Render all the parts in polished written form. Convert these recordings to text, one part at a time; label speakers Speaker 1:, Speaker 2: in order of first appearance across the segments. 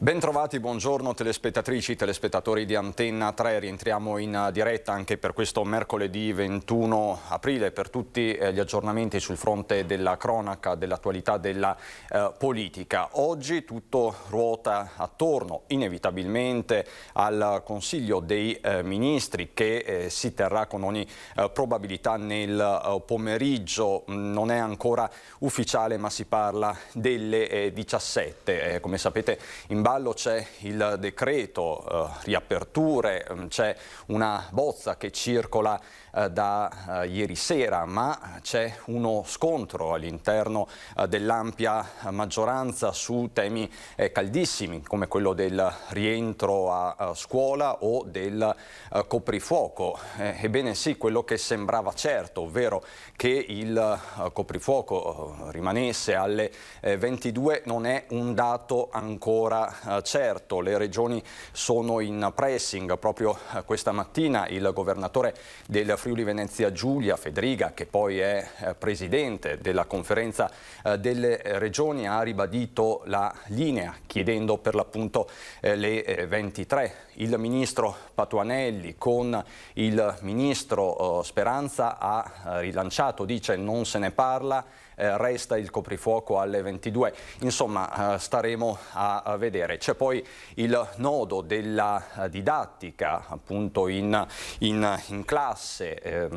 Speaker 1: Bentrovati, buongiorno telespettatrici, telespettatori di Antenna 3. Rientriamo in diretta anche per questo mercoledì 21 aprile per tutti gli aggiornamenti sul fronte della cronaca, dell'attualità della politica. Oggi tutto ruota attorno inevitabilmente al Consiglio dei Ministri che si terrà con ogni probabilità nel pomeriggio. Non è ancora ufficiale, ma si parla delle 17. Come sapete, in ballo c'è il decreto riaperture, c'è una bozza che circola da ieri sera, ma c'è uno scontro all'interno dell'ampia maggioranza su temi caldissimi come quello del rientro a scuola o del coprifuoco. Ebbene sì, quello che sembrava certo, ovvero che il coprifuoco rimanesse alle 22, non è un dato ancora certo. Le regioni sono in pressing. Proprio questa mattina il governatore del Friuli Venezia Giulia, Fedriga, che poi è presidente della conferenza delle regioni, ha ribadito la linea chiedendo per l'appunto le 23. Il ministro Patuanelli con il ministro Speranza ha rilanciato, dice non se ne parla, resta il coprifuoco alle 22. Insomma, staremo a vedere. C'è poi il nodo della didattica, appunto in classe.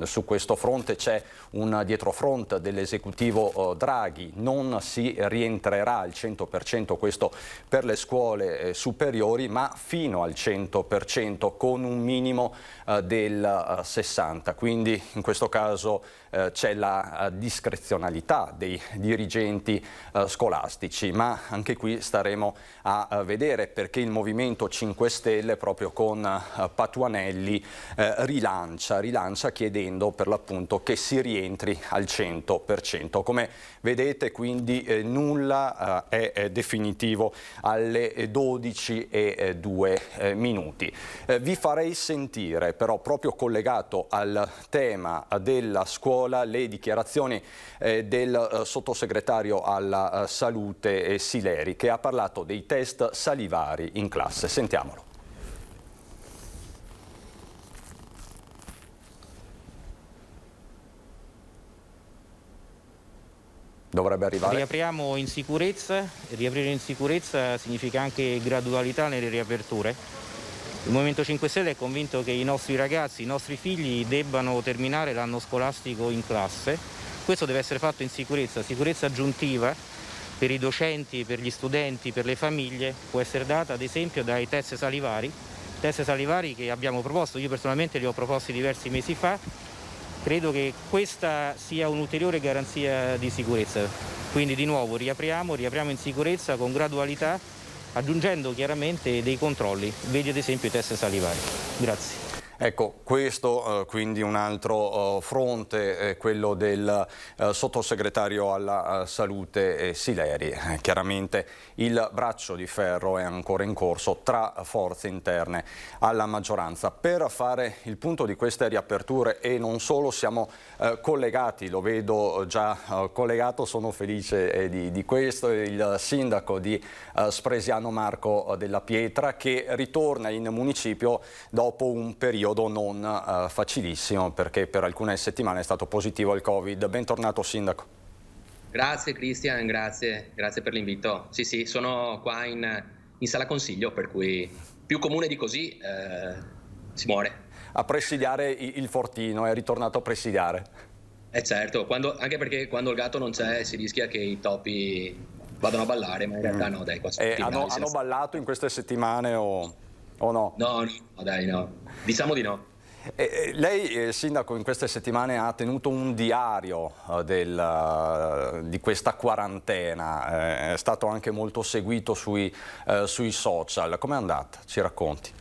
Speaker 1: Su questo fronte c'è un dietrofront dell'esecutivo Draghi. Non si rientrerà al 100%, questo per le scuole superiori, ma fino al 100% con un minimo del 60%. Quindi in questo caso c'è la discrezionalità dei dirigenti scolastici, ma anche qui staremo a vedere, perché il Movimento 5 Stelle proprio con Patuanelli rilancia chiedendo per l'appunto che si rientri al 100%. Come vedete, quindi nulla è definitivo alle 12:02. Vi farei sentire però, proprio collegato al tema della scuola, le dichiarazioni del sottosegretario alla salute Sileri, che ha parlato dei test salivari in classe. Sentiamolo. Dovrebbe arrivare.
Speaker 2: Riapriamo in sicurezza. Riaprire in sicurezza significa anche gradualità nelle riaperture. Il Movimento 5 Stelle è convinto che i nostri ragazzi, i nostri figli debbano terminare l'anno scolastico in classe. Questo deve essere fatto in sicurezza aggiuntiva per i docenti, per gli studenti, per le famiglie. Può essere data ad esempio dai test salivari che abbiamo proposto. Io personalmente li ho proposti diversi mesi fa. Credo che questa sia un'ulteriore garanzia di sicurezza. Quindi di nuovo riapriamo in sicurezza con gradualità, aggiungendo chiaramente dei controlli, vedi ad esempio i test salivari. Grazie.
Speaker 1: Ecco, questo quindi un altro fronte, quello del sottosegretario alla salute Sileri. Chiaramente il braccio di ferro è ancora in corso tra forze interne alla maggioranza. Per fare il punto di queste riaperture e non solo, siamo collegati, lo vedo già collegato, sono felice di questo, il sindaco di Spresiano Marco Della Pietra, che ritorna in municipio dopo un periodo non facilissimo, perché per alcune settimane è stato positivo al Covid. Bentornato sindaco.
Speaker 3: Grazie Cristian, grazie per l'invito. Sì, sono qua in sala consiglio, per cui più comune di così si muore.
Speaker 1: A presidiare il fortino, è ritornato a presidiare.
Speaker 3: Certo, anche perché quando il gatto non c'è si rischia che i topi vadano a ballare, ma in realtà no, dai, qua
Speaker 1: hanno ballato in queste settimane o no?
Speaker 3: No, dai, no. Diciamo di no.
Speaker 1: Lei, sindaco, in queste settimane ha tenuto un diario di questa quarantena, è stato anche molto seguito sui social. Com'è andata? Ci racconti?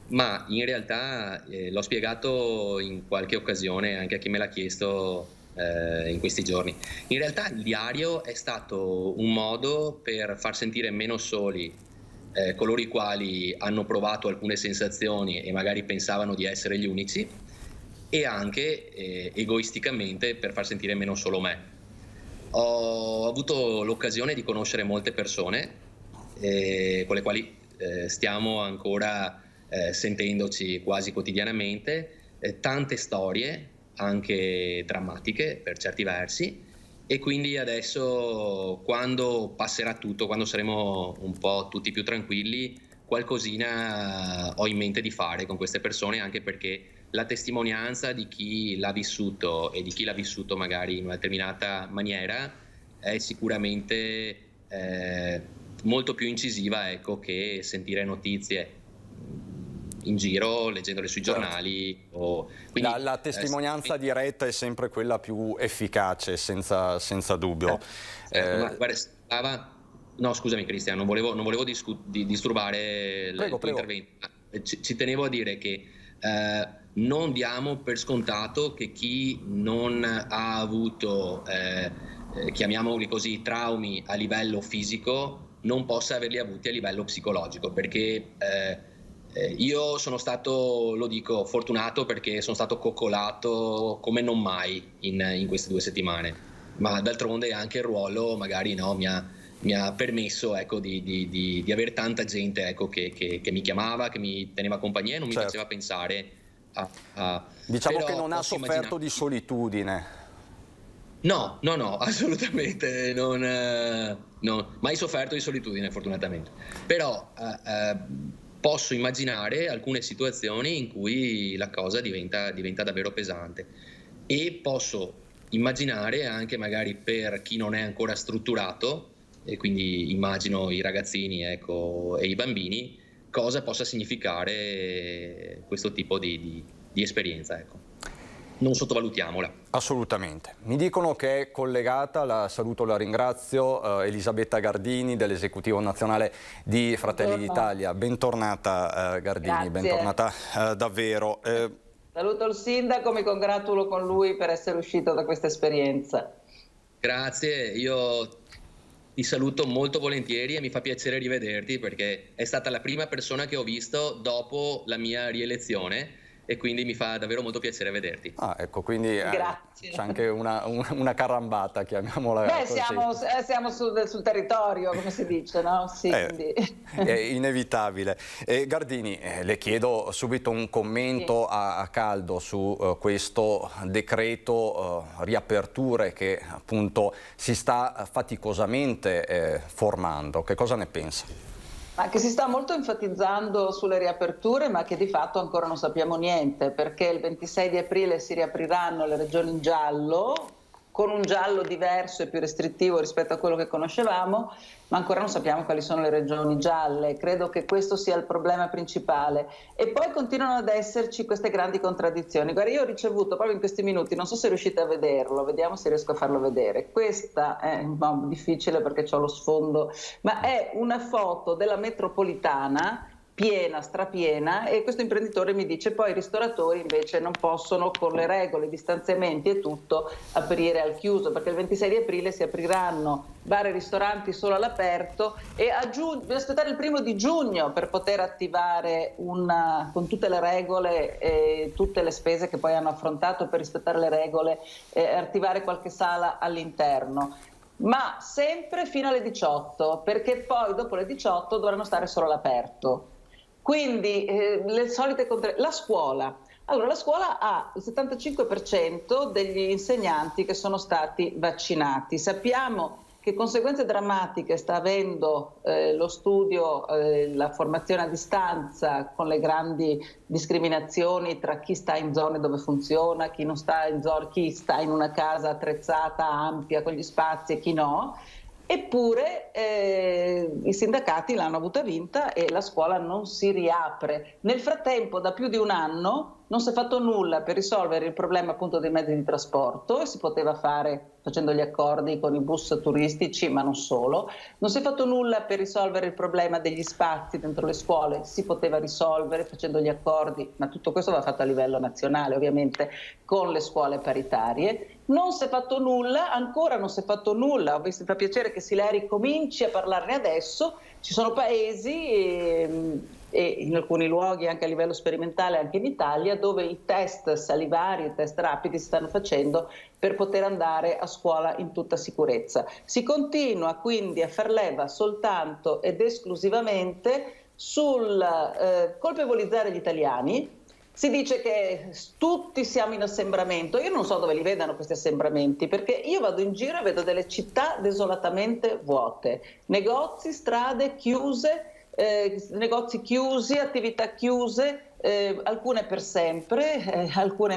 Speaker 3: Ma in realtà l'ho spiegato in qualche occasione anche a chi me l'ha chiesto in questi giorni. In realtà il diario è stato un modo per far sentire meno soli coloro i quali hanno provato alcune sensazioni e magari pensavano di essere gli unici, e anche egoisticamente per far sentire meno solo me. Ho avuto l'occasione di conoscere molte persone con le quali stiamo ancora sentendoci quasi quotidianamente, tante storie, anche drammatiche per certi versi, e quindi adesso, quando passerà tutto, quando saremo un po' tutti più tranquilli, qualcosina ho in mente di fare con queste persone, anche perché la testimonianza di chi l'ha vissuto e di chi l'ha vissuto magari in una determinata maniera è sicuramente molto più incisiva, ecco, che sentire notizie in giro, leggendole sui giornali.
Speaker 1: Quindi, la testimonianza diretta è sempre quella più efficace, senza dubbio.
Speaker 3: Ma guarda, no, scusami Cristian, non volevo disturbare il tuo intervento. Ci tenevo a dire che non diamo per scontato che chi non ha avuto, chiamiamoli così, traumi a livello fisico non possa averli avuti a livello psicologico, perché io sono stato, lo dico, fortunato, perché sono stato coccolato come non mai in queste 2 settimane, ma d'altronde anche il ruolo magari mi ha permesso, ecco, di avere tanta gente, ecco, che mi chiamava, che mi teneva compagnia e non mi faceva pensare a
Speaker 1: diciamo che non ha sofferto di solitudine.
Speaker 3: No, assolutamente non mai sofferto di solitudine, fortunatamente. Però posso immaginare alcune situazioni in cui la cosa diventa davvero pesante, e posso immaginare anche, magari per chi non è ancora strutturato, e quindi immagino i ragazzini, ecco, e i bambini, cosa possa significare questo tipo di esperienza, ecco. Non sottovalutiamola.
Speaker 1: Assolutamente. Mi dicono che è collegata, la saluto, la ringrazio, Elisabetta Gardini dell'Esecutivo Nazionale di Fratelli d'Italia. Bentornata Gardini,
Speaker 4: grazie.
Speaker 1: Bentornata davvero.
Speaker 4: Saluto il sindaco, mi congratulo con lui per essere uscito da questa esperienza.
Speaker 3: Grazie, io ti saluto molto volentieri e mi fa piacere rivederti, perché è stata la prima persona che ho visto dopo la mia rielezione, e quindi mi fa davvero molto piacere vederti.
Speaker 1: Ah, ecco, quindi c'è anche una carambata, chiamiamola così.
Speaker 4: Siamo sul territorio, come si dice, no? Sì,
Speaker 1: è inevitabile. Gardini, le chiedo subito un commento a caldo su questo decreto riaperture che appunto si sta faticosamente formando. Che cosa ne pensa?
Speaker 4: Ma che si sta molto enfatizzando sulle riaperture, ma che di fatto ancora non sappiamo niente, perché il 26 di aprile si riapriranno le regioni in giallo, con un giallo diverso e più restrittivo rispetto a quello che conoscevamo, ma ancora non sappiamo quali sono le regioni gialle. Credo che questo sia il problema principale. E poi continuano ad esserci queste grandi contraddizioni. Guarda, io ho ricevuto proprio in questi minuti, non so se riuscite a vederlo, vediamo se riesco a farlo vedere. Questa è difficile perché ho lo sfondo, ma è una foto della metropolitana piena, strapiena, e questo imprenditore mi dice poi i ristoratori invece non possono, con le regole, i distanziamenti e tutto, aprire al chiuso, perché il 26 di aprile si apriranno bar e ristoranti solo all'aperto, e bisogna aspettare il 1° di giugno per poter attivare con tutte le regole e tutte le spese che poi hanno affrontato per rispettare le regole, attivare qualche sala all'interno. Ma sempre fino alle 18, perché poi dopo le 18 dovranno stare solo all'aperto. Quindi le solite la scuola. Allora, la scuola ha il 75% degli insegnanti che sono stati vaccinati. Sappiamo che conseguenze drammatiche sta avendo lo studio, la formazione a distanza, con le grandi discriminazioni tra chi sta in zone dove funziona, chi non sta in zone, chi sta in una casa attrezzata, ampia, con gli spazi, e chi no. Eppure i sindacati l'hanno avuta vinta e la scuola non si riapre. Nel frattempo, da più di un anno, non si è fatto nulla per risolvere il problema appunto dei mezzi di trasporto, e si poteva fare facendo gli accordi con i bus turistici, ma non solo. Non si è fatto nulla per risolvere il problema degli spazi dentro le scuole, si poteva risolvere facendo gli accordi, ma tutto questo va fatto a livello nazionale, ovviamente, con le scuole paritarie. Non si è fatto nulla, ancora non si è fatto nulla. Mi fa piacere che Sileri cominci a parlarne adesso. Ci sono paesi e in alcuni luoghi anche a livello sperimentale, anche in Italia, dove i test salivari, i test rapidi si stanno facendo per poter andare a scuola in tutta sicurezza. Si continua quindi a far leva soltanto ed esclusivamente sul colpevolizzare gli italiani. Si dice che tutti siamo in assembramento. Io non so dove li vedano questi assembramenti, perché io vado in giro e vedo delle città desolatamente vuote, negozi, strade chiuse, negozi chiusi, attività chiuse, alcune per sempre, alcune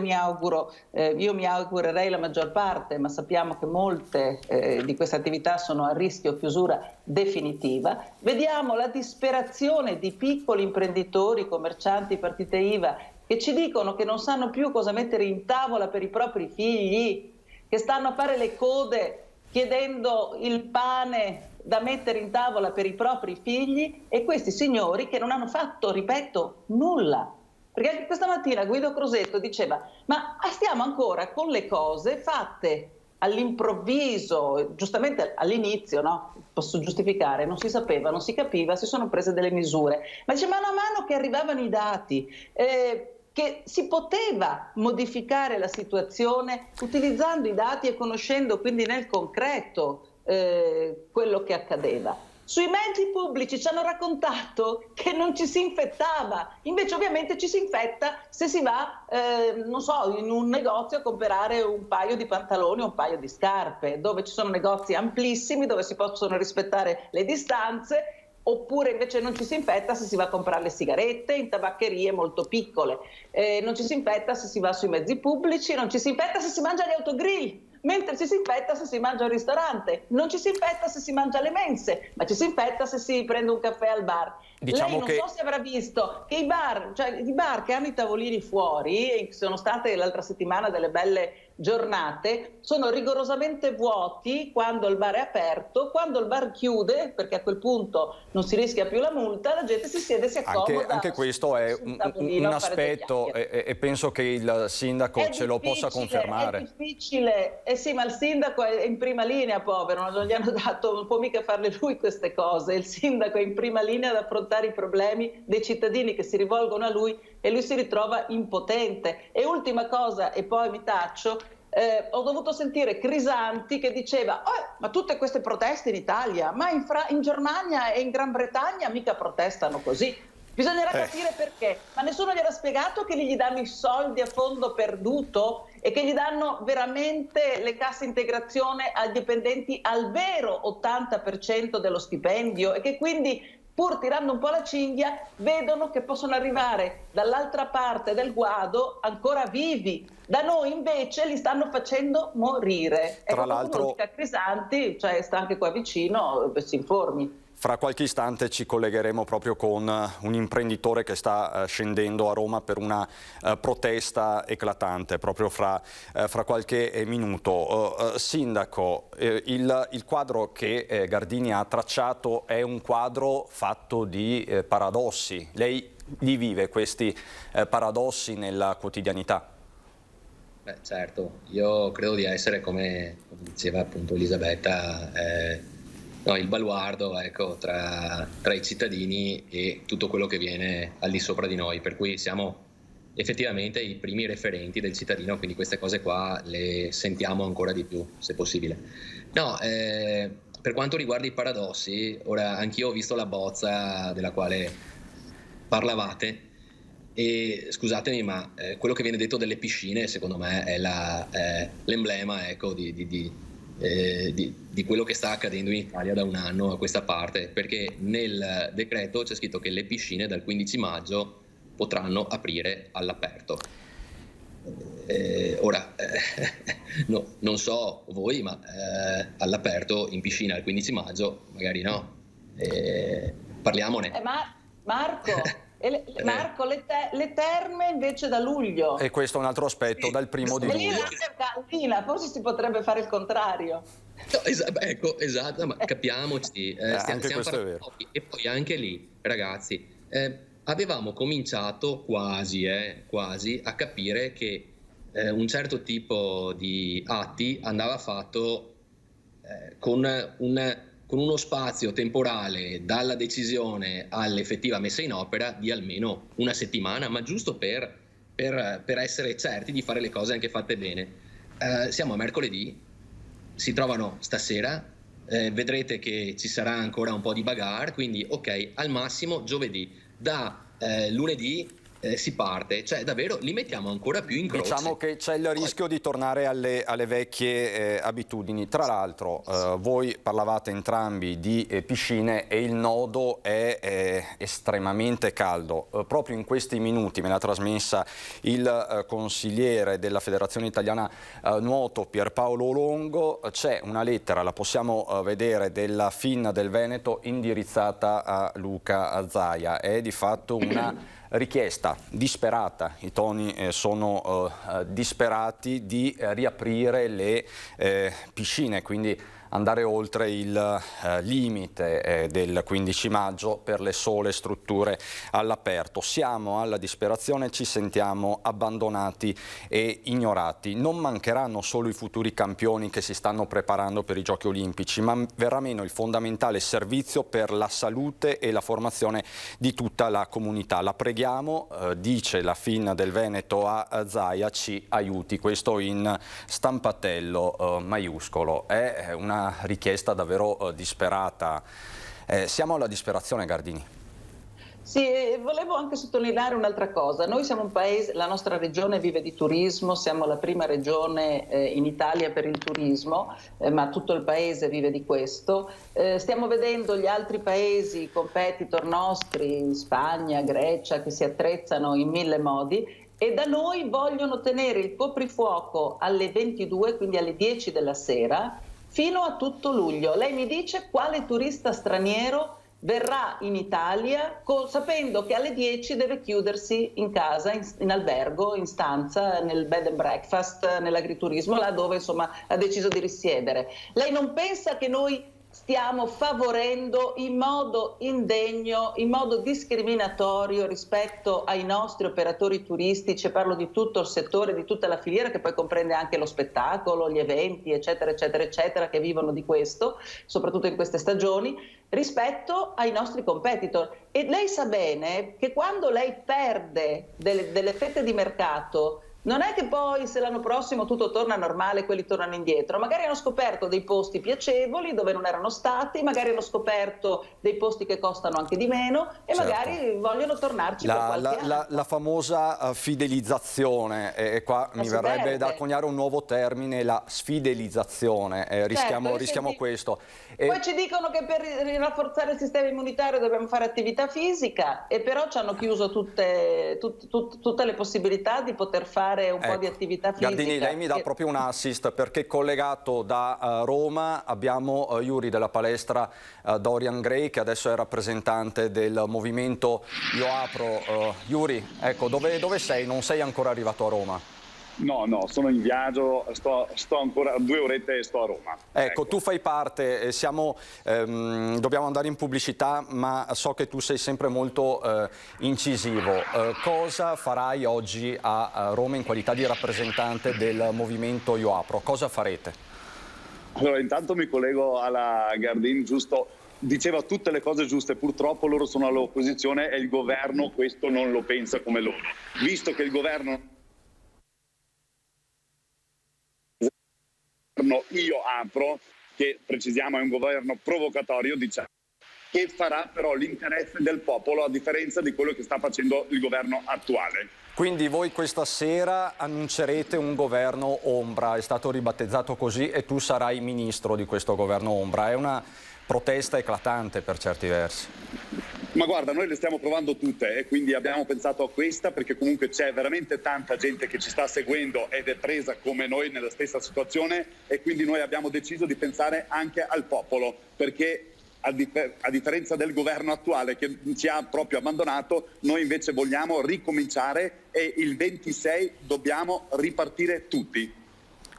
Speaker 4: io mi augurerei la maggior parte, ma sappiamo che molte di queste attività sono a rischio chiusura definitiva. Vediamo la disperazione di piccoli imprenditori, commercianti, partite IVA, che ci dicono che non sanno più cosa mettere in tavola per i propri figli, che stanno a fare le code chiedendo il pane da mettere in tavola per i propri figli, e questi signori che non hanno fatto, ripeto, nulla. Perché anche questa mattina Guido Crosetto diceva: ma stiamo ancora con le cose fatte all'improvviso, giustamente all'inizio, no? Posso giustificare, non si sapeva, non si capiva, si sono prese delle misure, ma dice mano a mano che arrivavano i dati, che si poteva modificare la situazione utilizzando i dati e conoscendo quindi nel concreto quello che accadeva. Sui mezzi pubblici ci hanno raccontato che non ci si infettava, invece ovviamente ci si infetta se si va, non so, in un negozio a comprare un paio di pantaloni o un paio di scarpe, dove ci sono negozi amplissimi, dove si possono rispettare le distanze, oppure invece non ci si infetta se si va a comprare le sigarette in tabaccherie molto piccole, non ci si infetta se si va sui mezzi pubblici, non ci si infetta se si mangia agli autogrill, mentre ci si infetta se si mangia al ristorante, non ci si infetta se si mangia alle mense, ma ci si infetta se si prende un caffè al bar.
Speaker 1: Diciamo
Speaker 4: Lei non so se avrà visto che i bar che hanno i tavolini fuori, e sono state l'altra settimana delle belle giornate, sono rigorosamente vuoti quando il bar è aperto. Quando il bar chiude, perché a quel punto non si rischia più la multa, la gente si siede e si accomoda.
Speaker 1: Anche questo è un aspetto, e penso che il sindaco ce lo possa confermare.
Speaker 4: È difficile, sì, ma il sindaco è in prima linea, povero, non gli hanno dato, non può mica farle lui queste cose. Il sindaco è in prima linea ad affrontare i problemi dei cittadini che si rivolgono a lui, e lui si ritrova impotente. E ultima cosa, e poi mi taccio, ho dovuto sentire Crisanti che diceva: ma tutte queste proteste in Italia, ma in Germania e in Gran Bretagna mica protestano così. Bisognerà capire perché, ma nessuno gli era spiegato che gli danno i soldi a fondo perduto e che gli danno veramente le casse integrazione ai dipendenti al vero 80% dello stipendio, e che quindi, pur tirando un po' la cinghia, vedono che possono arrivare dall'altra parte del guado ancora vivi. Da noi invece li stanno facendo morire.
Speaker 1: Tra l'altro,
Speaker 4: Crisanti, cioè sta anche qua vicino, si informi.
Speaker 1: Fra qualche istante ci collegheremo proprio con un imprenditore che sta scendendo a Roma per una protesta eclatante, proprio fra qualche minuto. Sindaco, il quadro che Gardini ha tracciato è un quadro fatto di paradossi. Lei li vive questi paradossi nella quotidianità?
Speaker 3: Beh, certo, io credo di essere, come diceva appunto Elisabetta, il baluardo, ecco, tra i cittadini e tutto quello che viene al di sopra di noi, per cui siamo effettivamente i primi referenti del cittadino, quindi queste cose qua le sentiamo ancora di più, se possibile. Per quanto riguarda i paradossi, ora anch'io ho visto la bozza della quale parlavate, e scusatemi, ma quello che viene detto delle piscine secondo me è l'emblema, ecco, di quello che sta accadendo in Italia da un anno a questa parte, perché nel decreto c'è scritto che le piscine dal 15 maggio potranno aprire all'aperto. No, non so voi, ma all'aperto in piscina il 15 maggio magari no. Parliamone.
Speaker 4: Marco, le terme invece da luglio.
Speaker 1: E questo è un altro aspetto, dal 1° di luglio.
Speaker 4: Forse si potrebbe fare il contrario.
Speaker 3: No, ecco, esatto, ma capiamoci.
Speaker 1: Anche questo è vero.
Speaker 3: E poi anche lì, ragazzi, avevamo cominciato quasi a capire che un certo tipo di atti andava fatto con con uno spazio temporale dalla decisione all'effettiva messa in opera di almeno una settimana, ma giusto per essere certi di fare le cose anche fatte bene. Siamo a mercoledì, si trovano stasera, vedrete che ci sarà ancora un po' di bagarre, quindi ok, al massimo giovedì. Da lunedì si parte, cioè davvero li mettiamo ancora più in croce.
Speaker 1: Diciamo che c'è il rischio di tornare alle vecchie abitudini. Tra l'altro voi parlavate entrambi di piscine e il nodo è estremamente caldo. Proprio in questi minuti me l'ha trasmessa il consigliere della Federazione Italiana Nuoto Pierpaolo Longo. C'è una lettera, la possiamo vedere, della FIN del Veneto indirizzata a Luca Zaia. È di fatto una richiesta disperata, i toni sono disperati, di riaprire le piscine, quindi andare oltre il limite del 15 maggio per le sole strutture all'aperto. Siamo alla disperazione, ci sentiamo abbandonati e ignorati. Non mancheranno solo i futuri campioni che si stanno preparando per i Giochi Olimpici, ma verrà meno il fondamentale servizio per la salute e la formazione di tutta la comunità. La preghiamo, dice la FIN del Veneto a Zaia, ci aiuti. Questo in stampatello maiuscolo. È una richiesta davvero disperata. Siamo alla disperazione, Gardini.
Speaker 4: Sì, volevo anche sottolineare un'altra cosa. Noi siamo un paese, la nostra regione vive di turismo, siamo la prima regione in Italia per il turismo, ma tutto il paese vive di questo. Stiamo vedendo gli altri paesi, competitor nostri, Spagna, Grecia, che si attrezzano in mille modi, e da noi vogliono tenere il coprifuoco alle 22, quindi alle 10 della sera, fino a tutto luglio. Lei mi dice quale turista straniero verrà in Italia sapendo che alle 10 deve chiudersi in casa, in albergo, in stanza, nel bed and breakfast, nell'agriturismo, là dove insomma ha deciso di risiedere. Lei non pensa che noi stiamo favorendo in modo indegno, in modo discriminatorio rispetto ai nostri operatori turistici, parlo di tutto il settore, di tutta la filiera, che poi comprende anche lo spettacolo, gli eventi, eccetera, eccetera, eccetera, che vivono di questo, soprattutto in queste stagioni, rispetto ai nostri competitor. E lei sa bene che quando lei perde delle fette di mercato, non è che poi se l'anno prossimo tutto torna normale, quelli tornano indietro. Magari hanno scoperto dei posti piacevoli dove non erano stati, magari hanno scoperto dei posti che costano anche di meno e certo, magari vogliono tornarci per qualche anno.
Speaker 1: La famosa fidelizzazione, e qua mi verrebbe da coniare un nuovo termine, la sfidelizzazione. Rischiamo questo.
Speaker 4: Poi ci dicono che per rafforzare il sistema immunitario dobbiamo fare attività fisica, e però ci hanno chiuso tutte le possibilità di poter fare un po' di attività fisica.
Speaker 1: Gardini, lei mi dà proprio un assist, perché collegato da Roma abbiamo Yuri della palestra Dorian Gray, che adesso è rappresentante del movimento Io Apro. Yuri, ecco, dove sei? Non sei ancora arrivato a Roma?
Speaker 5: No, sono in viaggio, sto ancora 2 orette e sto a Roma.
Speaker 1: Ecco, tu fai parte, dobbiamo andare in pubblicità, ma so che tu sei sempre molto incisivo. Cosa farai oggi a Roma in qualità di rappresentante del movimento Io Apro? Cosa farete?
Speaker 5: Allora, intanto mi collego alla Gardini, giusto, diceva tutte le cose giuste. Purtroppo loro sono all'opposizione e il governo questo non lo pensa come loro. Visto che il governo Io Apro, che precisiamo è un governo provocatorio, diciamo, che farà però l'interesse del popolo, a differenza di quello che sta facendo il governo attuale.
Speaker 1: Quindi voi questa sera annuncerete un governo ombra, è stato ribattezzato così, e tu sarai ministro di questo governo ombra. È una protesta eclatante per certi versi.
Speaker 5: Ma guarda, noi le stiamo provando tutte e quindi abbiamo pensato a questa, perché comunque c'è veramente tanta gente che ci sta seguendo ed è presa come noi nella stessa situazione, e quindi noi abbiamo deciso di pensare anche al popolo, perché a differenza del governo attuale che ci ha proprio abbandonato, noi invece vogliamo ricominciare e il 26 dobbiamo ripartire tutti.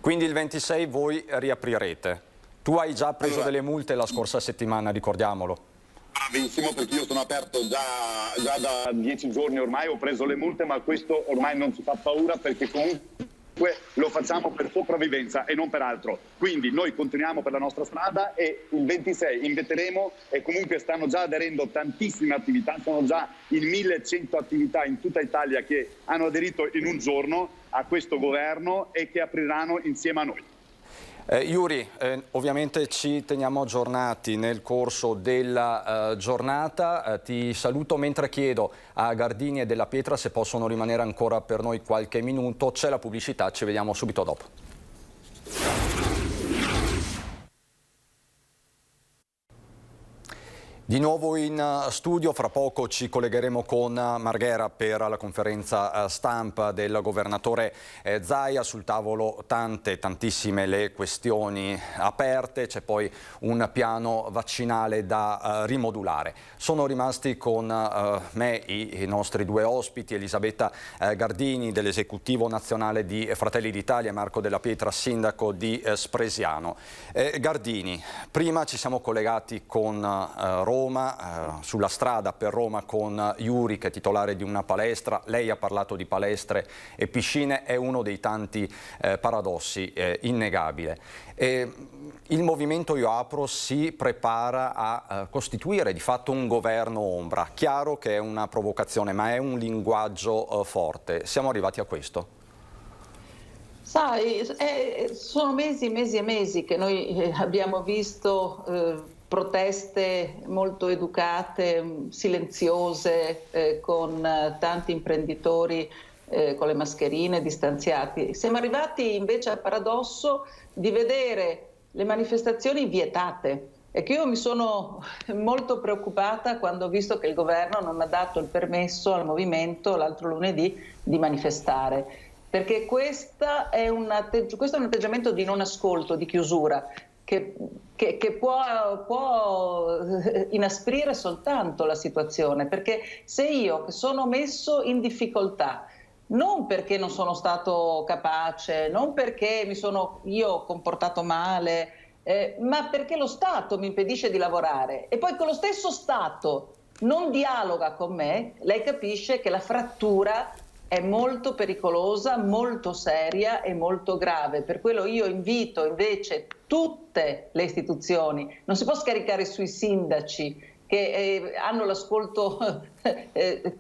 Speaker 1: Quindi il 26 voi riaprirete. Tu hai già preso delle multe la scorsa settimana, ricordiamolo.
Speaker 5: Bravissimo, perché io sono aperto già da 10 giorni ormai, ho preso le multe, ma questo ormai non ci fa paura, perché comunque lo facciamo per sopravvivenza e non per altro. Quindi noi continuiamo per la nostra strada e il 26 inviteremo, e comunque stanno già aderendo tantissime attività, sono già in 1100 attività in tutta Italia che hanno aderito in un giorno a questo governo e che apriranno insieme a noi.
Speaker 1: Yuri, ovviamente ci teniamo aggiornati nel corso della giornata. Ti saluto mentre chiedo a Gardini e Della Pietra se possono rimanere ancora per noi qualche minuto. C'è la pubblicità, ci vediamo subito dopo. Di nuovo in studio, fra poco ci collegheremo con Marghera per la conferenza stampa del governatore Zaia. Sul tavolo tantissime le questioni aperte, c'è poi un piano vaccinale da rimodulare. Sono rimasti con me i nostri due ospiti, Elisabetta Gardini dell'esecutivo nazionale di Fratelli d'Italia e Marco Della Pietra, sindaco di Spresiano. Gardini, prima ci siamo collegati con Roma, sulla strada per Roma con Yuri, che è titolare di una palestra. Lei ha parlato di palestre e piscine, è uno dei tanti paradossi, innegabile. Il movimento Io Apro si prepara a costituire di fatto un governo ombra. Chiaro che è una provocazione, ma è un linguaggio forte. Siamo arrivati a questo?
Speaker 4: Sai, sono mesi e mesi che noi abbiamo visto proteste molto educate, silenziose, con tanti imprenditori con le mascherine, distanziati. Siamo arrivati invece al paradosso di vedere le manifestazioni vietate. E che io mi sono molto preoccupata quando ho visto che il governo non ha dato il permesso al movimento l'altro lunedì di manifestare. Perché questo è un atteggiamento di non ascolto, di chiusura, che può inasprire soltanto la situazione, perché se io che sono messo in difficoltà, non perché non sono stato capace, non perché mi sono io comportato male, ma perché lo Stato mi impedisce di lavorare e poi con lo stesso Stato non dialoga con me, lei capisce che la frattura è molto pericolosa, molto seria e molto grave. Per quello io invito invece tutte le istituzioni, non si può scaricare sui sindaci che hanno l'ascolto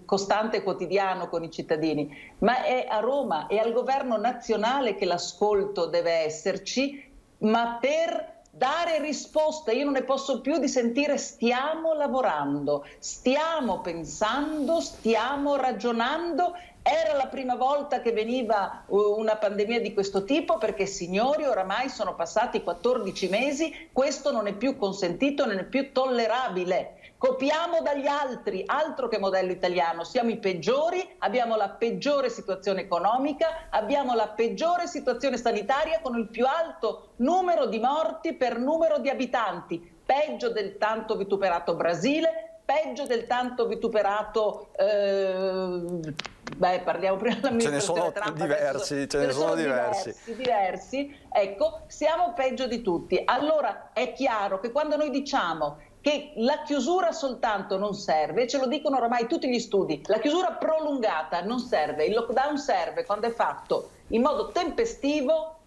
Speaker 4: costante e quotidiano con i cittadini, ma è a Roma e al governo nazionale che l'ascolto deve esserci, ma per dare risposte. Io non ne posso più di sentire stiamo lavorando, stiamo pensando, stiamo ragionando. Era la prima volta che veniva una pandemia di questo tipo, perché signori oramai sono passati 14 mesi, questo non è più consentito, non è più tollerabile. Copiamo dagli altri, altro che modello italiano, siamo i peggiori, abbiamo la peggiore situazione economica, abbiamo la peggiore situazione sanitaria con il più alto numero di morti per numero di abitanti, peggio del tanto vituperato Brasile, peggio del tanto vituperato, parliamo prima dell'amministrazione Trump.
Speaker 1: Ce ne sono
Speaker 4: diversi, ecco, siamo peggio di tutti. Allora è chiaro che quando noi diciamo che la chiusura soltanto non serve, ce lo dicono oramai tutti gli studi, la chiusura prolungata non serve, il lockdown serve quando è fatto in modo tempestivo,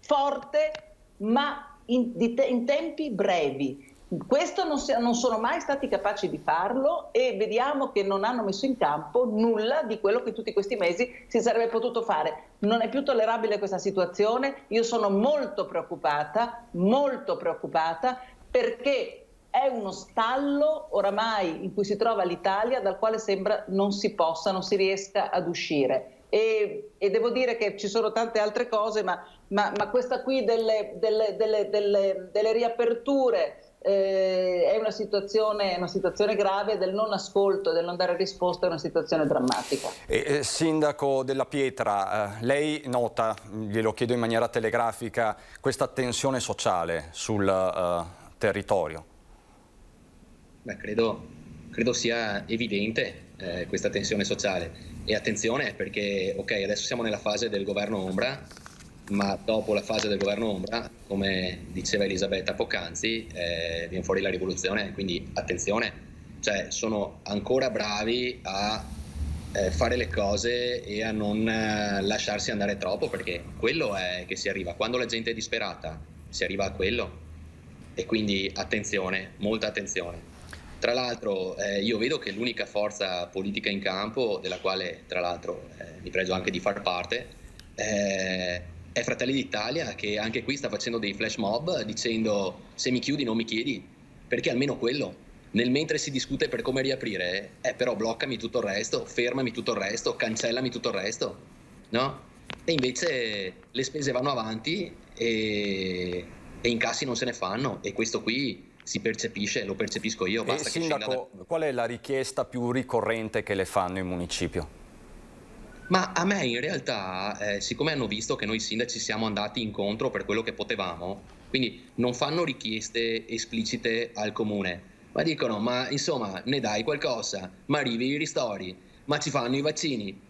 Speaker 4: forte, ma in tempi brevi. Questo non sono mai stati capaci di farlo e vediamo che non hanno messo in campo nulla di quello che tutti questi mesi si sarebbe potuto fare. Non è più tollerabile questa situazione, io sono molto preoccupata perché è uno stallo oramai in cui si trova l'Italia dal quale sembra non si riesca ad uscire. E devo dire che ci sono tante altre cose, ma questa qui delle riaperture è una situazione grave, del non ascolto, del non dare risposta, è una situazione drammatica.
Speaker 1: Sindaco Della Pietra, lei nota, glielo chiedo in maniera telegrafica, questa tensione sociale sul territorio?
Speaker 3: Beh, credo sia evidente questa tensione sociale, e attenzione perché adesso siamo nella fase del governo ombra, ma dopo la fase del governo ombra, come diceva Elisabetta poc'anzi, viene fuori la rivoluzione, quindi attenzione, cioè sono ancora bravi a fare le cose e a non lasciarsi andare troppo, perché quello è che si arriva. Quando la gente è disperata si arriva a quello, e quindi attenzione, molta attenzione. Tra l'altro io vedo che l'unica forza politica in campo, della quale tra l'altro mi pregio anche di far parte, è Fratelli d'Italia, che anche qui sta facendo dei flash mob dicendo: se mi chiudi non mi chiedi, perché almeno quello, nel mentre si discute per come riaprire, però bloccami tutto il resto, fermami tutto il resto, cancellami tutto il resto, no? E invece le spese vanno avanti e incassi non se ne fanno, e questo qui si percepisce, lo percepisco io. Basta che
Speaker 1: Sindaco, qual è la richiesta più ricorrente che le fanno in municipio?
Speaker 3: Ma a me in realtà, siccome hanno visto che noi sindaci siamo andati incontro per quello che potevamo, quindi non fanno richieste esplicite al comune, ma dicono: ma insomma, ne dai qualcosa, ma arrivi i ristori, ma ci fanno i vaccini,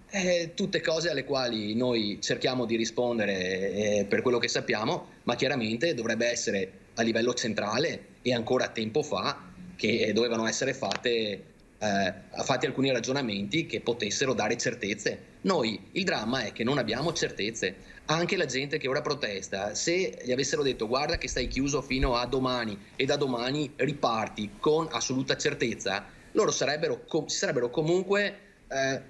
Speaker 3: tutte cose alle quali noi cerchiamo di rispondere per quello che sappiamo, ma chiaramente dovrebbe essere a livello centrale, e ancora tempo fa che dovevano essere fatti alcuni ragionamenti che potessero dare certezze. Noi, il dramma è che non abbiamo certezze. Anche la gente che ora protesta, se gli avessero detto: guarda che stai chiuso fino a domani e da domani riparti con assoluta certezza, loro si sarebbero comunque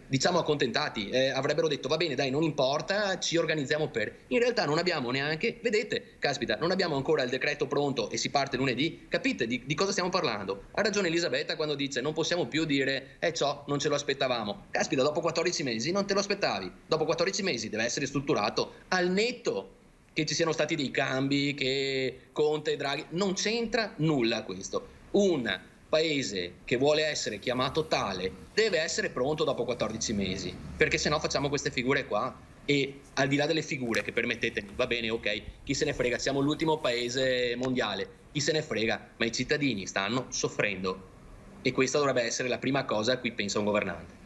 Speaker 3: diciamo accontentati, avrebbero detto: va bene, dai, non importa, ci organizziamo per. In realtà non abbiamo neanche, vedete, caspita, non abbiamo ancora il decreto pronto e si parte lunedì. Capite di cosa stiamo parlando? Ha ragione Elisabetta quando dice: non possiamo più dire ciò non ce lo aspettavamo. Caspita, dopo 14 mesi non te lo aspettavi, dopo 14 mesi deve essere strutturato, al netto che ci siano stati dei cambi, che Conte e Draghi, non c'entra nulla questo. Un paese che vuole essere chiamato tale deve essere pronto dopo 14 mesi, perché sennò facciamo queste figure qua. E al di là delle figure, che permettetemi, va bene, ok, chi se ne frega, siamo l'ultimo paese mondiale, chi se ne frega, ma i cittadini stanno soffrendo, e questa dovrebbe essere la prima cosa a cui pensa un governante.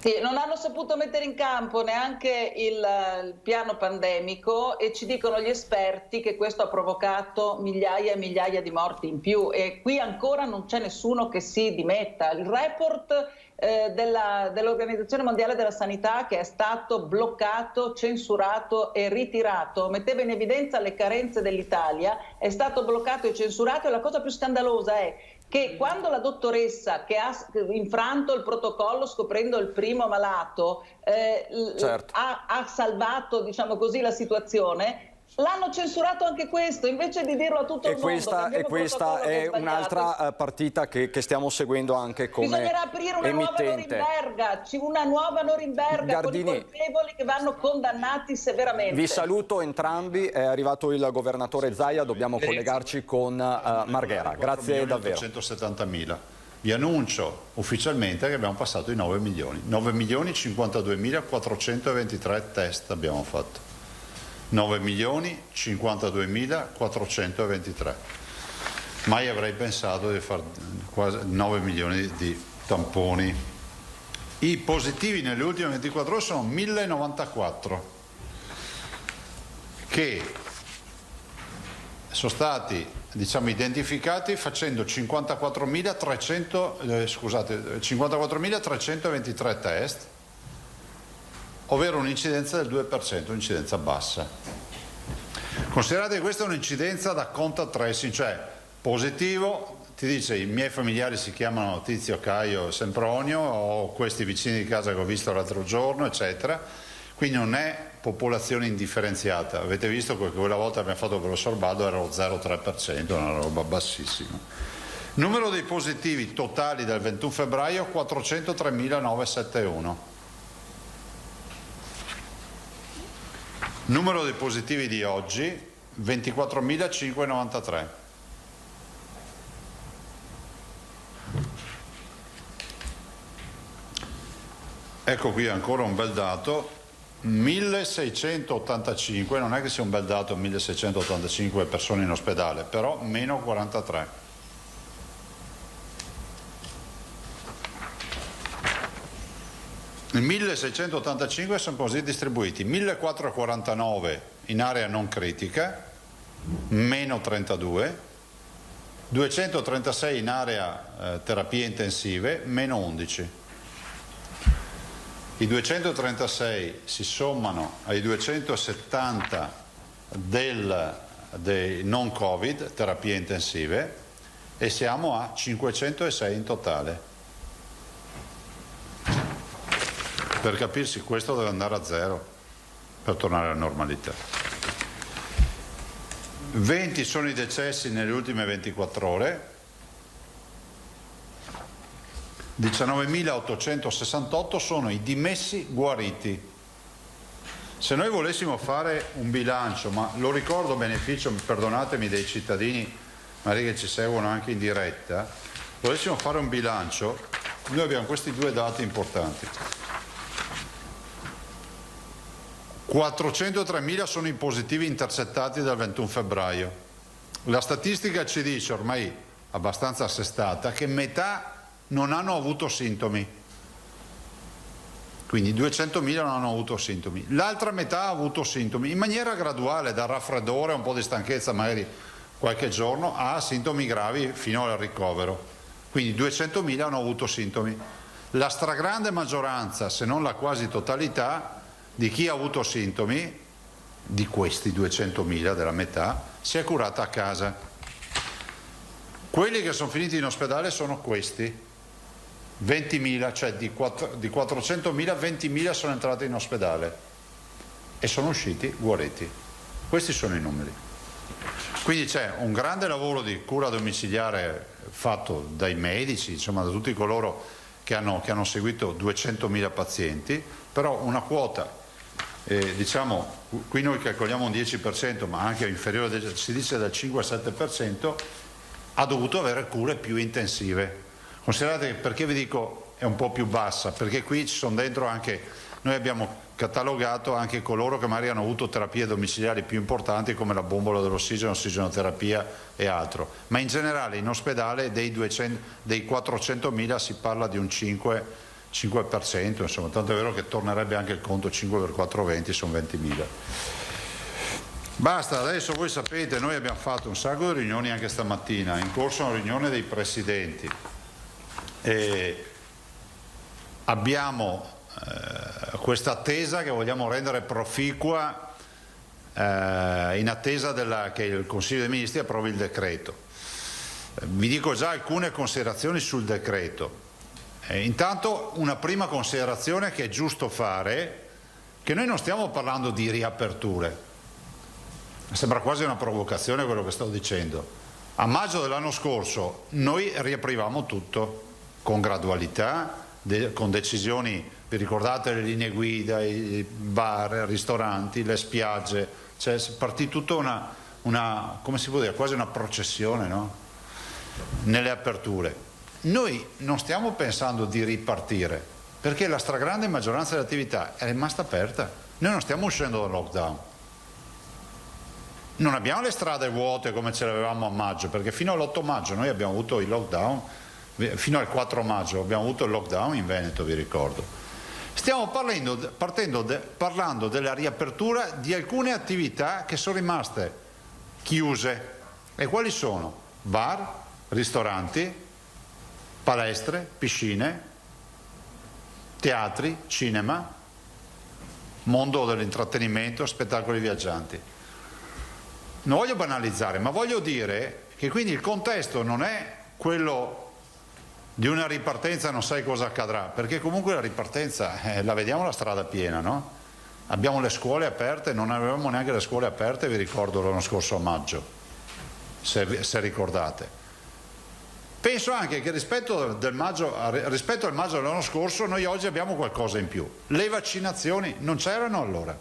Speaker 4: Sì, non hanno saputo mettere in campo neanche il piano pandemico, e ci dicono gli esperti che questo ha provocato migliaia e migliaia di morti in più, e qui ancora non c'è nessuno che si dimetta. Il report dell'Organizzazione Mondiale della Sanità, che è stato bloccato, censurato e ritirato, metteva in evidenza le carenze dell'Italia, è stato bloccato e censurato, e la cosa più scandalosa è che quando la dottoressa, che ha infranto il protocollo scoprendo il primo malato, certo, ha salvato, diciamo così, la situazione, l'hanno censurato anche questo, invece di dirlo a tutto il mondo.
Speaker 1: E questa è un'altra partita che stiamo seguendo anche come emittente.
Speaker 4: Bisognerà aprire una nuova Norimberga
Speaker 1: Gardini,
Speaker 4: con i colpevoli che vanno condannati severamente.
Speaker 1: Vi saluto entrambi, è arrivato il governatore Zaia, dobbiamo collegarci con Marghera. Grazie davvero.
Speaker 6: 170.000. Vi annuncio ufficialmente che abbiamo passato i 9 milioni. 9.052.423 test abbiamo fatto. 9.052.423. Mai avrei pensato di fare quasi 9 milioni di tamponi. I positivi nelle ultime 24 ore sono 1.094, che sono stati, diciamo, identificati facendo 54.323 test, ovvero un'incidenza del 2%, un'incidenza bassa. Considerate che questa è un'incidenza da contact tracing, cioè positivo, ti dice i miei familiari si chiamano Tizio, Caio, Sempronio, o questi vicini di casa che ho visto l'altro giorno, eccetera. Quindi non è popolazione indifferenziata. Avete visto che quella volta abbiamo fatto per lo sorballo era lo 0,3%, una roba bassissima. Numero dei positivi totali del 21 febbraio 403.971. Numero dei positivi di oggi 24.593. Ecco qui ancora un bel dato, 1685, non è che sia un bel dato 1685 persone in ospedale, però meno 43. I 1685 sono così distribuiti: 1449 in area non critica, meno 32, 236 in area terapie intensive, meno 11. I 236 si sommano ai 270 dei non Covid, terapie intensive, e siamo a 506 in totale. Per capirsi, questo deve andare a zero per tornare alla normalità. 20 sono i decessi nelle ultime 24 ore, 19.868 sono i dimessi guariti. Se noi volessimo fare un bilancio, ma lo ricordo a beneficio, perdonatemi, dei cittadini magari che ci seguono anche in diretta, volessimo fare un bilancio, noi abbiamo questi due dati importanti. 403.000 sono i positivi intercettati dal 21 febbraio. La statistica ci dice, ormai abbastanza assestata, che metà non hanno avuto sintomi. Quindi 200.000 non hanno avuto sintomi. L'altra metà ha avuto sintomi in maniera graduale, dal raffreddore, un po' di stanchezza magari qualche giorno, a sintomi gravi fino al ricovero. Quindi 200.000 hanno avuto sintomi. La stragrande maggioranza, se non la quasi totalità, di chi ha avuto sintomi, di questi 200.000, della metà, si è curata a casa. Quelli che sono finiti in ospedale sono questi, 20.000, cioè di 400.000, 20.000 sono entrati in ospedale e sono usciti guariti. Questi sono i numeri. Quindi c'è un grande lavoro di cura domiciliare fatto dai medici, insomma da tutti coloro che hanno seguito 200.000 pazienti, però una quota, diciamo, qui noi calcoliamo un 10%, ma anche inferiore, si dice dal 5-7%, ha dovuto avere cure più intensive. Considerate che, perché vi dico è un po' più bassa, perché qui ci sono dentro anche, noi abbiamo catalogato anche coloro che magari hanno avuto terapie domiciliari più importanti come la bombola dell'ossigeno, ossigenoterapia e altro, ma in generale in ospedale dei 400.000 si parla di un 5%, insomma, tanto è vero che tornerebbe anche il conto 5 per 4, 20, sono 20.000. Basta, adesso voi sapete, noi abbiamo fatto un sacco di riunioni anche stamattina, in corso una riunione dei presidenti e abbiamo questa attesa che vogliamo rendere proficua in attesa che il Consiglio dei Ministri approvi il decreto. Vi dico già alcune considerazioni sul decreto. Intanto una prima considerazione che è giusto fare, che noi non stiamo parlando di riaperture, sembra quasi una provocazione quello che sto dicendo. A maggio dell'anno scorso noi riaprivamo tutto con gradualità, con decisioni, vi ricordate le linee guida, i bar, i ristoranti, le spiagge, cioè partì tutta una come si può dire, quasi una processione, no? Nelle aperture. Noi non stiamo pensando di ripartire, perché la stragrande maggioranza dell'attività è rimasta aperta. Noi non stiamo uscendo dal lockdown. Non abbiamo le strade vuote come ce le avevamo a maggio, perché fino all'8 maggio noi abbiamo avuto il lockdown, fino al 4 maggio abbiamo avuto il lockdown in Veneto, vi ricordo. Stiamo parlando della riapertura di alcune attività che sono rimaste chiuse. E quali sono? Bar, ristoranti, palestre, piscine, teatri, cinema, mondo dell'intrattenimento, spettacoli viaggianti. Non voglio banalizzare, ma voglio dire che quindi il contesto non è quello di una ripartenza, non sai cosa accadrà, perché comunque la ripartenza la vediamo la strada piena, no? Abbiamo le scuole aperte, non avevamo neanche le scuole aperte, vi ricordo l'anno scorso a maggio, se ricordate. Penso anche che rispetto al maggio dell'anno scorso noi oggi abbiamo qualcosa in più. Le vaccinazioni non c'erano allora.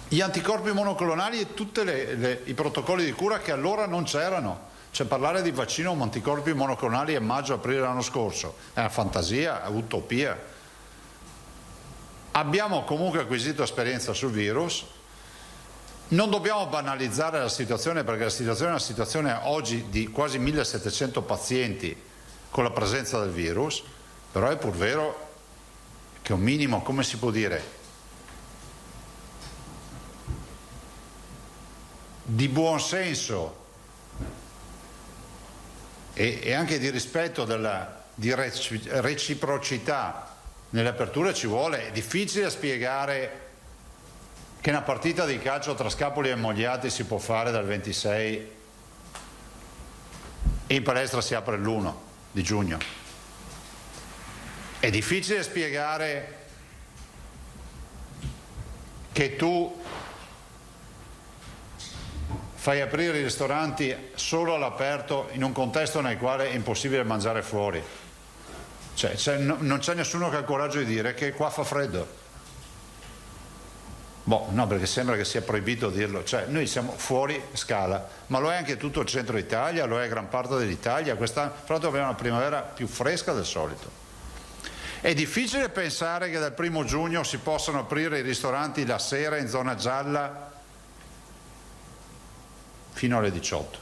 Speaker 6: Gli anticorpi monoclonali e tutti i protocolli di cura che allora non c'erano. Cioè parlare di vaccino o anticorpi monoclonali a maggio-aprile dell'anno scorso è una fantasia, è utopia. Abbiamo comunque acquisito esperienza sul virus, non dobbiamo banalizzare la situazione, perché la situazione è una situazione oggi di quasi 1700 pazienti con la presenza del virus, però è pur vero che un minimo, come si può dire, di buon senso e anche di rispetto di reciprocità nelle aperture ci vuole. È difficile spiegare che una partita di calcio tra Scapoli e Mogliati si può fare dal 26 e in palestra si apre l'1 di giugno. È difficile spiegare che tu fai aprire i ristoranti solo all'aperto in un contesto nel quale è impossibile mangiare fuori. Non c'è nessuno che ha il coraggio di dire che qua fa freddo. No, perché sembra che sia proibito dirlo. Noi siamo fuori scala, ma lo è anche tutto il centro Italia, lo è gran parte dell'Italia. Quest'anno, fra l'altro, abbiamo una primavera più fresca del solito. È difficile pensare che dal 1° giugno si possano aprire i ristoranti la sera in zona gialla fino alle 18,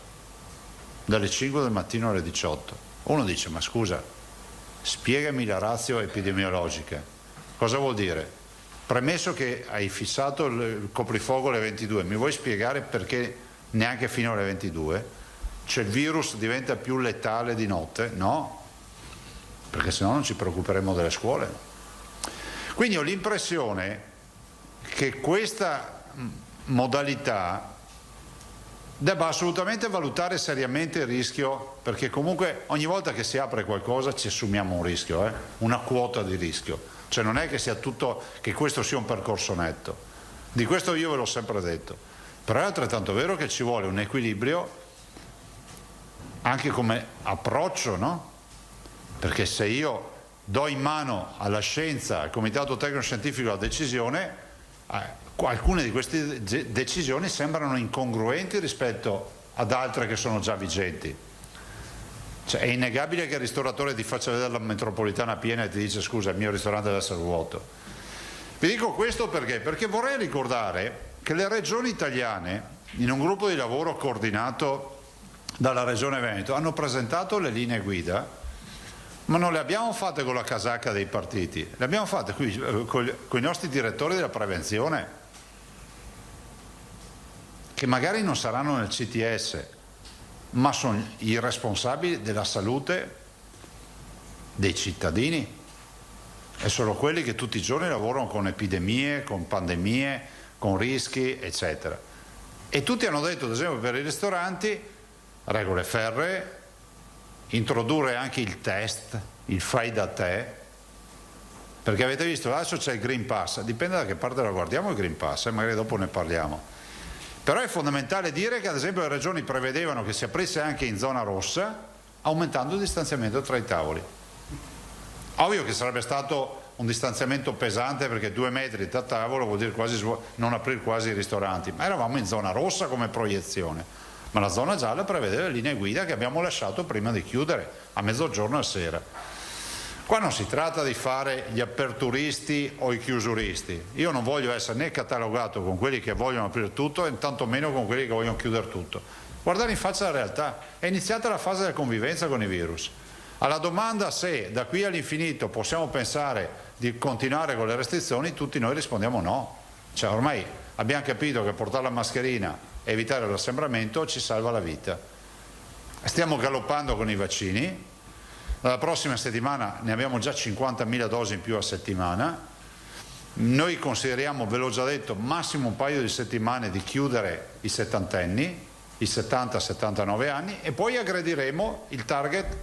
Speaker 6: dalle 5 del mattino alle 18. Uno dice: ma scusa, spiegami la ratio epidemiologica. Cosa vuol dire? Premesso che hai fissato il coprifuoco alle 22, mi vuoi spiegare perché neanche fino alle 22? Cioè il virus diventa più letale di notte? No, perché sennò non ci preoccuperemo delle scuole. Quindi ho l'impressione che questa modalità debba assolutamente valutare seriamente il rischio, perché comunque ogni volta che si apre qualcosa ci assumiamo un rischio, una quota di rischio. Cioè non è che sia tutto, che questo sia un percorso netto. Di questo io ve l'ho sempre detto. Però è altrettanto vero che ci vuole un equilibrio anche come approccio, no? Perché se io do in mano alla scienza, al Comitato Tecnico Scientifico la decisione, alcune di queste decisioni sembrano incongruenti rispetto ad altre che sono già vigenti. È innegabile che il ristoratore ti faccia vedere la metropolitana piena e ti dice: scusa, il mio ristorante deve essere vuoto. Vi dico questo perché vorrei ricordare che le regioni italiane, in un gruppo di lavoro coordinato dalla Regione Veneto, hanno presentato le linee guida, ma non le abbiamo fatte con la casacca dei partiti, le abbiamo fatte qui con i nostri direttori della prevenzione, che magari non saranno nel CTS, ma sono i responsabili della salute dei cittadini e sono quelli che tutti i giorni lavorano con epidemie, con pandemie, con rischi, eccetera. E tutti hanno detto, ad esempio, per i ristoranti, regole ferree, introdurre anche il test, il fai da te, perché avete visto, adesso c'è il Green Pass, dipende da che parte la guardiamo il Green Pass, magari dopo ne parliamo. Però è fondamentale dire che ad esempio le regioni prevedevano che si aprisse anche in zona rossa, aumentando il distanziamento tra i tavoli. Ovvio che sarebbe stato un distanziamento pesante, perché 2 metri da tavolo vuol dire quasi non aprire quasi i ristoranti, ma eravamo in zona rossa come proiezione. Ma la zona gialla prevede le linee guida che abbiamo lasciato prima di chiudere, a mezzogiorno e a sera. Qua non si tratta di fare gli aperturisti o i chiusuristi. Io non voglio essere né catalogato con quelli che vogliono aprire tutto e tantomeno con quelli che vogliono chiudere tutto. Guardare in faccia la realtà. È iniziata la fase della convivenza con i virus. Alla domanda se da qui all'infinito possiamo pensare di continuare con le restrizioni, tutti noi rispondiamo no. Cioè ormai abbiamo capito che portare la mascherina e evitare l'assembramento ci salva la vita. Stiamo galoppando con i vaccini. La prossima settimana ne abbiamo già 50.000 dosi in più a settimana. Noi consideriamo, ve l'ho già detto, massimo un paio di settimane di chiudere i settantenni, i 70-79 anni, e poi aggrediremo il target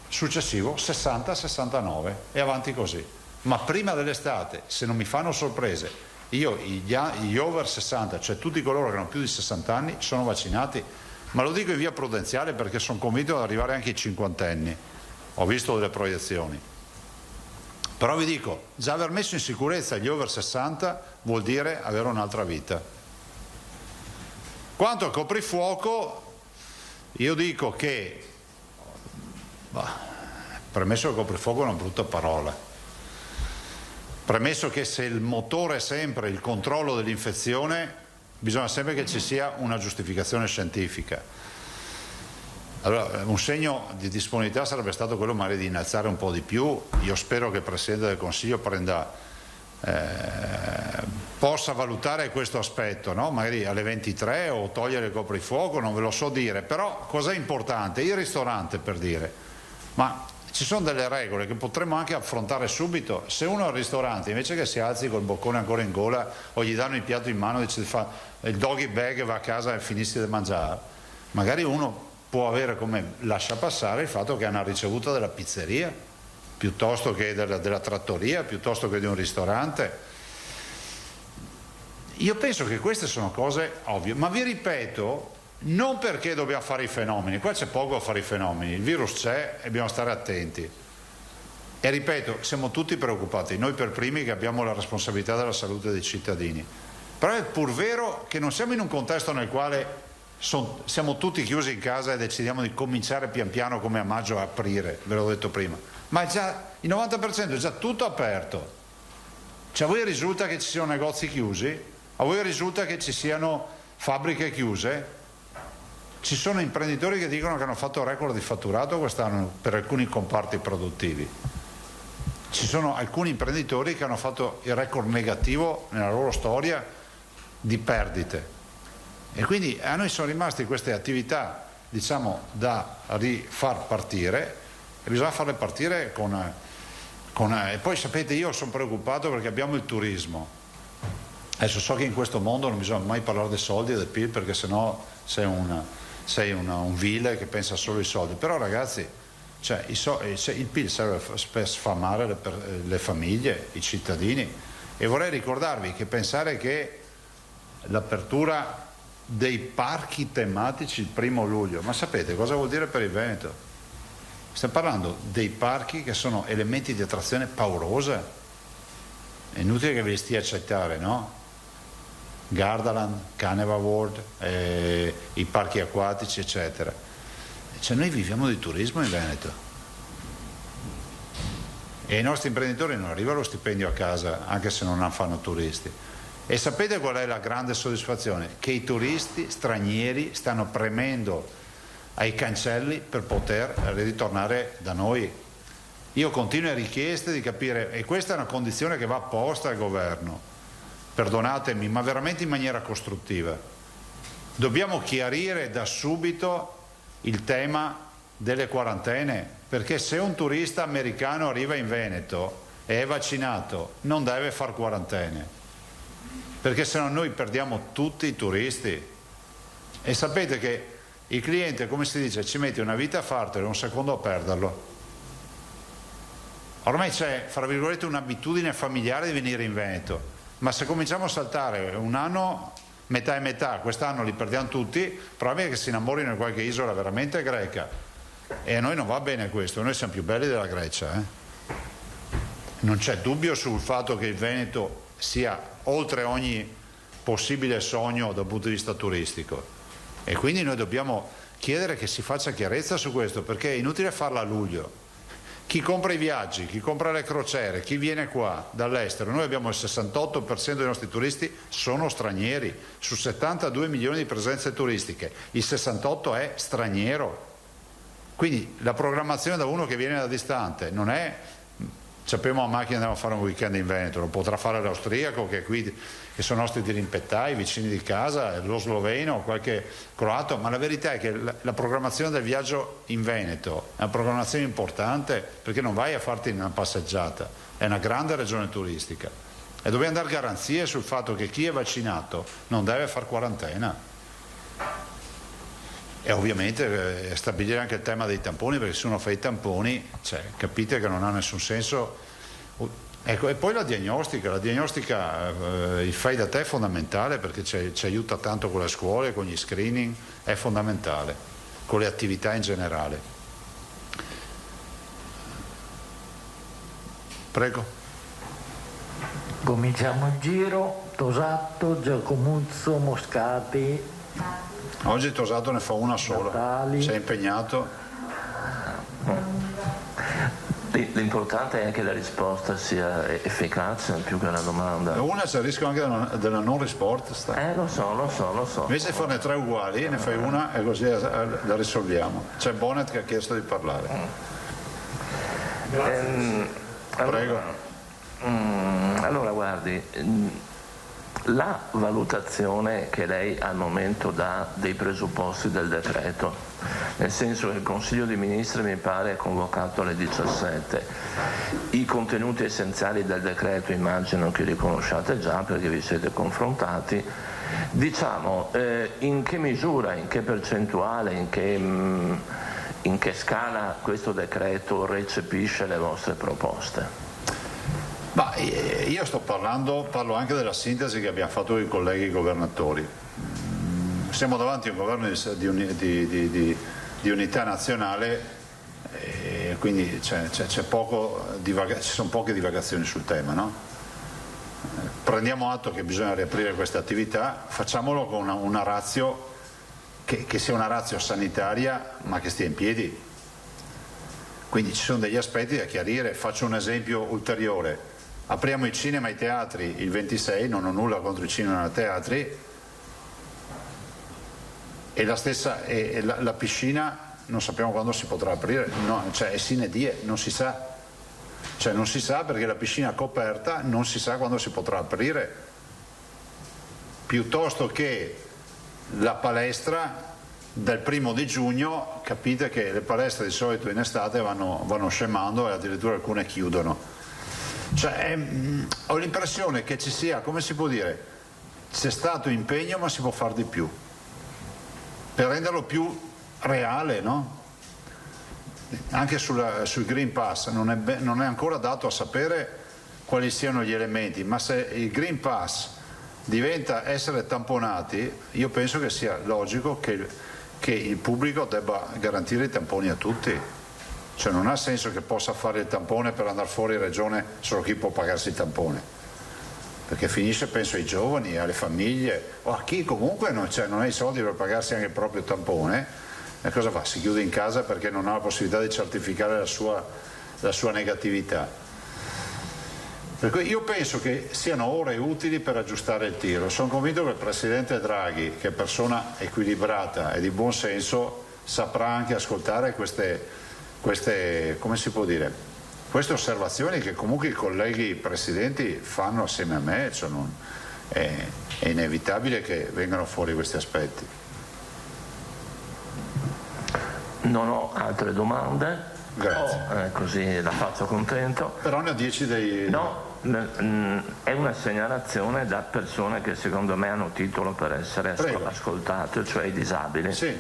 Speaker 6: successivo 60-69 e avanti così. Ma prima dell'estate, se non mi fanno sorprese, io gli over 60, cioè tutti coloro che hanno più di 60 anni, sono vaccinati. Ma lo dico in via prudenziale perché sono convinto di arrivare anche ai cinquantenni. Ho visto delle proiezioni. Però vi dico, già aver messo in sicurezza gli over 60 vuol dire avere un'altra vita. Quanto al coprifuoco, io dico che, premesso che il coprifuoco è una brutta parola, premesso che se il motore è sempre il controllo dell'infezione, bisogna sempre che ci sia una giustificazione scientifica. Allora, un segno di disponibilità sarebbe stato quello magari di innalzare un po' di più. Io spero che il Presidente del Consiglio possa valutare questo aspetto, no? Magari alle 23 o togliere il coprifuoco, non ve lo so dire, però cos'è importante? Il ristorante, per dire, ma ci sono delle regole che potremmo anche affrontare subito. Se uno al ristorante, invece che si alzi col boccone ancora in gola o gli danno il piatto in mano e dice fa il doggy bag e va a casa e finisci di mangiare, magari uno può avere come lascia passare il fatto che ha una ricevuta della pizzeria piuttosto che della trattoria, piuttosto che di un ristorante. Io penso che queste sono cose ovvie, ma vi ripeto, non perché dobbiamo fare i fenomeni, qua c'è poco a fare i fenomeni, il virus c'è e dobbiamo stare attenti. E ripeto, siamo tutti preoccupati, noi per primi che abbiamo la responsabilità della salute dei cittadini. Però è pur vero che non siamo in un contesto nel quale siamo tutti chiusi in casa e decidiamo di cominciare pian piano come a maggio a aprire, ve l'ho detto prima. Ma è già, il 90% è già tutto aperto. Cioè a voi risulta che ci siano negozi chiusi? A voi risulta che ci siano fabbriche chiuse? Ci sono imprenditori che dicono che hanno fatto record di fatturato quest'anno per alcuni comparti produttivi. Ci sono alcuni imprenditori che hanno fatto il record negativo nella loro storia di perdite. E quindi a noi sono rimaste queste attività, diciamo, da rifar partire, e bisogna farle partire e poi sapete, io sono preoccupato perché abbiamo il turismo. Adesso so che in questo mondo non bisogna mai parlare dei soldi e del PIL, perché sennò sei un vile che pensa solo ai soldi. Però ragazzi, cioè, il PIL serve per sfamare le famiglie, i cittadini, e vorrei ricordarvi che pensare che l'apertura dei parchi tematici il 1° luglio, ma sapete cosa vuol dire per il Veneto? Stiamo parlando dei parchi che sono elementi di attrazione paurosa. È inutile che ve li stia a accettare, no? Gardaland, Carnival World, i parchi acquatici, eccetera. Cioè noi viviamo di turismo in Veneto e ai nostri imprenditori non arriva lo stipendio a casa anche se non fanno turisti. E sapete qual è la grande soddisfazione? Che i turisti stranieri stanno premendo ai cancelli per poter ritornare da noi. Io continue richieste di capire, e questa è una condizione che va posta al governo, perdonatemi, ma veramente in maniera costruttiva. Dobbiamo chiarire da subito il tema delle quarantene, perché se un turista americano arriva in Veneto e è vaccinato non deve far quarantene, perché sennò noi perdiamo tutti i turisti. E sapete che il cliente, come si dice, ci mette una vita a fartelo e un secondo a perderlo. Ormai c'è, fra virgolette, un'abitudine familiare di venire in Veneto, ma se cominciamo a saltare un anno metà e metà, quest'anno li perdiamo tutti, probabile che si innamorino in qualche isola veramente greca, e a noi non va bene questo, noi siamo più belli della Grecia. Non c'è dubbio sul fatto che il Veneto sia oltre ogni possibile sogno dal punto di vista turistico, e quindi noi dobbiamo chiedere che si faccia chiarezza su questo, perché è inutile farla a luglio. Chi compra i viaggi, chi compra le crociere, chi viene qua dall'estero, noi abbiamo il 68% dei nostri turisti sono stranieri, su 72 milioni di presenze turistiche, il 68% è straniero. Quindi la programmazione da uno che viene da distante non è sappiamo a macchina andiamo a fare un weekend in Veneto, lo potrà fare l'austriaco che è qui, che sono nostri dirimpettai, vicini di casa, lo sloveno, qualche croato, ma la verità è che la programmazione del viaggio in Veneto è una programmazione importante, perché non vai a farti una passeggiata, è una grande regione turistica e dobbiamo dare garanzie sul fatto che chi è vaccinato non deve far quarantena. E ovviamente stabilire anche il tema dei tamponi, perché se uno fa i tamponi, capite che non ha nessun senso. Ecco, e poi la diagnostica, il fai da te è fondamentale, perché ci aiuta tanto con le scuole, con gli screening, è fondamentale, con le attività in generale. Prego.
Speaker 7: Cominciamo il giro. Tosato, Giacomuzzo, Moscati.
Speaker 6: Oggi Tosato ne fa una sola,
Speaker 7: Natali.
Speaker 6: Si è impegnato.
Speaker 8: L'importante è che la risposta sia efficace più che una domanda.
Speaker 6: Una c'è il rischio anche della non risposta.
Speaker 8: Lo so.
Speaker 6: Invece di farne 3 uguali, ne fai una e così la risolviamo. C'è Bonnet che ha chiesto di parlare.
Speaker 8: Prego. Allora guardi, la valutazione che lei al momento dà dei presupposti del decreto, nel senso che il Consiglio dei Ministri mi pare è convocato alle 17, i contenuti essenziali del decreto immagino che li conosciate già perché vi siete confrontati, diciamo in che misura, in che percentuale, in che scala questo decreto recepisce le vostre proposte?
Speaker 6: Ma io parlo anche della sintesi che abbiamo fatto con i colleghi governatori. Siamo davanti a un governo di unità nazionale e quindi ci sono poche divagazioni sul tema, no? Prendiamo atto che bisogna riaprire queste attività, facciamolo con una ratio che sia una ratio sanitaria ma che stia in piedi. Quindi ci sono degli aspetti da chiarire. Faccio un esempio ulteriore: apriamo i cinema e i teatri il 26, non ho nulla contro i cinema e i teatri, e la piscina non sappiamo quando si potrà aprire, no, cioè è sine die, non si sa. Cioè non si sa perché la piscina coperta non si sa quando si potrà aprire, piuttosto che la palestra del 1° di giugno. Capite che le palestre di solito in estate vanno scemando e addirittura alcune chiudono. Cioè, ho l'impressione che ci sia, come si può dire, c'è stato impegno ma si può fare di più per renderlo più reale, no? Anche sul Green Pass non è ancora dato a sapere quali siano gli elementi, ma se il Green Pass diventa essere tamponati, io penso che sia logico che il pubblico debba garantire i tamponi a tutti. Cioè non ha senso che possa fare il tampone per andare fuori regione solo chi può pagarsi il tampone, perché finisce, penso, ai giovani, alle famiglie o a chi comunque non ha i soldi per pagarsi anche il proprio tampone. E cosa fa? Si chiude in casa perché non ha la possibilità di certificare la sua negatività. Per cui io penso che siano ore utili per aggiustare il tiro. Sono convinto che il Presidente Draghi, che è persona equilibrata e di buon senso, saprà anche ascoltare queste, come si può dire, queste osservazioni che comunque i colleghi presidenti fanno assieme a me. Cioè è inevitabile che vengano fuori questi aspetti.
Speaker 8: Non ho altre domande.
Speaker 6: Grazie.
Speaker 8: Così la faccio contento.
Speaker 6: Però ne ho 10 dei...
Speaker 8: No, è una segnalazione da persone che secondo me hanno titolo per essere ascoltate, cioè i disabili.
Speaker 6: Sì.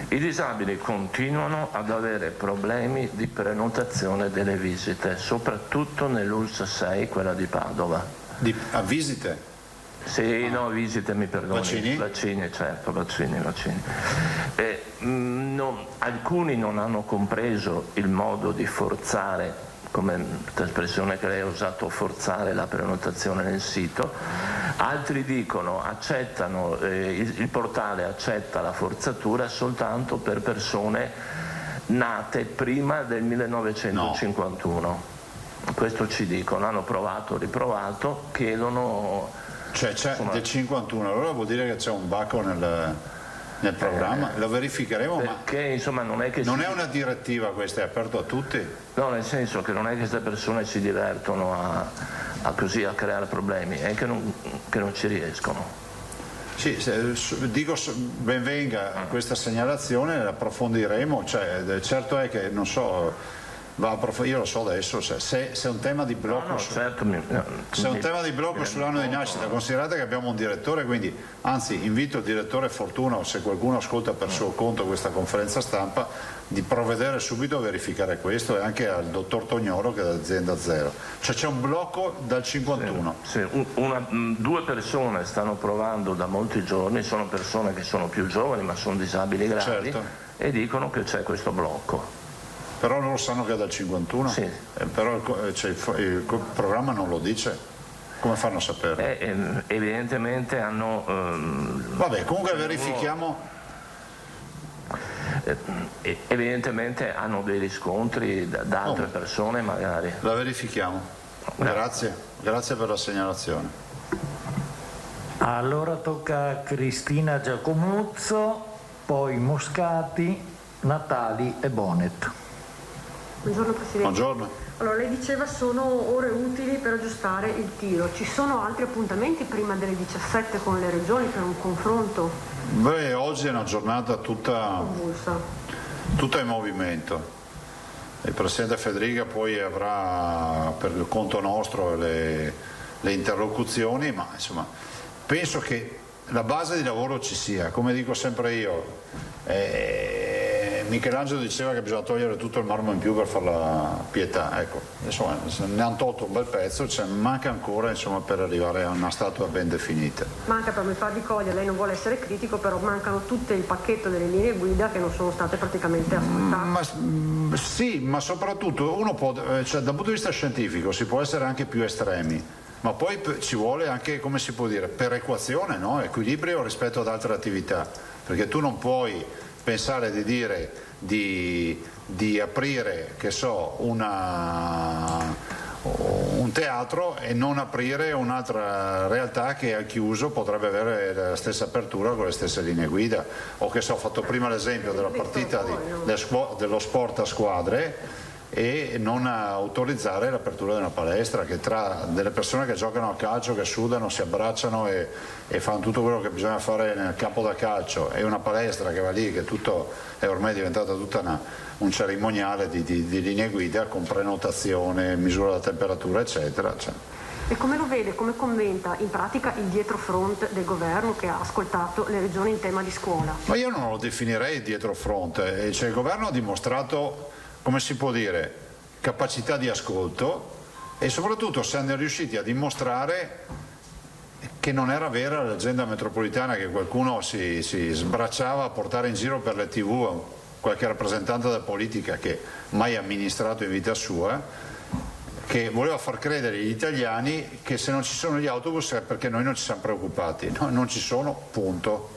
Speaker 8: I disabili continuano ad avere problemi di prenotazione delle visite, soprattutto nell'ULSS 6, quella di Padova.
Speaker 6: A visite?
Speaker 8: Sì, no, visite, mi perdoni.
Speaker 6: Vaccini?
Speaker 8: Vaccini, certo, vaccini. Alcuni non hanno compreso il modo di forzare, come l'espressione che lei ha usato, forzare la prenotazione nel sito. Altri dicono accettano, il portale accetta la forzatura soltanto per persone nate prima del 1951. No. Questo ci dicono, hanno provato, riprovato, chiedono...
Speaker 6: Cioè c'è del 51, allora vuol dire che c'è un baco nel programma, lo verificheremo.
Speaker 8: Perché insomma non è che
Speaker 6: non è una direttiva questa, è aperto a tutti?
Speaker 8: No, nel senso che non è che queste persone si divertono a creare problemi, è che non ci riescono.
Speaker 6: Sì, dico ben venga questa segnalazione, approfondiremo. Cioè, certo è che non so, io lo so adesso, se è un tema di blocco se è un tema di blocco sull'anno di nascita, considerate che abbiamo un direttore, quindi anzi invito il direttore Fortuna, o se qualcuno ascolta per suo conto questa conferenza stampa, di provvedere subito a verificare questo, e anche al dottor Tognoro che è dell'azienda Zero. Cioè c'è un blocco dal 51.
Speaker 8: Sì. Due persone stanno provando da molti giorni, sono persone che sono più giovani ma sono disabili gravi, certo, e dicono che c'è questo blocco.
Speaker 6: Però loro sanno che è dal 51?
Speaker 8: Sì.
Speaker 6: Però il programma non lo dice. Come fanno a saperlo?
Speaker 8: Evidentemente hanno...
Speaker 6: Vabbè, comunque verifichiamo...
Speaker 8: evidentemente hanno dei riscontri da altre persone magari.
Speaker 6: La verifichiamo. Grazie per la segnalazione.
Speaker 7: Allora tocca a Cristina Giacomuzzo, poi Moscati, Natali e Bonet.
Speaker 9: Buongiorno Presidente.
Speaker 6: Buongiorno.
Speaker 9: Allora, lei diceva sono ore utili per aggiustare il tiro. Ci sono altri appuntamenti prima delle 17 con le regioni per un confronto?
Speaker 6: Beh, oggi è una giornata tutta in movimento. Il Presidente Federica poi avrà per il conto nostro le interlocuzioni, ma insomma penso che la base di lavoro ci sia, come dico sempre io. Michelangelo diceva che bisogna togliere tutto il marmo in più per fare la pietà, ecco, insomma ne hanno tolto un bel pezzo, cioè manca ancora insomma per arrivare a una statua ben definita.
Speaker 9: Manca, per mi fa di cogliere, lei non vuole essere critico, però mancano tutto il pacchetto delle linee guida che non sono state praticamente ascoltate.
Speaker 6: Sì, ma soprattutto uno può, cioè dal punto di vista scientifico si può essere anche più estremi, ma poi ci vuole anche, come si può dire, perequazione, no? Equilibrio rispetto ad altre attività, perché tu non puoi pensare di dire di aprire, che so, un teatro e non aprire un'altra realtà che al chiuso potrebbe avere la stessa apertura con le stesse linee guida, o che so, ho fatto prima l'esempio della partita dello sport a squadre e non autorizzare l'apertura di una palestra, che tra delle persone che giocano a calcio, che sudano, si abbracciano e fanno tutto quello che bisogna fare nel campo da calcio, e una palestra che va lì, che tutto è ormai diventata tutta un cerimoniale di linee guida con prenotazione, misura della temperatura eccetera, cioè.
Speaker 9: E come lo vede, come commenta in pratica il dietrofront del governo che ha ascoltato le regioni in tema di scuola?
Speaker 6: Ma io non lo definirei dietrofront, cioè il governo ha dimostrato, come si può dire, capacità di ascolto, e soprattutto siamo riusciti a dimostrare che non era vera l'agenda metropolitana che qualcuno si sbracciava a portare in giro per le TV, qualche rappresentante della politica che mai ha amministrato in vita sua, che voleva far credere agli italiani che se non ci sono gli autobus è perché noi non ci siamo preoccupati. No, non ci sono, punto.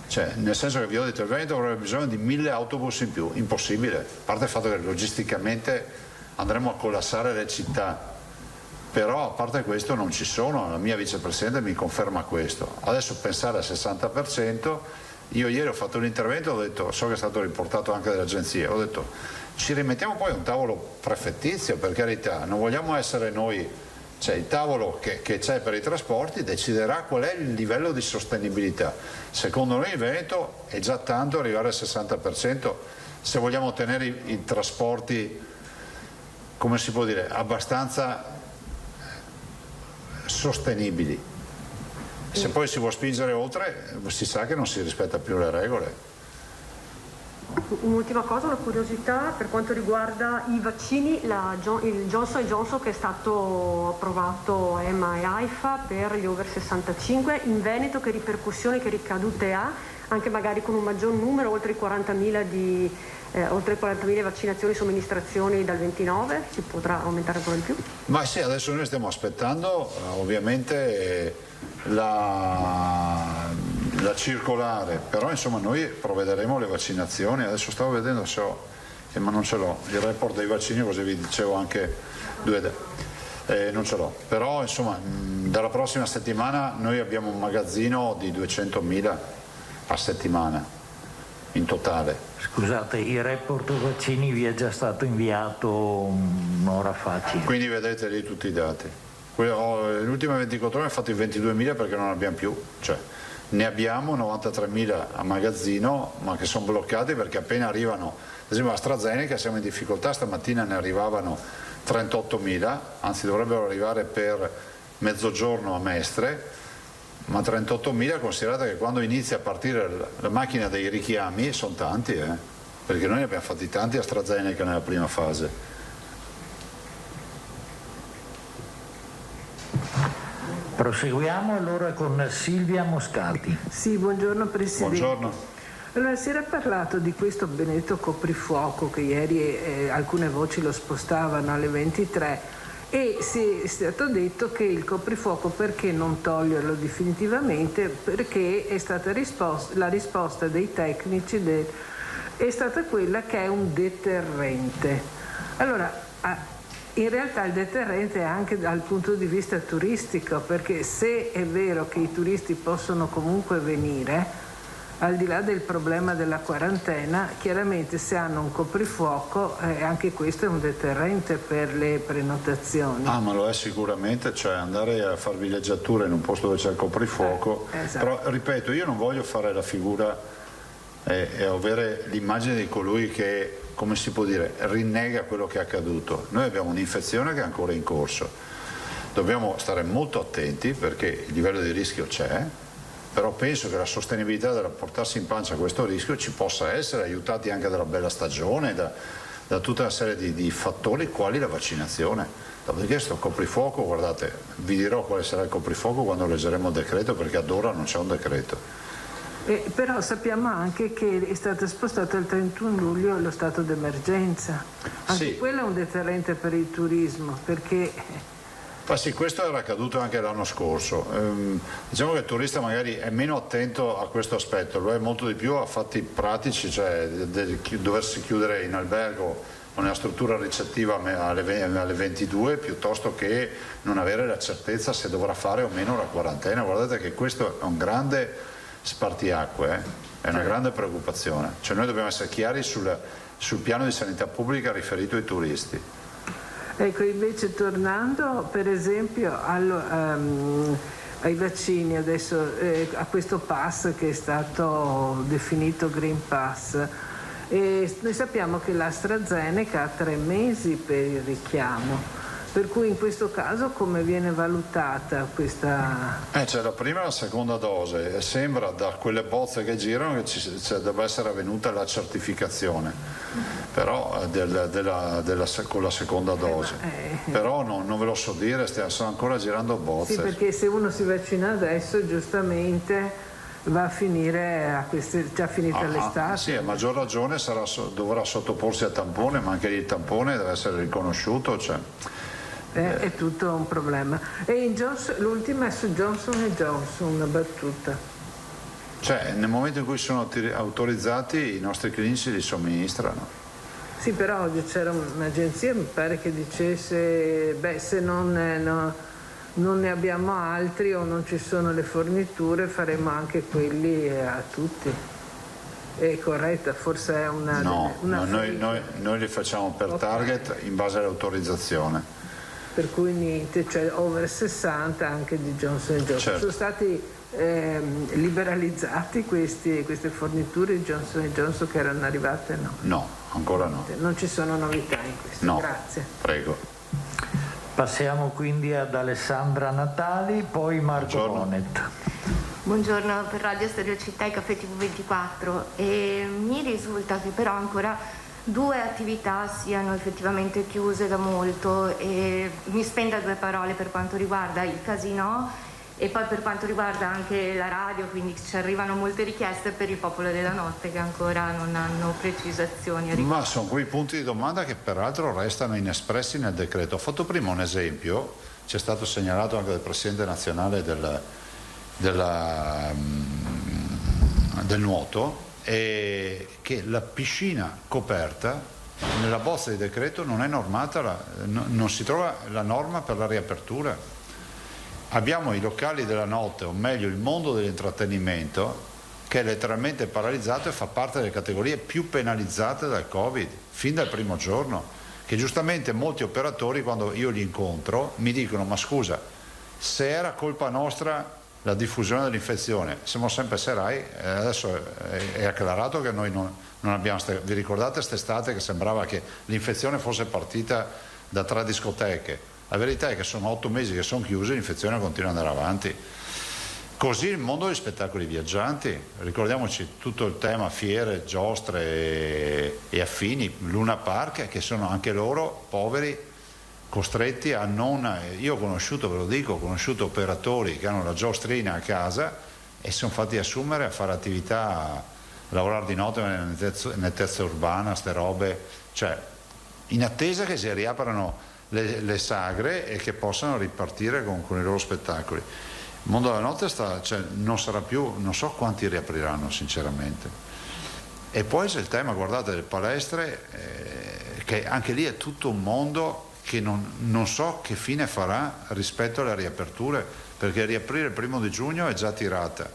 Speaker 6: Cioè, nel senso che vi ho detto, il Veneto avrebbe bisogno di 1000 autobus in più, impossibile, a parte il fatto che logisticamente andremo a collassare le città, però a parte questo non ci sono, la mia vicepresidente mi conferma questo. Adesso pensare al 60%, io ieri ho fatto un intervento, ho detto, so che è stato riportato anche dalle agenzie, ho detto ci rimettiamo poi a un tavolo prefettizio, per carità, non vogliamo essere noi, cioè il tavolo che c'è per i trasporti deciderà qual è il livello di sostenibilità. Secondo noi il Veneto è già tanto arrivare al 60% se vogliamo ottenere i trasporti, come si può dire, abbastanza sostenibili. Se poi si vuole spingere oltre, si sa che non si rispetta più le regole.
Speaker 9: Un'ultima cosa, una curiosità per quanto riguarda i vaccini, il Johnson & Johnson che è stato approvato EMA e AIFA per gli over 65, in Veneto che ripercussioni, che ricadute ha, anche magari con un maggior numero, oltre i 40.000 vaccinazioni e somministrazioni dal 29, si potrà aumentare ancora di più?
Speaker 6: Ma sì, adesso noi stiamo aspettando ovviamente la circolare, però insomma noi provvederemo alle vaccinazioni. Adesso stavo vedendo se ho, ma non ce l'ho, il report dei vaccini, così vi dicevo anche non ce l'ho, però insomma dalla prossima settimana noi abbiamo un magazzino di 200.000 a settimana in totale.
Speaker 7: Scusate, il report vaccini vi è già stato inviato un'ora fa circa.
Speaker 6: Quindi vedete lì tutti i dati. Le ultime 24 ore ho fatto i 22.000 perché non abbiamo più, cioè ne abbiamo 93.000 a magazzino, ma che sono bloccati perché appena arrivano, ad esempio AstraZeneca siamo in difficoltà, stamattina ne arrivavano 38.000, anzi dovrebbero arrivare per mezzogiorno a Mestre, ma 38.000 considerate che quando inizia a partire la macchina dei richiami sono tanti, perché noi ne abbiamo fatti tanti AstraZeneca nella prima fase.
Speaker 7: Proseguiamo allora con Silvia Moscati.
Speaker 10: Sì, buongiorno Presidente.
Speaker 6: Buongiorno.
Speaker 10: Allora, si era parlato di questo benedetto coprifuoco che ieri alcune voci lo spostavano alle 23 e è stato detto che il coprifuoco, perché non toglierlo definitivamente, perché è stata la risposta dei tecnici è stata quella che è un deterrente. Allora, in realtà il deterrente è anche dal punto di vista turistico, perché se è vero che i turisti possono comunque venire, al di là del problema della quarantena, chiaramente se hanno un coprifuoco anche questo è un deterrente per le prenotazioni.
Speaker 6: Ah, ma lo è sicuramente, cioè andare a far villeggiatura in un posto dove c'è il coprifuoco,
Speaker 10: esatto.
Speaker 6: Però ripeto, io non voglio fare la figura e avere l'immagine di colui che, come si può dire, rinnega quello che è accaduto. Noi abbiamo un'infezione che è ancora in corso, dobbiamo stare molto attenti perché il livello di rischio c'è, però penso che la sostenibilità del portarsi in pancia questo rischio ci possa essere, aiutati anche dalla bella stagione, da tutta una serie di fattori quali la vaccinazione. Dopodiché sto coprifuoco, guardate, vi dirò quale sarà il coprifuoco quando leggeremo il decreto, perché ad ora non c'è un decreto.
Speaker 10: Però sappiamo anche che è stato spostato al 31 luglio lo stato d'emergenza. Anche
Speaker 6: sì.
Speaker 10: Quello è un deterrente per il turismo, perché...
Speaker 6: Ma sì, questo era accaduto anche l'anno scorso. Diciamo che il turista magari è meno attento a questo aspetto, lo è molto di più a fatti pratici, cioè doversi chiudere in albergo o nella struttura ricettiva alle 22 piuttosto che non avere la certezza se dovrà fare o meno la quarantena. Guardate che questo è un grande spartiacque, è una grande preoccupazione. Cioè noi dobbiamo essere chiari sul piano di sanità pubblica riferito ai turisti.
Speaker 10: Ecco, invece tornando per esempio ai vaccini, adesso a questo pass che è stato definito Green Pass, noi sappiamo che l'AstraZeneca ha 3 mesi per il richiamo, per cui in questo caso come viene valutata questa...
Speaker 6: C'è la prima e la seconda dose, sembra da quelle bozze che girano che debba essere avvenuta la certificazione, però con la seconda dose, però non ve lo so dire, sono ancora girando bozze.
Speaker 10: Sì, perché se uno si vaccina adesso giustamente va a finire già finita l'estate.
Speaker 6: Sì, a maggior ragione dovrà sottoporsi a tampone, ma anche il tampone deve essere riconosciuto. Cioè.
Speaker 10: È tutto un problema. E l'ultima è su Johnson & Johnson, una battuta.
Speaker 6: Cioè, nel momento in cui sono autorizzati i nostri clinici li somministrano.
Speaker 10: Sì, però oggi c'era un'agenzia, mi pare che dicesse, se non ne abbiamo altri o non ci sono le forniture, faremo anche quelli a tutti. È corretta? Forse è una...
Speaker 6: No, noi li facciamo per target in base all'autorizzazione.
Speaker 10: Per cui niente, cioè over 60 anche di Johnson & Johnson.
Speaker 6: Certo.
Speaker 10: Sono stati liberalizzati queste forniture di Johnson & Johnson che erano arrivate? No.
Speaker 6: No, ancora no.
Speaker 10: Non ci sono novità in questo.
Speaker 6: No.
Speaker 10: Grazie.
Speaker 6: Prego.
Speaker 7: Passiamo quindi ad Alessandra Natali, poi Marco Bonet.
Speaker 11: Buongiorno, per Radio Stereo Città e Caffè TV24. Mi risulta che però ancora 2 attività siano effettivamente chiuse da molto e mi spenda 2 parole per quanto riguarda il casino e poi per quanto riguarda anche la radio, quindi ci arrivano molte richieste per il Popolo della Notte che ancora non hanno precisazioni.
Speaker 6: Ma sono quei punti di domanda che peraltro restano inespressi nel decreto. Ho fatto prima un esempio, ci è stato segnalato anche dal Presidente nazionale del nuoto, che la piscina coperta nella bozza di decreto non è normata, non si trova la norma per la riapertura. Abbiamo i locali della notte, o meglio il mondo dell'intrattenimento, che è letteralmente paralizzato e fa parte delle categorie più penalizzate dal Covid, fin dal primo giorno, che giustamente molti operatori quando io li incontro mi dicono: ma scusa, se era colpa nostra la diffusione dell'infezione, siamo sempre serai, adesso è acclarato che noi non abbiamo, vi ricordate quest'estate che sembrava che l'infezione fosse partita da 3 discoteche, la verità è che sono 8 mesi che sono chiuse e l'infezione continua ad andare avanti. Così il mondo degli spettacoli viaggianti, ricordiamoci tutto il tema fiere, giostre e affini, Luna Park, che sono anche loro poveri, costretti a non... Io ho conosciuto, ve lo dico, ho conosciuto operatori che hanno la giostrina a casa e sono fatti assumere a fare attività, lavorare di notte nel terzo urbana, ste robe, cioè in attesa che si riaprano le sagre e che possano ripartire con i loro spettacoli. Il mondo della notte non sarà più, non so quanti riapriranno sinceramente. E poi c'è il tema, guardate, delle palestre, che anche lì è tutto un mondo che non so che fine farà rispetto alle riaperture, perché riaprire il 1° di giugno è già tirata.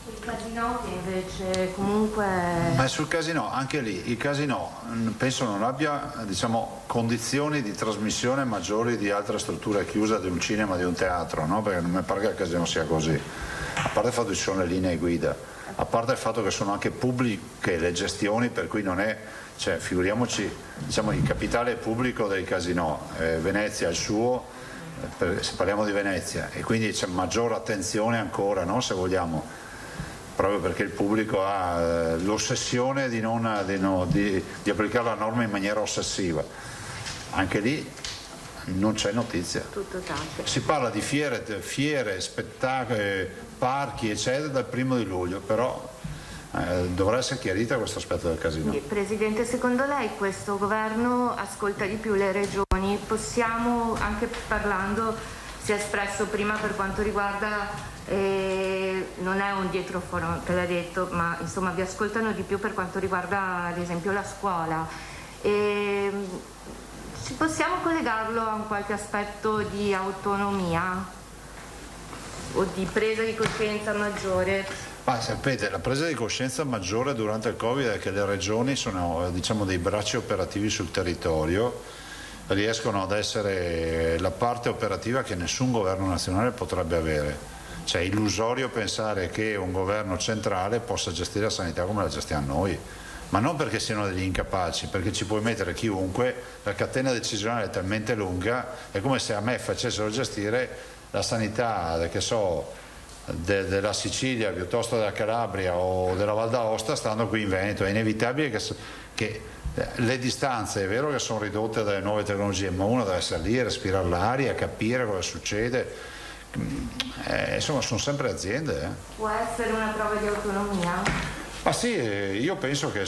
Speaker 11: Il casino Casinò che invece comunque...
Speaker 6: Ma sul Casinò, anche lì, il Casinò penso non abbia, diciamo, condizioni di trasmissione maggiori di altre strutture chiuse, di un cinema, di un teatro, no? Perché non mi pare che il Casinò sia così, a parte il fatto che ci sono le linee guida, a parte il fatto che sono anche pubbliche le gestioni, per cui non è, cioè figuriamoci, diciamo, il capitale pubblico del Casinò, Venezia è il suo, se parliamo di Venezia, e quindi c'è maggiore attenzione ancora, no? Se vogliamo, proprio perché il pubblico ha l'ossessione di applicare la norma in maniera ossessiva. Anche lì non c'è notizia.
Speaker 11: Tutto tace.
Speaker 6: Si parla di fiere, spettacoli, parchi eccetera dal 1° luglio, però dovrà essere chiarita questo aspetto del Casinò.
Speaker 11: Presidente, secondo lei questo governo ascolta di più le regioni? Possiamo, anche parlando, si è espresso prima per quanto riguarda, non è un dietrofront, l'ha detto, ma insomma vi ascoltano di più per quanto riguarda ad esempio la scuola. Possiamo collegarlo a un qualche aspetto di autonomia o di presa di coscienza maggiore?
Speaker 6: Sapete, la presa di coscienza maggiore durante il Covid è che le regioni sono, diciamo, dei bracci operativi sul territorio, riescono ad essere la parte operativa che nessun governo nazionale potrebbe avere. Cioè è illusorio pensare che un governo centrale possa gestire la sanità come la gestiamo noi, ma non perché siano degli incapaci, perché ci puoi mettere chiunque, la catena decisionale è talmente lunga, è come se a me facessero gestire la sanità, che so, della Sicilia piuttosto della Calabria o della Val d'Aosta stando qui in Veneto. È inevitabile che le distanze, è vero che sono ridotte dalle nuove tecnologie, ma uno deve essere lì, respirare l'aria, capire cosa succede, insomma sono sempre aziende.
Speaker 11: Può essere una prova di autonomia?
Speaker 6: Ma sì, io penso che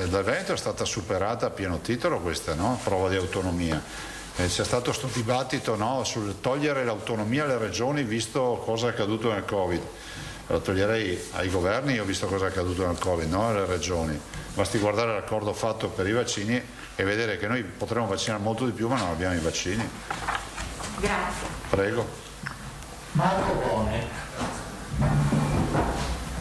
Speaker 6: dal Veneto è stata superata a pieno titolo questa, no? Prova di autonomia. C'è stato questo dibattito, no, sul togliere l'autonomia alle regioni visto cosa è accaduto nel Covid. Lo toglierei ai governi, io ho visto cosa è accaduto nel Covid, non alle regioni. Basti guardare l'accordo fatto per i vaccini e vedere che noi potremmo vaccinare molto di più ma non abbiamo i vaccini.
Speaker 11: Grazie.
Speaker 6: Prego.
Speaker 7: Marco Bone.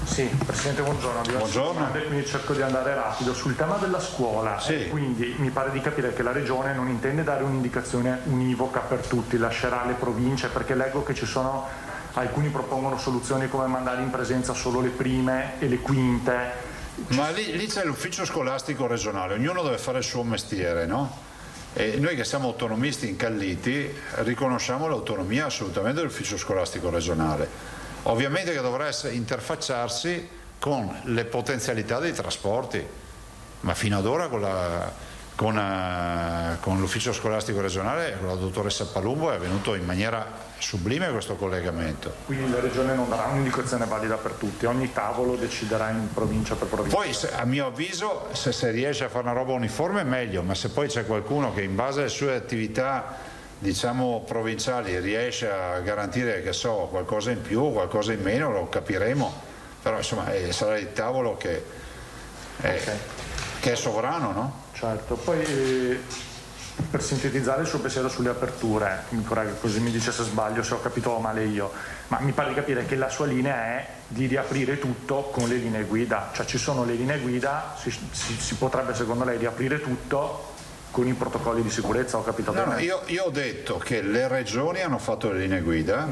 Speaker 12: Sì, Presidente, buongiorno.
Speaker 6: Buongiorno.
Speaker 12: Quindi cerco di andare rapido. Sul tema della scuola,
Speaker 6: sì.
Speaker 12: Quindi mi pare di capire che la Regione non intende dare un'indicazione univoca per tutti, lascerà le province, perché leggo che ci sono, alcuni propongono soluzioni come mandare in presenza solo le prime e le quinte.
Speaker 6: Ma lì c'è l'ufficio scolastico regionale, ognuno deve fare il suo mestiere, no? E noi che siamo autonomisti incalliti riconosciamo l'autonomia assolutamente dell'ufficio scolastico regionale. Ovviamente che dovrà interfacciarsi con le potenzialità dei trasporti, ma fino ad ora con l'ufficio scolastico regionale, con la dottoressa Palumbo, è avvenuto in maniera sublime questo collegamento.
Speaker 12: Quindi la Regione non darà un'indicazione valida per tutti, ogni tavolo deciderà in provincia per provincia.
Speaker 6: Poi a mio avviso se riesce a fare una roba uniforme è meglio, ma se poi c'è qualcuno che in base alle sue attività, diciamo, provinciali riesce a garantire, che so, qualcosa in più, qualcosa in meno, lo capiremo, però insomma sarà il tavolo che è sovrano, no?
Speaker 12: Certo, poi per sintetizzare il suo pensiero sulle aperture, così mi dice se sbaglio, se ho capito male io, ma mi pare di capire che la sua linea è di riaprire tutto con le linee guida, cioè ci sono le linee guida, si potrebbe secondo lei riaprire tutto con i protocolli di sicurezza, ho capito bene?
Speaker 6: No, io ho detto che le regioni hanno fatto le linee guida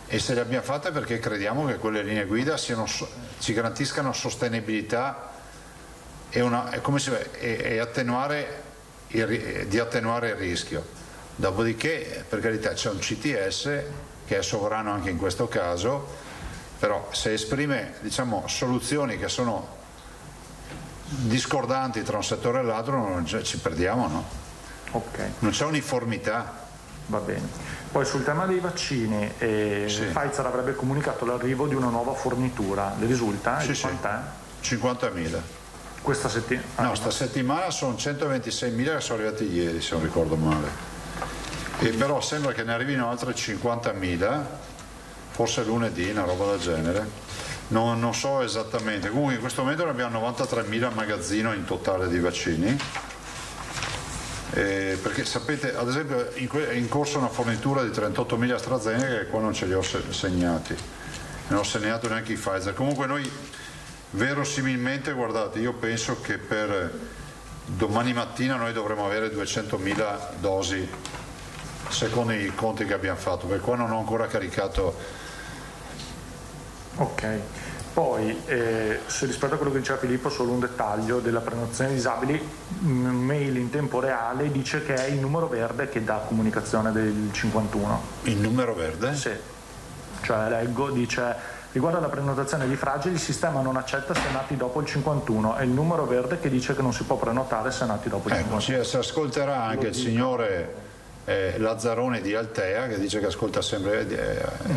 Speaker 6: e se le abbiamo fatte perché crediamo che quelle linee guida ci garantiscano sostenibilità e attenuare il rischio. Dopodiché, per carità, c'è un CTS che è sovrano anche in questo caso, però se esprime, diciamo, soluzioni che sono discordanti tra un settore e l'altro ci perdiamo, no?
Speaker 12: Okay.
Speaker 6: Non c'è uniformità.
Speaker 12: Va bene. Poi sul tema dei vaccini, sì. Pfizer avrebbe comunicato l'arrivo di una nuova fornitura, le risulta?
Speaker 6: Sì,
Speaker 12: quant'è?
Speaker 6: 50.000.
Speaker 12: Questa settimana?
Speaker 6: No, sta settimana sono 126.000 che sono arrivati ieri, se non ricordo male. E però sembra che ne arrivino altre 50.000, forse lunedì, una roba del genere. Non so esattamente, comunque in questo momento ne abbiamo 93.000 a magazzino in totale di vaccini, perché sapete, ad esempio è in corso una fornitura di 38.000 AstraZeneca che qua non ce li ho segnati, non ho segnato neanche i Pfizer. Comunque noi verosimilmente, guardate, io penso che per domani mattina noi dovremo avere 200.000 dosi, secondo i conti che abbiamo fatto, perché qua non ho ancora caricato.
Speaker 12: Ok, poi se rispetto a quello che diceva Filippo, solo un dettaglio della prenotazione disabili, mail in tempo reale dice che è il numero verde che dà comunicazione del 51.
Speaker 6: Il numero verde?
Speaker 12: Sì, cioè leggo, dice: riguardo alla prenotazione di fragili, il sistema non accetta se nati dopo il 51, è il numero verde che dice che non si può prenotare se nati dopo il 51.
Speaker 6: Si ascolterà anche il signore Lazzarone di Altea, che dice che ascolta sempre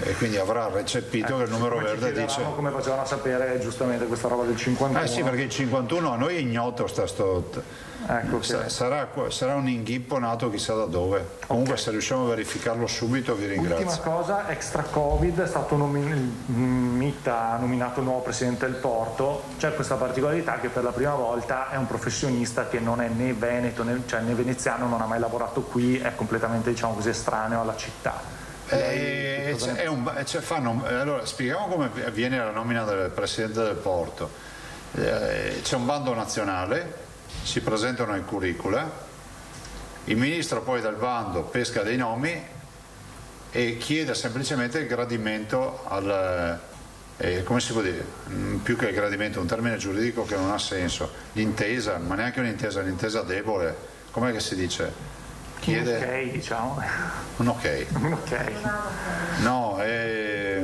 Speaker 6: e quindi avrà recepito che il numero verde dice
Speaker 12: come facevano a sapere giustamente questa roba del 51.
Speaker 6: Sì, perché il 51 a noi è ignoto,
Speaker 12: ecco che...
Speaker 6: sarà un inghippo nato chissà da dove. Comunque se riusciamo a verificarlo subito vi ringrazio.
Speaker 12: Ultima cosa, extra Covid, è stato Mitta nominato nuovo presidente del Porto. C'è questa particolarità che per la prima volta è un professionista che non è né veneto né veneziano, non ha mai lavorato qui, è completamente, diciamo così, estraneo alla città.
Speaker 6: Allora, spieghiamo come avviene la nomina del presidente del Porto. C'è un bando nazionale, si presentano i curricula, il ministro poi dal bando pesca dei nomi e chiede semplicemente il gradimento come si può dire? Più che il gradimento, un termine giuridico che non ha senso, l'intesa, ma neanche un'intesa debole, com'è che si dice? Chiede...
Speaker 12: Un ok, diciamo.
Speaker 6: Un ok.
Speaker 12: Un ok.
Speaker 6: No, è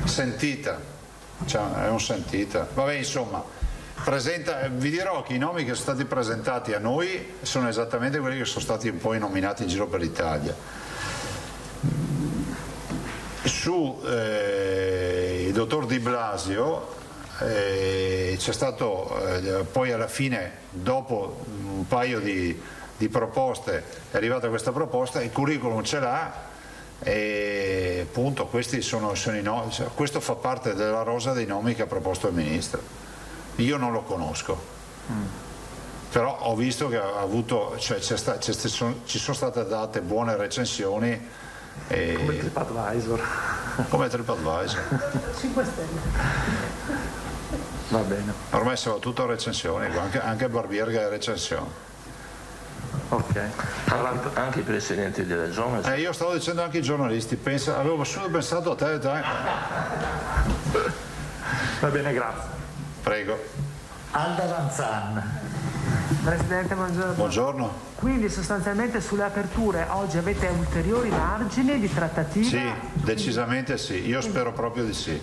Speaker 6: sentita, è un sentita. Vabbè, insomma, vi dirò che i nomi che sono stati presentati a noi sono esattamente quelli che sono stati poi nominati in giro per l'Italia. Su il dottor Di Blasio c'è stato poi alla fine, dopo un paio di proposte, è arrivata questa proposta, il curriculum ce l'ha e appunto questi sono i nomi, questo fa parte della rosa dei nomi che ha proposto il ministro. Io non lo conosco, però ho visto che ha avuto, ci sono state date buone recensioni.
Speaker 12: Come TripAdvisor.
Speaker 6: Come TripAdvisor.
Speaker 10: 5 stelle.
Speaker 12: Va bene.
Speaker 6: Ormai si va tutto a recensioni, anche Barbier che è recensione.
Speaker 12: Ok.
Speaker 8: Anche i presidenti delle zone.
Speaker 6: Io stavo dicendo anche i giornalisti, avevo solo pensato a te.
Speaker 12: Va bene, grazie.
Speaker 6: Prego.
Speaker 7: Alda Ranzan.
Speaker 10: Presidente, buongiorno.
Speaker 6: Buongiorno.
Speaker 10: Quindi sostanzialmente sulle aperture oggi avete ulteriori margini di trattativa?
Speaker 6: Sì, decisamente sì, io spero proprio di sì.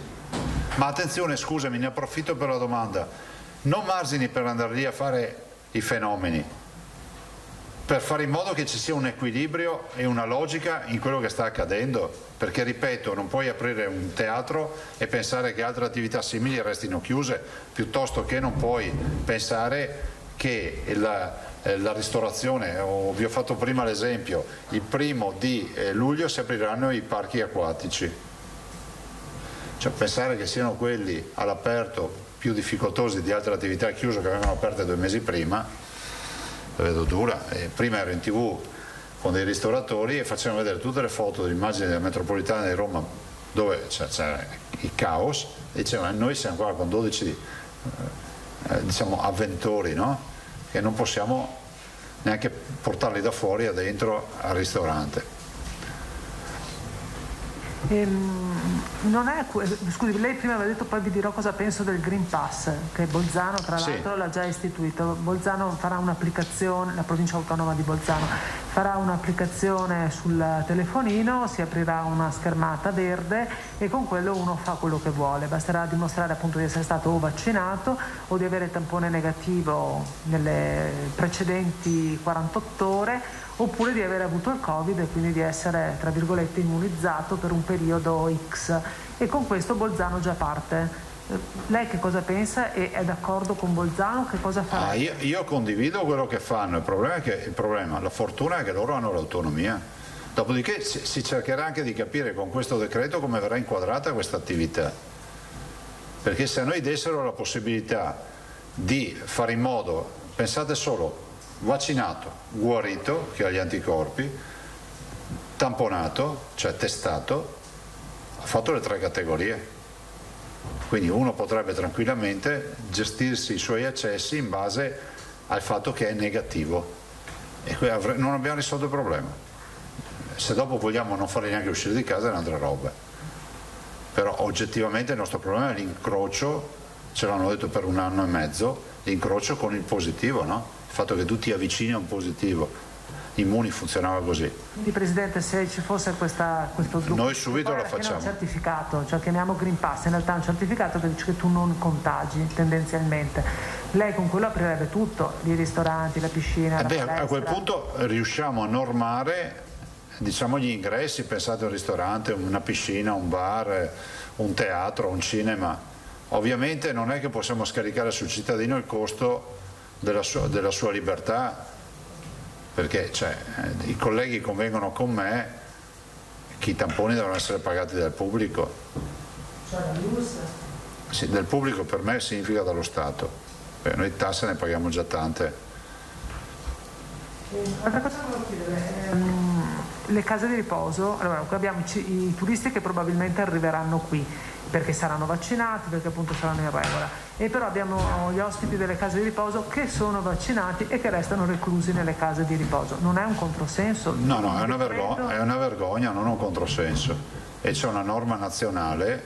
Speaker 6: Ma attenzione, scusami, ne approfitto per la domanda. Non margini per andare lì a fare i fenomeni, per fare in modo che ci sia un equilibrio e una logica in quello che sta accadendo, perché ripeto, non puoi aprire un teatro e pensare che altre attività simili restino chiuse, piuttosto che non puoi pensare che la ristorazione, vi ho fatto prima l'esempio, il 1° luglio si apriranno i parchi acquatici, cioè pensare che siano quelli all'aperto più difficoltosi di altre attività chiuse che avevano aperte 2 mesi prima, la vedo dura. Prima ero in TV con dei ristoratori e facevano vedere tutte le foto, le immagini della metropolitana di Roma dove c'era il caos e dicevano noi siamo qua con 12 diciamo avventori, no? Che non possiamo neanche portarli da fuori a dentro al ristorante.
Speaker 10: Non è, scusi, lei prima aveva detto, poi vi dirò cosa penso del Green Pass, che Bolzano tra l'altro l'ha già istituito. Bolzano farà un'applicazione, la provincia autonoma di Bolzano farà un'applicazione sul telefonino, si aprirà una schermata verde e con quello uno fa quello che vuole, basterà dimostrare appunto di essere stato o vaccinato o di avere tampone negativo nelle precedenti 48 ore oppure di aver avuto il Covid e quindi di essere, tra virgolette, immunizzato per un periodo X. E con questo Bolzano già parte. Lei che cosa pensa e è d'accordo con Bolzano? Che cosa farà?
Speaker 6: Io condivido quello che fanno, la fortuna è che loro hanno l'autonomia. Dopodiché si cercherà anche di capire con questo decreto come verrà inquadrata questa attività. Perché se a noi dessero la possibilità di fare in modo, pensate solo, vaccinato, guarito, che ha gli anticorpi, tamponato, cioè testato, ha fatto le 3 categorie. Quindi uno potrebbe tranquillamente gestirsi i suoi accessi in base al fatto che è negativo e non abbiamo risolto il problema. Se dopo vogliamo non farli neanche uscire di casa è un'altra roba, però oggettivamente il nostro problema è l'incrocio, ce l'hanno detto per 1 anno e mezzo, l'incrocio con il positivo, no? Il fatto che tu ti avvicini a un positivo. Immuni funzionava così.
Speaker 10: Quindi Presidente, se ci fosse questo sviluppo,
Speaker 6: noi subito lo facciamo.
Speaker 10: Un certificato, cioè chiamiamo Green Pass, in realtà è un certificato che dice che tu non contagi tendenzialmente. Lei con quello aprirebbe tutto, i ristoranti, la piscina,
Speaker 6: a quel punto riusciamo a normare, diciamo, gli ingressi. Pensate a un ristorante, una piscina, un bar, un teatro, un cinema. Ovviamente non è che possiamo scaricare sul cittadino il costo della sua libertà, perché i colleghi convengono con me che i tamponi devono essere pagati dal pubblico.
Speaker 10: Cioè dall'URSS?
Speaker 6: Sì, del pubblico per me significa dallo Stato. Noi tasse ne paghiamo già tante.
Speaker 10: Un'altra cosa che volevo chiedere, le case di riposo, allora qui abbiamo i turisti che probabilmente arriveranno qui perché saranno vaccinati, perché appunto saranno in regola, e però abbiamo gli ospiti delle case di riposo che sono vaccinati e che restano reclusi nelle case di riposo. Non è un controsenso?
Speaker 6: No, è una vergogna, non un controsenso, e c'è una norma nazionale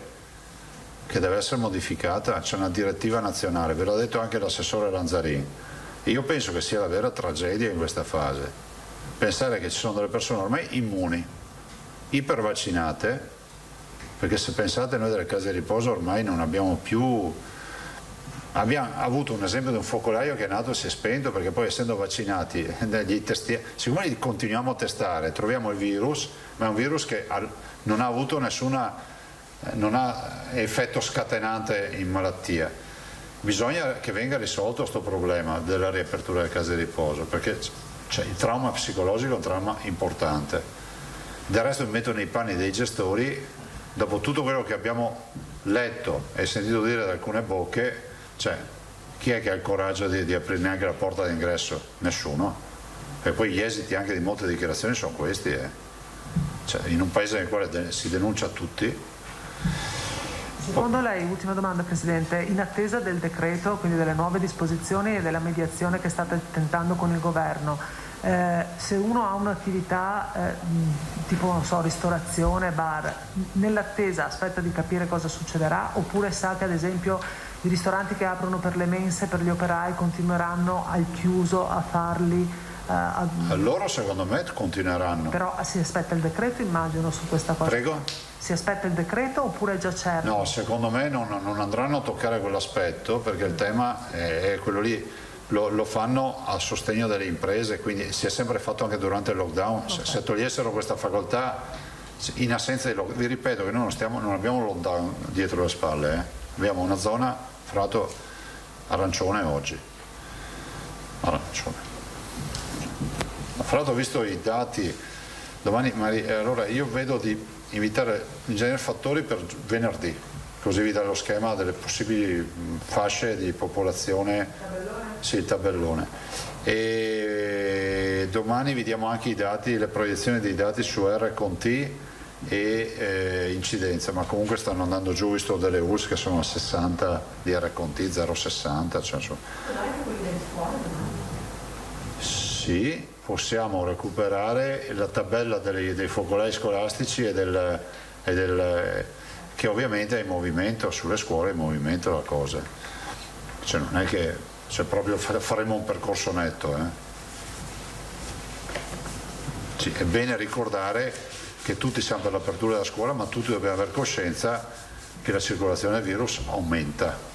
Speaker 6: che deve essere modificata, c'è una direttiva nazionale, ve l'ha detto anche l'assessore Lanzarin. Io penso che sia la vera tragedia in questa fase, pensare che ci sono delle persone ormai immuni, ipervaccinate, perché se pensate noi delle case di riposo ormai non abbiamo più, abbiamo avuto un esempio di un focolaio che è nato e si è spento, perché poi essendo vaccinati, siccome li continuiamo a testare, troviamo il virus, ma è un virus che non ha avuto non ha effetto scatenante in malattia. Bisogna che venga risolto questo problema della riapertura delle case di riposo, perché il trauma psicologico è un trauma importante. Del resto mi metto nei panni dei gestori, dopo tutto quello che abbiamo letto e sentito dire da alcune bocche, chi è che ha il coraggio di aprire neanche la porta d'ingresso? Nessuno. E poi gli esiti anche di molte dichiarazioni sono questi. In un paese nel quale si denuncia tutti.
Speaker 10: Secondo lei, ultima domanda Presidente, in attesa del decreto, quindi delle nuove disposizioni e della mediazione che state tentando con il Governo, se uno ha un'attività tipo, non so, ristorazione, bar, nell'attesa aspetta di capire cosa succederà, oppure sa che ad esempio i ristoranti che aprono per le mense, per gli operai, continueranno al chiuso a farli?
Speaker 6: Loro secondo me continueranno.
Speaker 10: Però si aspetta il decreto, immagino, su questa cosa.
Speaker 6: Prego?
Speaker 10: Si aspetta il decreto oppure è già certo?
Speaker 6: No, secondo me non andranno a toccare quell'aspetto, perché il tema è quello lì, lo fanno a sostegno delle imprese, quindi si è sempre fatto anche durante il lockdown. Okay. Se togliessero questa facoltà in assenza di lockdown, vi ripeto che noi non abbiamo un lockdown dietro le spalle, abbiamo una zona frato arancione oggi. Arancione. Fra l'altro ho visto i dati domani, allora io vedo di invitare l'ingegnere Fattori per venerdì, così vi dà lo schema delle possibili fasce di popolazione. Tabellone? Sì, il tabellone. E domani vi diamo anche i dati, le proiezioni dei dati su R con T e incidenza, ma comunque stanno andando giù, visto delle ULS che sono a 60 di R con T, 0,60. Sì, possiamo recuperare la tabella dei focolai scolastici che ovviamente è in movimento, sulle scuole è in movimento la cosa. Non è che proprio faremo un percorso netto. Sì, è bene ricordare che tutti siamo per l'apertura della scuola, ma tutti dobbiamo avere coscienza che la circolazione del virus aumenta.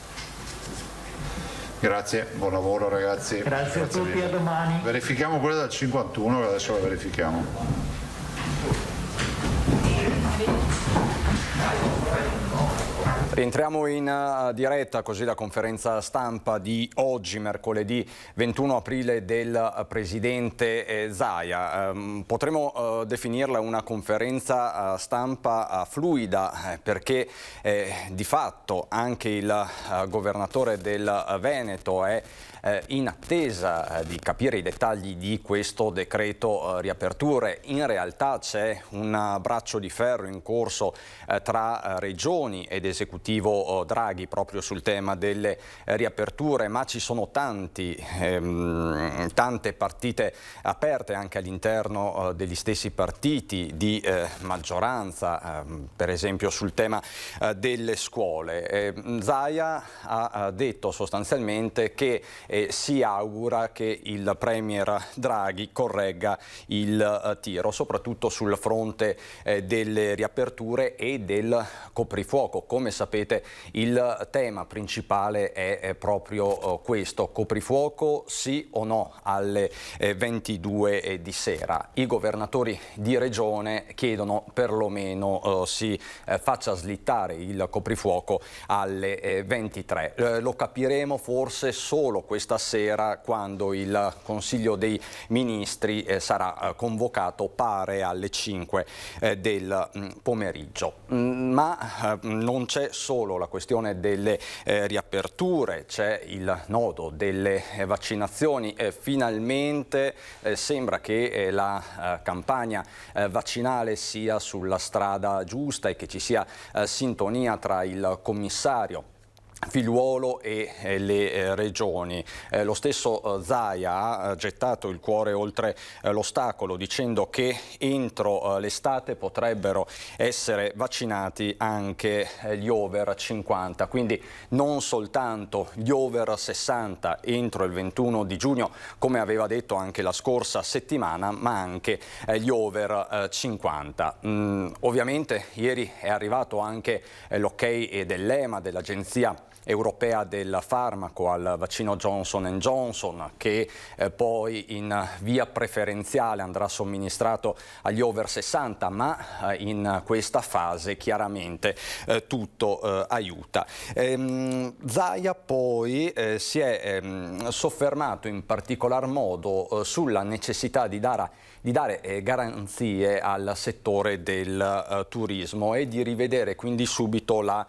Speaker 6: Grazie, buon lavoro ragazzi.
Speaker 7: Grazie a tutti, a domani.
Speaker 6: Verifichiamo quella del 51, che adesso la verifichiamo.
Speaker 1: Rientriamo in diretta, così la conferenza stampa di oggi, mercoledì 21 aprile, del Presidente Zaia. Potremmo definirla una conferenza stampa fluida, perché di fatto anche il governatore del Veneto è in attesa di capire i dettagli di questo decreto riaperture. In realtà c'è un braccio di ferro in corso tra regioni ed esecutivo dell'esecutivo Draghi proprio sul tema delle riaperture, ma ci sono tante partite aperte anche all'interno degli stessi partiti di maggioranza, per esempio sul tema delle scuole. Zaia ha detto sostanzialmente che si augura che il Premier Draghi corregga il tiro, soprattutto sul fronte delle riaperture e del coprifuoco. Come sapete, il tema principale è proprio questo: coprifuoco sì o no alle 22 di sera. I governatori di regione chiedono perlomeno si faccia slittare il coprifuoco alle 23. Lo capiremo forse solo questa sera, quando il Consiglio dei Ministri sarà convocato, pare alle 5 del pomeriggio. Ma non c'è solo la questione delle riaperture, c'è il nodo delle vaccinazioni. Finalmente sembra che la campagna vaccinale sia sulla strada giusta e che ci sia sintonia tra il commissario Figliuolo e le regioni. Lo stesso Zaia ha gettato il cuore oltre l'ostacolo, dicendo che entro l'estate potrebbero essere vaccinati anche gli over 50, quindi non soltanto gli over 60 entro il 21 di giugno, come aveva detto anche la scorsa settimana, ma anche gli over 50. Ovviamente ieri è arrivato anche l'ok dell'EMA, dell'Agenzia Europea del Farmaco, al vaccino Johnson & Johnson, che poi in via preferenziale andrà somministrato agli over 60, ma in questa fase chiaramente tutto aiuta. Zaia poi si è soffermato in particolar modo sulla necessità di dare garanzie al settore del turismo e di rivedere quindi subito la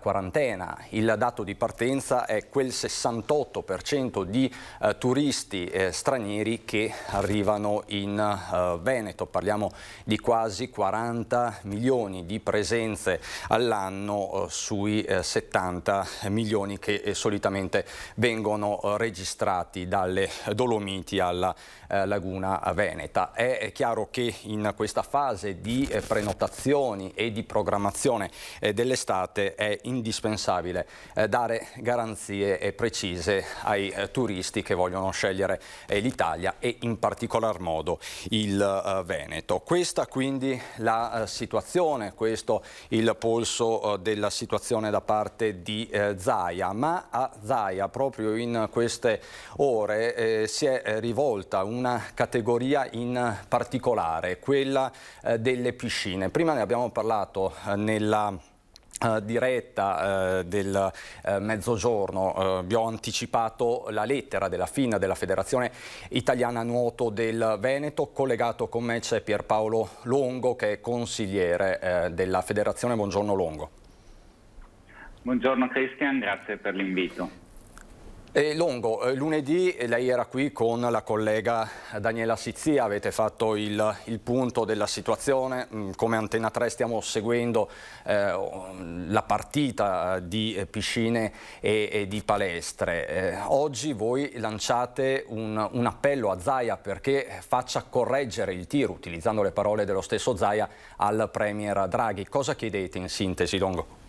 Speaker 1: quarantena. Il dato di partenza è quel 68% di turisti stranieri che arrivano in Veneto. Parliamo di quasi 40 milioni di presenze all'anno sui 70 milioni che solitamente vengono registrati dalle Dolomiti alla Laguna Veneta. È chiaro che in questa fase di prenotazioni e di programmazione dell'estate è indispensabile dare garanzie precise ai turisti che vogliono scegliere l'Italia e in particolar modo il Veneto. Questa quindi la situazione, questo il polso della situazione da parte di Zaia, ma a Zaia proprio in queste ore si è rivolta una categoria in particolare, quella delle piscine. Prima ne abbiamo parlato nella diretta del mezzogiorno, vi ho anticipato la lettera della FIN, della Federazione Italiana Nuoto del Veneto. Collegato con me c'è Pierpaolo Longo, che è consigliere della Federazione. Buongiorno Longo.
Speaker 13: Buongiorno Cristian, grazie per l'invito.
Speaker 1: Longo, lunedì lei era qui con la collega Daniela Sizzia, avete fatto il punto della situazione. Come Antena 3 stiamo seguendo la partita di piscine e di palestre. Oggi voi lanciate un appello a Zaia perché faccia correggere il tiro, utilizzando le parole dello stesso Zaia, al Premier Draghi. Cosa chiedete in sintesi, Longo?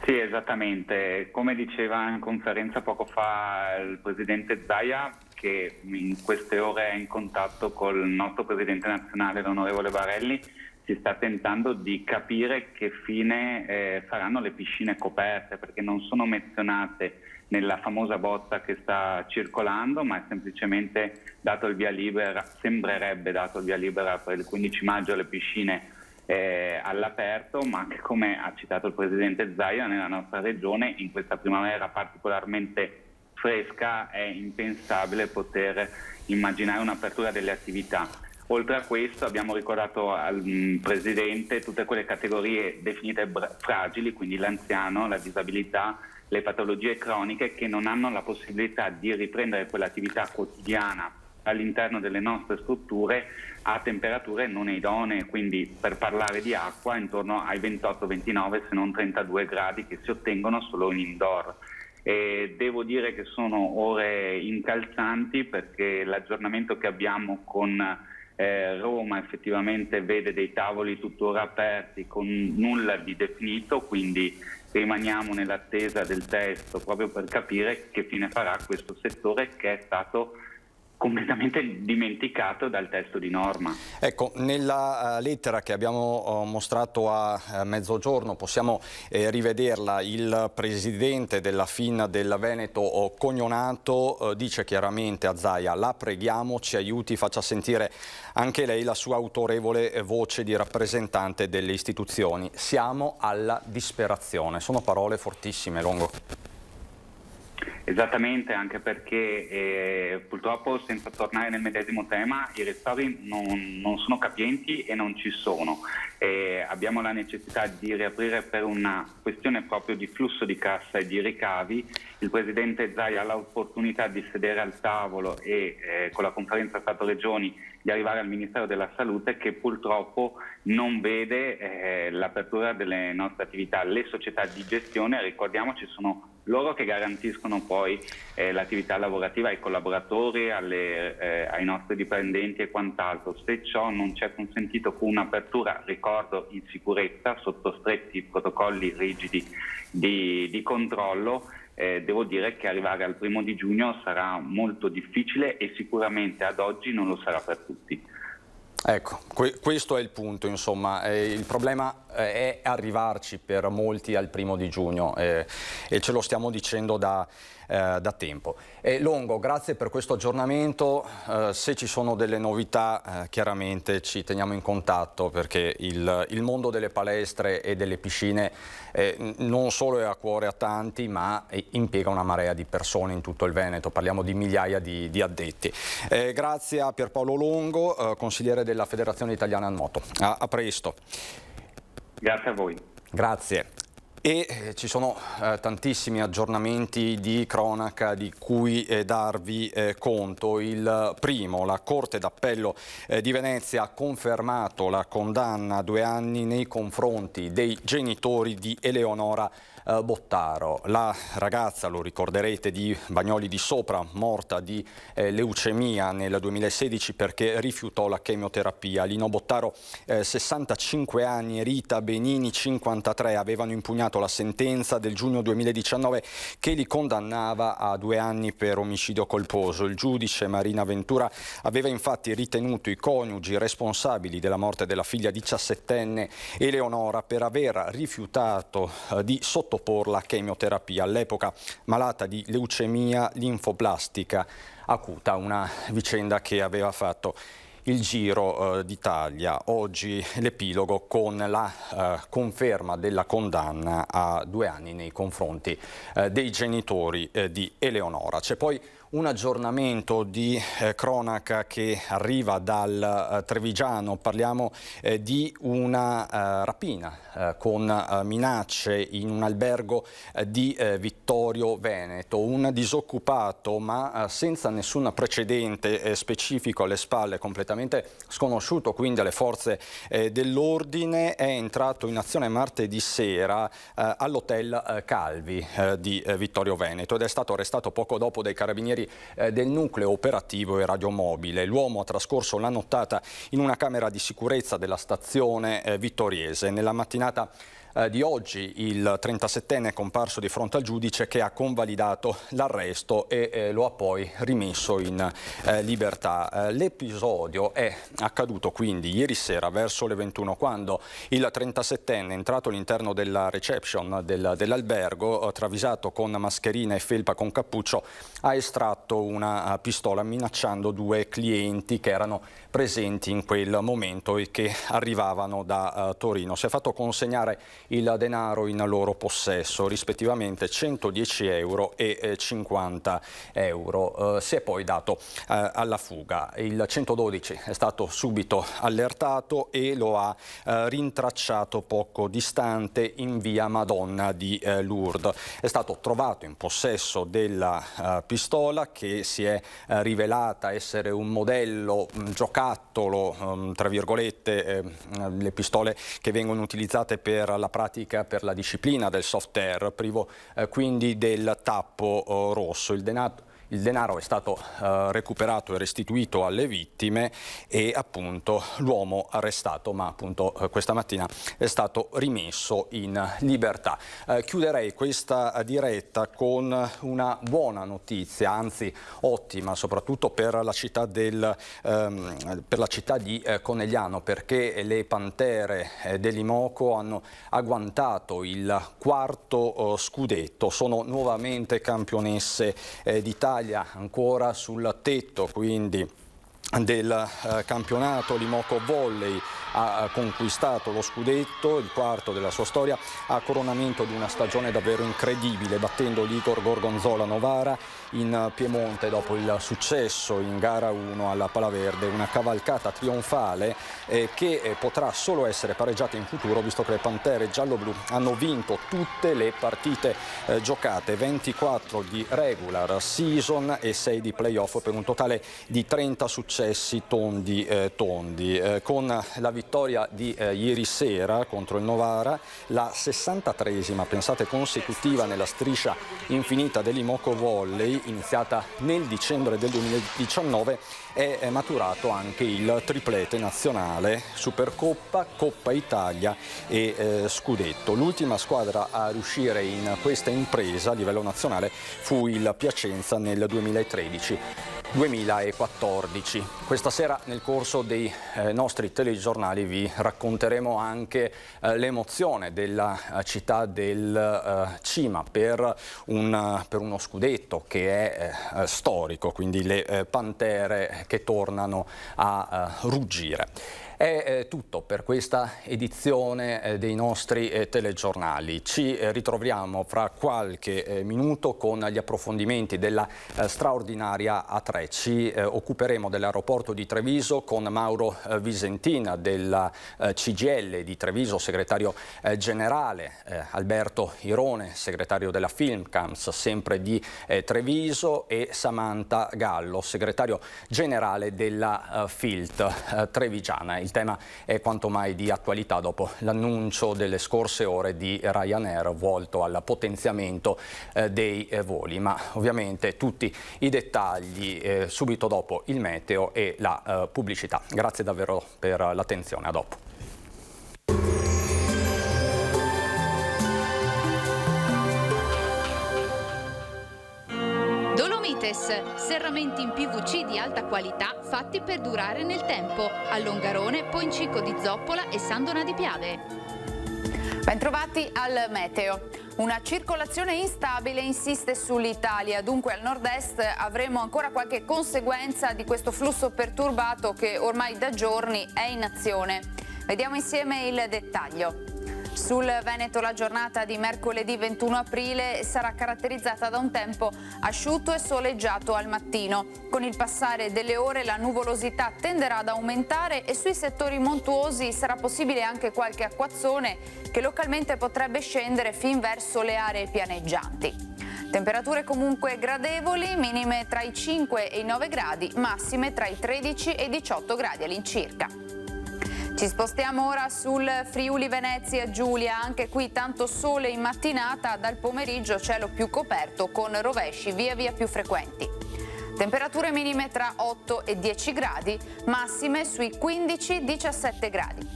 Speaker 13: Sì, esattamente. Come diceva in conferenza poco fa il Presidente Zaia, che in queste ore è in contatto col nostro Presidente nazionale, l'onorevole Varelli, si sta tentando di capire che fine faranno le piscine coperte, perché non sono menzionate nella famosa bozza che sta circolando, ma è semplicemente dato il via libera, sembrerebbe dato il via libera per il 15 maggio alle piscine all'aperto, ma che, come ha citato il Presidente Zaia, nella nostra regione in questa primavera particolarmente fresca è impensabile poter immaginare un'apertura delle attività. Oltre a questo abbiamo ricordato al Presidente tutte quelle categorie definite fragili, quindi l'anziano, la disabilità, le patologie croniche, che non hanno la possibilità di riprendere quell'attività quotidiana all'interno delle nostre strutture a temperature non idonee, quindi per parlare di acqua intorno ai 28-29 se non 32 gradi che si ottengono solo in indoor. E devo dire che sono ore incalzanti, perché l'aggiornamento che abbiamo con Roma effettivamente vede dei tavoli tuttora aperti con nulla di definito, quindi rimaniamo nell'attesa del testo proprio per capire che fine farà questo settore che è stato completamente dimenticato dal testo di norma.
Speaker 1: Ecco, nella lettera che abbiamo mostrato a mezzogiorno, possiamo rivederla, il presidente della FIN del Veneto, Cognonato, dice chiaramente a Zaia: la preghiamo, ci aiuti, faccia sentire anche lei la sua autorevole voce di rappresentante delle istituzioni. Siamo alla disperazione. Sono parole fortissime, Longo.
Speaker 13: Esattamente, anche perché purtroppo, senza tornare nel medesimo tema, i ristori non sono capienti e non ci sono. Abbiamo la necessità di riaprire per una questione proprio di flusso di cassa e di ricavi. Il Presidente Zaia ha l'opportunità di sedere al tavolo e con la conferenza Stato-Regioni di arrivare al Ministero della Salute, che purtroppo non vede l'apertura delle nostre attività. Le società di gestione, ricordiamoci, sono loro che garantiscono poi l'attività lavorativa ai collaboratori, ai nostri dipendenti e quant'altro. Se ciò non ci è consentito con un'apertura, ricordo, in sicurezza, sotto stretti protocolli rigidi di controllo, devo dire che arrivare al 1° giugno sarà molto difficile e sicuramente ad oggi non lo sarà per tutti.
Speaker 1: Ecco, questo è il punto, insomma, il problema è arrivarci per molti al 1° giugno e ce lo stiamo dicendo da tempo. Longo, grazie per questo aggiornamento, se ci sono delle novità chiaramente ci teniamo in contatto, perché il mondo delle palestre e delle piscine non solo è a cuore a tanti, ma impiega una marea di persone in tutto il Veneto, parliamo di migliaia di addetti. Grazie a Pierpaolo Longo, consigliere della Federazione Italiana Nuoto. A presto.
Speaker 13: Grazie a voi.
Speaker 1: Grazie. E ci sono tantissimi aggiornamenti di cronaca di cui darvi conto. Il primo: la Corte d'Appello di Venezia ha confermato la condanna a 2 anni nei confronti dei genitori di Eleonora Bottaro, la ragazza, lo ricorderete, di Bagnoli di Sopra, morta di leucemia nel 2016 perché rifiutò la chemioterapia. Lino Bottaro, 65 anni, e Rita Benini, 53, avevano impugnato la sentenza del giugno 2019 che li condannava a 2 anni per omicidio colposo. Il giudice Marina Ventura aveva infatti ritenuto i coniugi responsabili della morte della figlia 17enne Eleonora per aver rifiutato di sottoporla a chemioterapia, all'epoca malata di leucemia linfoblastica acuta, una vicenda che aveva fatto il giro d'Italia. Oggi l'epilogo con la conferma della condanna a 2 anni nei confronti dei genitori di Eleonora. C'è poi un aggiornamento di cronaca che arriva dal Trevigiano. Parliamo di una rapina con minacce in un albergo di Vittorio Veneto. Un disoccupato, ma senza nessun precedente specifico alle spalle, completamente sconosciuto quindi alle forze dell'ordine, è entrato in azione martedì sera all'hotel Calvi di Vittorio Veneto ed è stato arrestato poco dopo dai carabinieri del nucleo operativo e radiomobile. L'uomo ha trascorso la nottata in una camera di sicurezza della stazione vittoriese. Nella mattinata di oggi il 37enne è comparso di fronte al giudice, che ha convalidato l'arresto e lo ha poi rimesso in libertà. L'episodio è accaduto quindi ieri sera verso le 21, quando il 37enne, entrato all'interno della reception dell'albergo, travisato con mascherina e felpa con cappuccio, ha estratto una pistola minacciando 2 clienti che erano presenti in quel momento e che arrivavano da Torino. Si è fatto consegnare il denaro in loro possesso, rispettivamente 110 euro e 50 euro. Si è poi dato alla fuga. Il 112 è stato subito allertato e lo ha rintracciato poco distante in via Madonna di Lourdes. È stato trovato in possesso della pistola, che si è rivelata essere un modello giocattolo, tra virgolette, le pistole che vengono utilizzate per la pratica, per la disciplina del soft air, privo quindi del tappo rosso. Il denaro è stato recuperato e restituito alle vittime e appunto l'uomo arrestato, ma appunto questa mattina è stato rimesso in libertà. Chiuderei questa diretta con una buona notizia, anzi ottima, soprattutto per la città di Conegliano, perché le Pantere dell'Imoco hanno agguantato il quarto scudetto, sono nuovamente campionesse d'Italia, ancora sul tetto quindi del campionato. L'Imoco Volley ha conquistato lo scudetto, il quarto della sua storia, a coronamento di una stagione davvero incredibile, battendo l'Igor Gorgonzola Novara in Piemonte dopo il successo in gara 1 alla Palaverde, una cavalcata trionfale che potrà solo essere pareggiata in futuro, visto che le Pantere giallo-blu hanno vinto tutte le partite giocate, 24 di regular season e 6 di playoff, per un totale di 30 successi tondi. Con la vittoria di ieri sera contro il Novara, la 63esima, pensate, consecutiva nella striscia infinita dell'Imoco Volley, iniziata nel dicembre del 2019, è maturato anche il triplete nazionale, Supercoppa, Coppa Italia e Scudetto. L'ultima squadra a riuscire in questa impresa a livello nazionale fu il Piacenza nel 2013-2014. Questa sera nel corso dei nostri telegiornali vi racconteremo anche l'emozione della città del Cima per uno scudetto che è storico, quindi le Pantere che tornano a ruggire. È tutto per questa edizione dei nostri telegiornali. Ci ritroviamo fra qualche minuto con gli approfondimenti della straordinaria A3. Ci occuperemo dell'aeroporto di Treviso con Mauro Visentina della CGIL di Treviso, segretario generale, Alberto Irone, segretario della Filmcams, sempre di Treviso, e Samantha Gallo, segretario generale della FILT trevigiana. Il tema è quanto mai di attualità dopo l'annuncio delle scorse ore di Ryanair volto al potenziamento dei voli, ma ovviamente tutti i dettagli subito dopo il meteo e la pubblicità. Grazie davvero per l'attenzione, a dopo.
Speaker 14: Serramenti in PVC di alta qualità fatti per durare nel tempo. A Longarone, Poincico di Zoppola e Sandona di Piave.
Speaker 15: Bentrovati al meteo. Una circolazione instabile insiste sull'Italia, dunque al nord-est avremo ancora qualche conseguenza di questo flusso perturbato che ormai da giorni è in azione. Vediamo insieme il dettaglio. Sul Veneto la giornata di mercoledì 21 aprile sarà caratterizzata da un tempo asciutto e soleggiato al mattino. Con il passare delle ore la nuvolosità tenderà ad aumentare e sui settori montuosi sarà possibile anche qualche acquazzone che localmente potrebbe scendere fin verso le aree pianeggianti. Temperature comunque gradevoli, minime tra i 5 e i 9 gradi, massime tra i 13 e i 18 gradi all'incirca. Ci spostiamo ora sul Friuli Venezia Giulia, anche qui tanto sole in mattinata, dal pomeriggio cielo più coperto con rovesci via via più frequenti. Temperature minime tra 8 e 10 gradi, massime sui 15-17 gradi.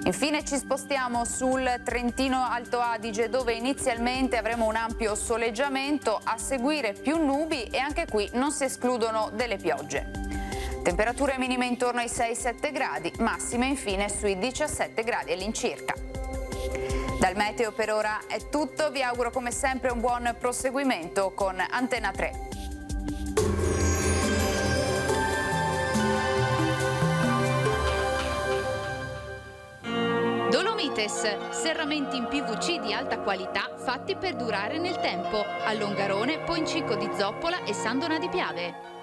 Speaker 15: Infine ci spostiamo sul Trentino Alto Adige, dove inizialmente avremo un ampio soleggiamento, a seguire più nubi e anche qui non si escludono delle piogge. Temperature minime intorno ai 6-7 gradi, massime infine sui 17 gradi all'incirca. Dal meteo per ora è tutto, vi auguro come sempre un buon proseguimento con Antena 3.
Speaker 14: Dolomite Arantes, serramenti in PVC di alta qualità fatti per durare nel tempo, a Longarone, Poncico di Zoppola e Sandona di Piave.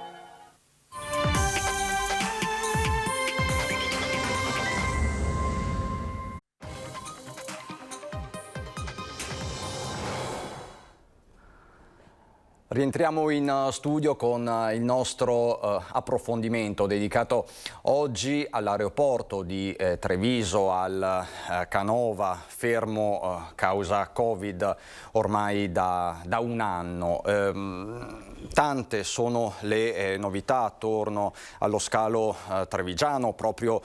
Speaker 1: Rientriamo in studio con il nostro approfondimento dedicato oggi all'aeroporto di Treviso, al Canova, fermo causa Covid ormai da un anno. Tante sono le novità attorno allo scalo trevigiano. Proprio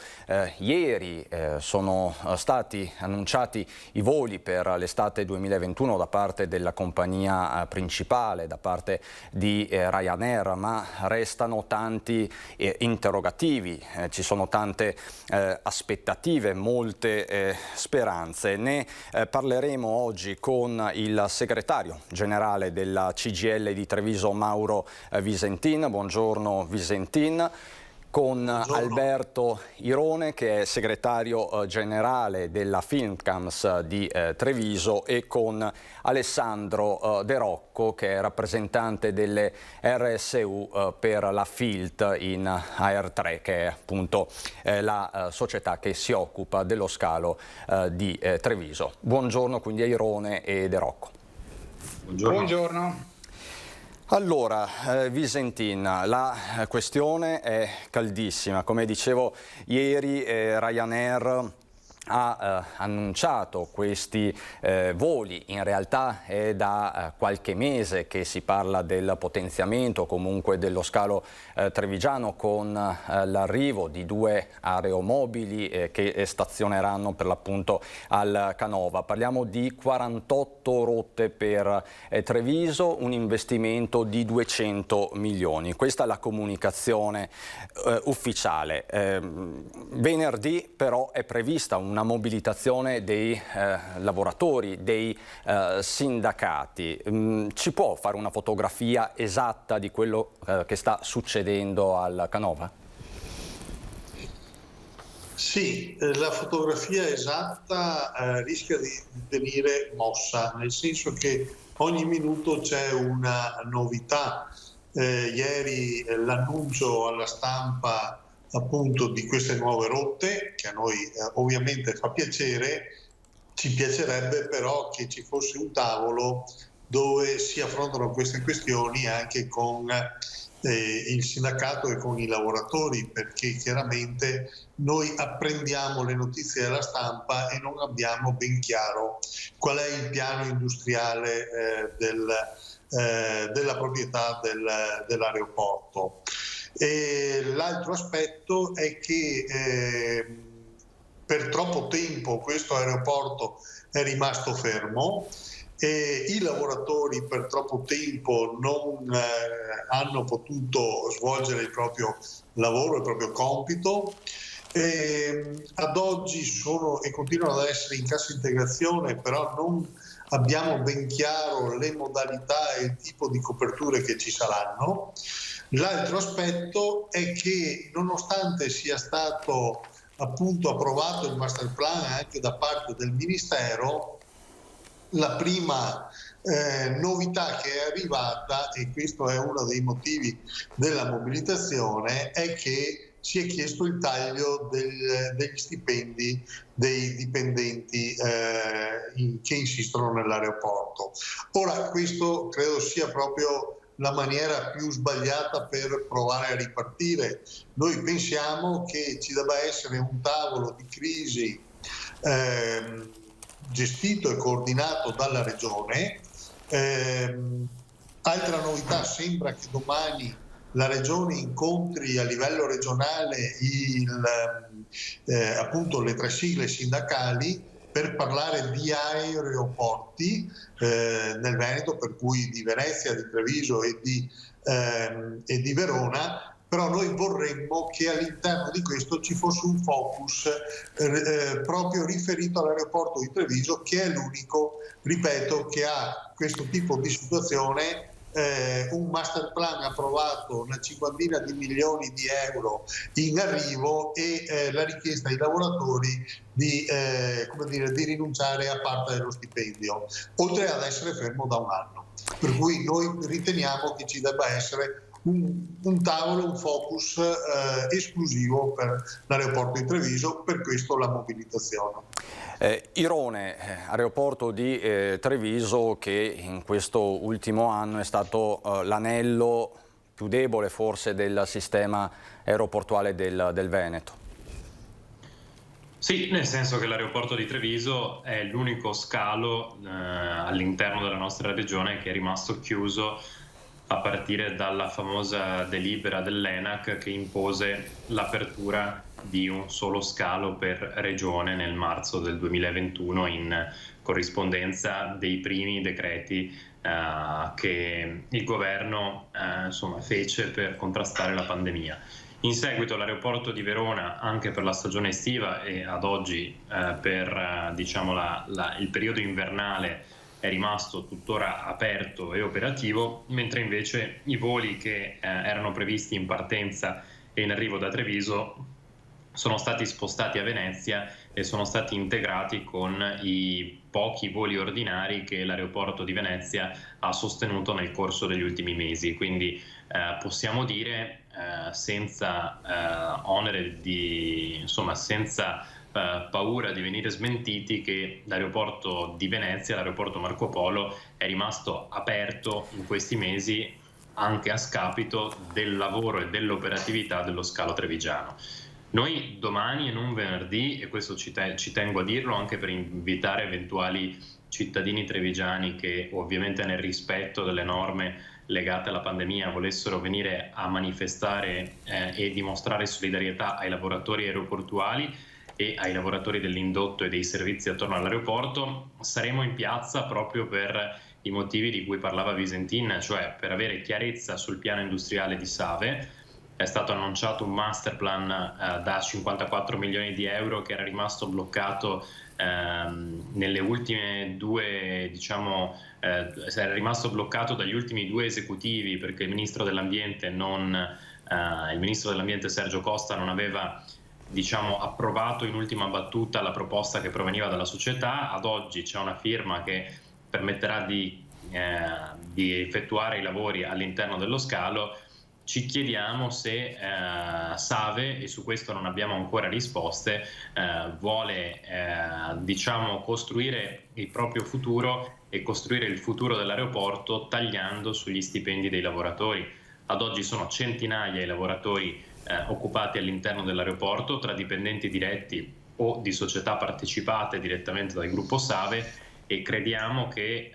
Speaker 1: ieri sono stati annunciati i voli per l'estate 2021 da parte della compagnia principale, da parte di Ryanair, ma restano tanti interrogativi, ci sono tante aspettative, molte speranze. Ne parleremo oggi con il segretario generale della CGIL di Treviso, Mauro Visentin. Buongiorno Visentin. Con Alberto Irone, che è segretario generale della Filmcams di Treviso, e con Alessandro De Rocco, che è rappresentante delle RSU per la FILT in AR3, che è appunto la società che si occupa dello scalo di Treviso. Buongiorno quindi a Irone e De Rocco.
Speaker 16: Buongiorno.
Speaker 1: Allora, Visentin, la questione è caldissima. Come dicevo ieri, Ryanair ha annunciato questi voli. In realtà è da qualche mese che si parla del potenziamento comunque dello scalo trevigiano, con l'arrivo di 2 aeromobili che stazioneranno per l'appunto al Canova. Parliamo di 48 rotte per Treviso, un investimento di 200 milioni. Questa è la comunicazione ufficiale. Venerdì però è prevista una mobilitazione dei lavoratori, dei sindacati. Ci può fare una fotografia esatta di quello che sta succedendo al Canova?
Speaker 16: Sì, la fotografia esatta rischia di venire mossa, nel senso che ogni minuto c'è una novità. Ieri l'annuncio alla stampa appunto di queste nuove rotte, che a noi ovviamente fa piacere. Ci piacerebbe però che ci fosse un tavolo dove si affrontano queste questioni anche con il sindacato e con i lavoratori, perché chiaramente noi apprendiamo le notizie dalla stampa e non abbiamo ben chiaro qual è il piano industriale della proprietà dell'aeroporto. L'altro aspetto è che per troppo tempo questo aeroporto è rimasto fermo e i lavoratori per troppo tempo non hanno potuto svolgere il proprio lavoro, il proprio compito. Ad oggi sono e continuano ad essere in cassa integrazione, però non abbiamo ben chiaro le modalità e il tipo di coperture che ci saranno. L'altro aspetto è che, nonostante sia stato appunto approvato il master plan anche da parte del Ministero, la prima novità che è arrivata, e questo è uno dei motivi della mobilitazione, è che si è chiesto il taglio degli stipendi dei dipendenti che insistono nell'aeroporto. Ora, questo credo sia proprio la maniera più sbagliata per provare a ripartire. Noi pensiamo che ci debba essere un tavolo di crisi gestito e coordinato dalla Regione. Altra novità, sembra che domani la Regione incontri a livello regionale appunto le 3 sigle sindacali per parlare di aeroporti nel Veneto, per cui di Venezia, di Treviso e di Verona. Però noi vorremmo che all'interno di questo ci fosse un focus proprio riferito all'aeroporto di Treviso, che è l'unico, ripeto, che ha questo tipo di situazione un master plan approvato, una cinquantina di milioni di euro in arrivo e la richiesta ai lavoratori di rinunciare a parte dello stipendio, oltre ad essere fermo da un anno. Per cui noi riteniamo che ci debba essere un tavolo, un focus esclusivo per l'aeroporto di Treviso, per questo la mobilitazione.
Speaker 1: Irone, aeroporto di Treviso, che in questo ultimo anno è stato l'anello più debole forse del sistema aeroportuale del Veneto.
Speaker 17: Sì, nel senso che l'aeroporto di Treviso è l'unico scalo all'interno della nostra regione che è rimasto chiuso a partire dalla famosa delibera dell'ENAC che impose l'apertura di un solo scalo per regione nel marzo del 2021 in corrispondenza dei primi decreti che il governo fece per contrastare la pandemia. In seguito l'aeroporto di Verona, anche per la stagione estiva e ad oggi per il periodo invernale, è rimasto tuttora aperto e operativo, mentre invece i voli che erano previsti in partenza e in arrivo da Treviso sono stati spostati a Venezia e sono stati integrati con i pochi voli ordinari che l'aeroporto di Venezia ha sostenuto nel corso degli ultimi mesi. Quindi possiamo dire senza onere senza paura di venire smentiti, che l'aeroporto di Venezia, l'aeroporto Marco Polo, è rimasto aperto in questi mesi anche a scapito del lavoro e dell'operatività dello scalo trevigiano. Noi domani e non venerdì, e questo ci tengo a dirlo anche per invitare eventuali cittadini trevigiani che ovviamente nel rispetto delle norme legate alla pandemia volessero venire a manifestare e dimostrare solidarietà ai lavoratori aeroportuali e ai lavoratori dell'indotto e dei servizi attorno all'aeroporto, saremo in piazza proprio per i motivi di cui parlava Visentin, cioè per avere chiarezza sul piano industriale di Save. È stato annunciato un master plan da 54 milioni di euro che era rimasto bloccato nelle ultime due, era rimasto bloccato dagli ultimi due esecutivi perché il ministro dell'ambiente Sergio Costa non aveva approvato in ultima battuta la proposta che proveniva dalla società. Ad oggi c'è una firma che permetterà di effettuare i lavori all'interno dello scalo. Ci chiediamo se Save, e su questo non abbiamo ancora risposte, vuole costruire il proprio futuro e costruire il futuro dell'aeroporto tagliando sugli stipendi dei lavoratori. Ad oggi sono centinaia i lavoratori occupati all'interno dell'aeroporto, tra dipendenti diretti o di società partecipate direttamente dal gruppo Save, e crediamo che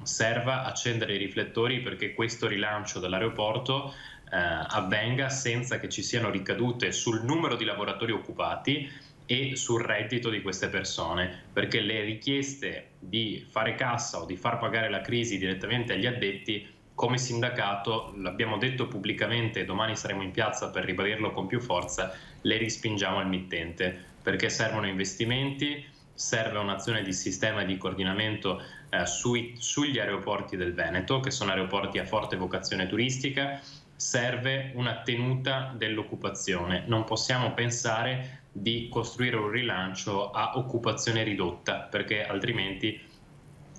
Speaker 17: serva accendere i riflettori perché questo rilancio dell'aeroporto avvenga senza che ci siano ricadute sul numero di lavoratori occupati e sul reddito di queste persone, perché le richieste di fare cassa o di far pagare la crisi direttamente agli addetti, come sindacato, l'abbiamo detto pubblicamente e domani saremo in piazza per ribadirlo con più forza, le respingiamo al mittente, perché servono investimenti, serve un'azione di sistema di coordinamento sugli aeroporti del Veneto, che sono aeroporti a forte vocazione turistica, serve una tenuta dell'occupazione. Non possiamo pensare di costruire un rilancio a occupazione ridotta, perché altrimenti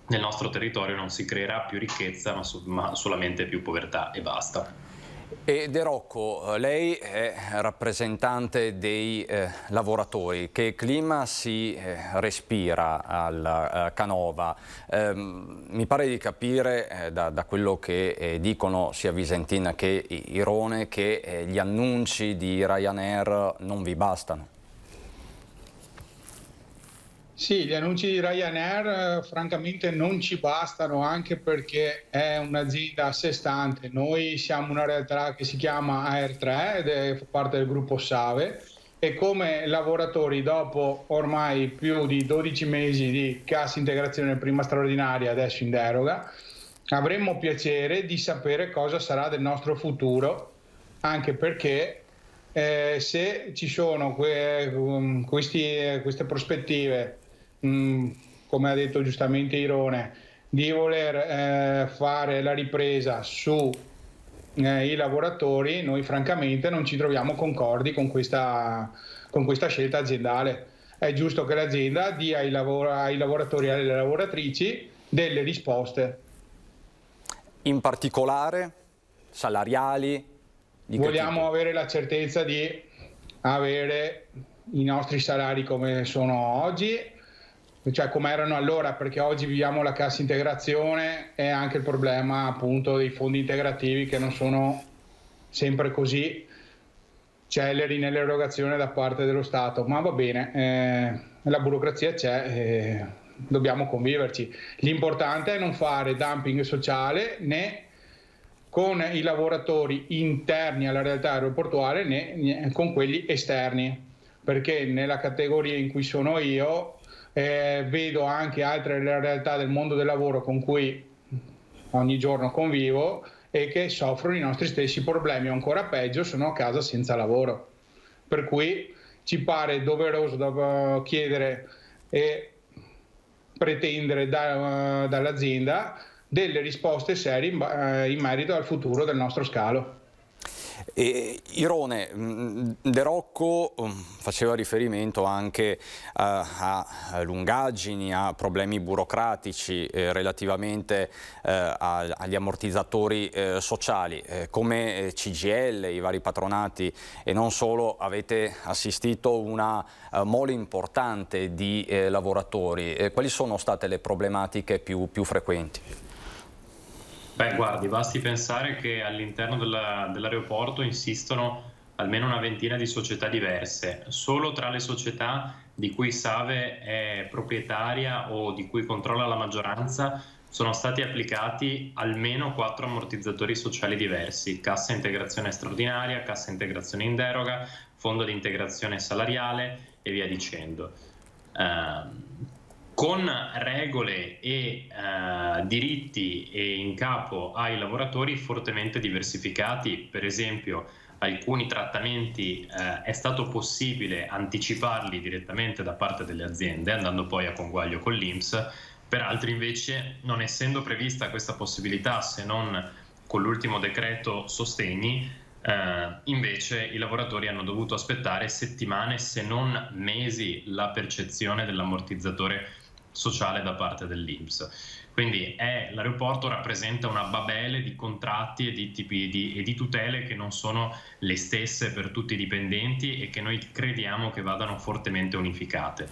Speaker 17: nel nostro territorio non si creerà più ricchezza ma solamente più povertà e basta.
Speaker 1: E De Rocco, lei è rappresentante dei lavoratori. Che clima si respira al Canova? Mi pare di capire da quello che dicono sia Visentin che Irone che gli annunci di Ryanair non vi bastano.
Speaker 18: Sì, gli annunci di Ryanair francamente non ci bastano, anche perché è un'azienda a sé stante. Noi siamo una realtà che si chiama AR3 ed è parte del gruppo Save, e come lavoratori, dopo ormai più di 12 mesi di cassa integrazione prima straordinaria, adesso in deroga, avremmo piacere di sapere cosa sarà del nostro futuro, anche perché se ci sono queste prospettive, come ha detto giustamente Irone, di voler fare la ripresa su i lavoratori, noi francamente non ci troviamo concordi con questa scelta aziendale. È giusto che l'azienda dia ai lavoratori e alle lavoratrici delle risposte.
Speaker 1: In particolare salariali?
Speaker 18: Vogliamo avere la certezza di avere i nostri salari come sono oggi, cioè come erano allora, perché oggi viviamo la cassa integrazione e anche il problema appunto dei fondi integrativi che non sono sempre così celeri nell'erogazione da parte dello Stato, ma va bene, la burocrazia c'è, dobbiamo conviverci. L'importante è non fare dumping sociale né con i lavoratori interni alla realtà aeroportuale né con quelli esterni, perché nella categoria in cui sono io vedo anche altre realtà del mondo del lavoro con cui ogni giorno convivo e che soffrono i nostri stessi problemi, o ancora peggio sono a casa senza lavoro. Per cui ci pare doveroso chiedere e pretendere dall'azienda delle risposte serie in merito al futuro del nostro scalo.
Speaker 1: Irone, De Rocco faceva riferimento anche a lungaggini, a problemi burocratici relativamente agli ammortizzatori sociali. Come CGIL, i vari patronati e non solo, avete assistito a una mole importante di lavoratori. Quali sono state le problematiche più frequenti?
Speaker 17: Beh, guardi, basti pensare che all'interno dell'aeroporto insistono almeno una ventina di società diverse. Solo tra le società di cui Save è proprietaria o di cui controlla la maggioranza sono stati applicati almeno 4 ammortizzatori sociali diversi: cassa integrazione straordinaria, cassa integrazione in deroga, fondo di integrazione salariale e via dicendo. Con regole e diritti in capo ai lavoratori fortemente diversificati. Per esempio, alcuni trattamenti è stato possibile anticiparli direttamente da parte delle aziende, andando poi a conguaglio con l'INPS. Per altri invece, non essendo prevista questa possibilità se non con l'ultimo decreto sostegni, invece i lavoratori hanno dovuto aspettare settimane se non mesi la percezione dell'ammortizzatore sociale da parte dell'INPS. Quindi l'aeroporto rappresenta una babele di contratti e di tipi e di tutele che non sono le stesse per tutti i dipendenti e che noi crediamo che vadano fortemente unificate.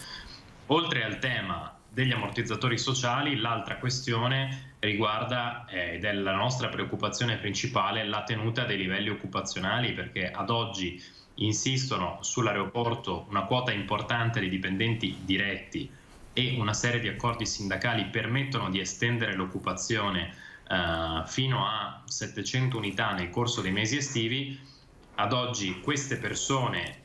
Speaker 17: Oltre al tema degli ammortizzatori sociali, l'altra questione riguarda, ed è la nostra preoccupazione principale, la tenuta dei livelli occupazionali, perché ad oggi insistono sull'aeroporto una quota importante di dipendenti diretti e una serie di accordi sindacali permettono di estendere l'occupazione fino a 700 unità nel corso dei mesi estivi. Ad oggi queste persone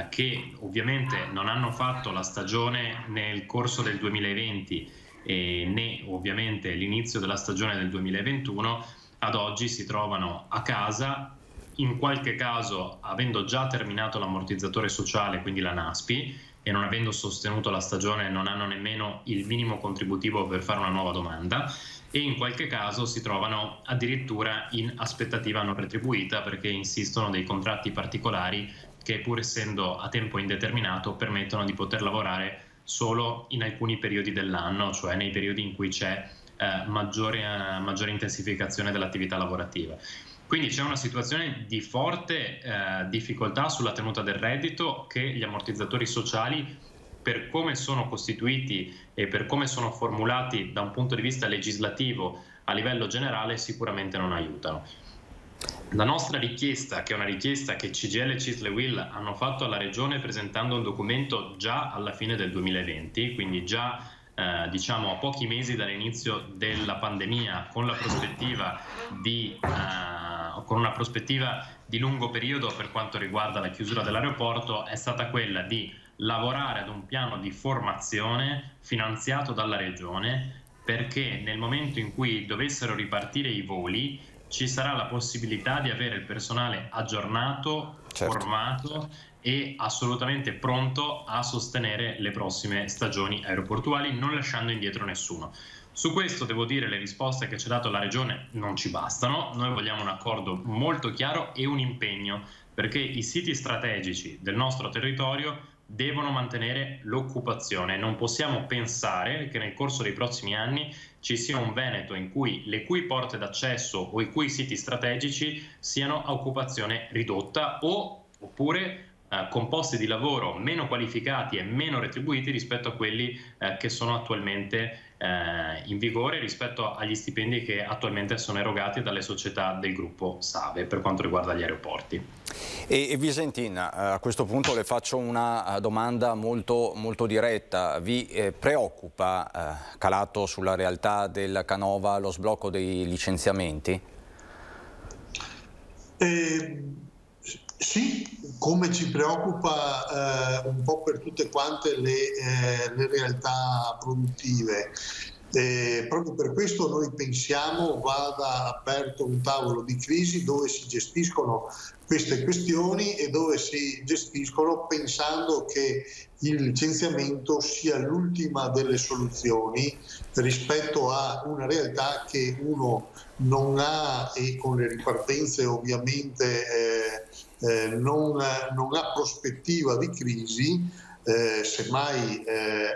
Speaker 17: che ovviamente non hanno fatto la stagione nel corso del 2020 né ovviamente l'inizio della stagione del 2021, ad oggi si trovano a casa, in qualche caso avendo già terminato l'ammortizzatore sociale, quindi la NASPI, e non avendo sostenuto la stagione non hanno nemmeno il minimo contributivo per fare una nuova domanda, e in qualche caso si trovano addirittura in aspettativa non retribuita perché insistono dei contratti particolari che, pur essendo a tempo indeterminato, permettono di poter lavorare solo in alcuni periodi dell'anno, cioè nei periodi in cui c'è maggiore intensificazione dell'attività lavorativa. Quindi c'è una situazione di forte difficoltà sulla tenuta del reddito che gli ammortizzatori sociali, per come sono costituiti e per come sono formulati da un punto di vista legislativo a livello generale, sicuramente non aiutano. La nostra richiesta, che è una richiesta che CGIL, CISL e UIL hanno fatto alla Regione presentando un documento già alla fine del 2020, quindi già diciamo a pochi mesi dall'inizio della pandemia, con la prospettiva con una prospettiva di lungo periodo per quanto riguarda la chiusura dell'aeroporto, è stata quella di lavorare ad un piano di formazione finanziato dalla Regione, perché nel momento in cui dovessero ripartire i voli ci sarà la possibilità di avere il personale aggiornato, formato e assolutamente pronto a sostenere le prossime stagioni aeroportuali, non lasciando indietro nessuno. Su questo devo dire le risposte che ci ha dato la Regione non ci bastano, noi vogliamo un accordo molto chiaro e un impegno, perché i siti strategici del nostro territorio devono mantenere l'occupazione. Non possiamo pensare che nel corso dei prossimi anni ci sia un Veneto in cui le cui porte d'accesso o i cui siti strategici siano a occupazione ridotta oppure con posti di lavoro meno qualificati e meno retribuiti rispetto a quelli che sono attualmente in vigore, rispetto agli stipendi che attualmente sono erogati dalle società del gruppo Save per quanto riguarda gli aeroporti.
Speaker 1: E Visentin, a questo punto le faccio una domanda molto diretta. Vi preoccupa, calato sulla realtà del Canova, lo sblocco dei licenziamenti?
Speaker 16: Sì, come ci preoccupa un po' per tutte quante le realtà produttive. Proprio per questo noi pensiamo vada aperto un tavolo di crisi dove si gestiscono queste questioni e dove si gestiscono pensando che il licenziamento sia l'ultima delle soluzioni rispetto a una realtà che uno non ha, e con le ripartenze ovviamente non ha prospettiva di crisi, semmai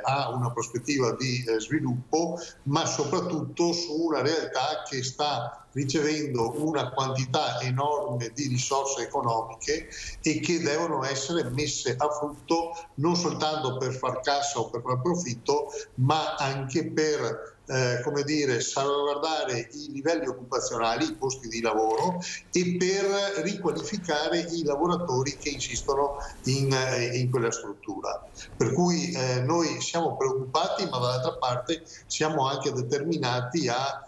Speaker 16: ha una prospettiva di sviluppo, ma soprattutto su una realtà che sta ricevendo una quantità enorme di risorse economiche e che devono essere messe a frutto non soltanto per far cassa o per far profitto, ma anche per come dire, salvaguardare i livelli occupazionali, i posti di lavoro e per riqualificare i lavoratori che insistono in quella struttura. Per cui noi siamo preoccupati, ma dall'altra parte siamo anche determinati a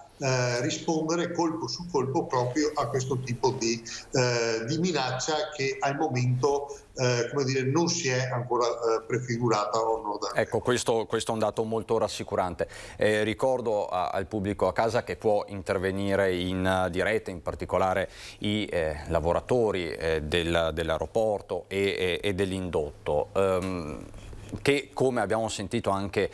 Speaker 16: rispondere colpo su colpo proprio a questo tipo di minaccia che al momento come dire, non si è ancora prefigurata o no.
Speaker 1: Ecco, questo è un dato molto rassicurante. Ricordo al pubblico a casa che può intervenire in diretta, in particolare i lavoratori dell'aeroporto e dell'indotto. Che, come abbiamo sentito anche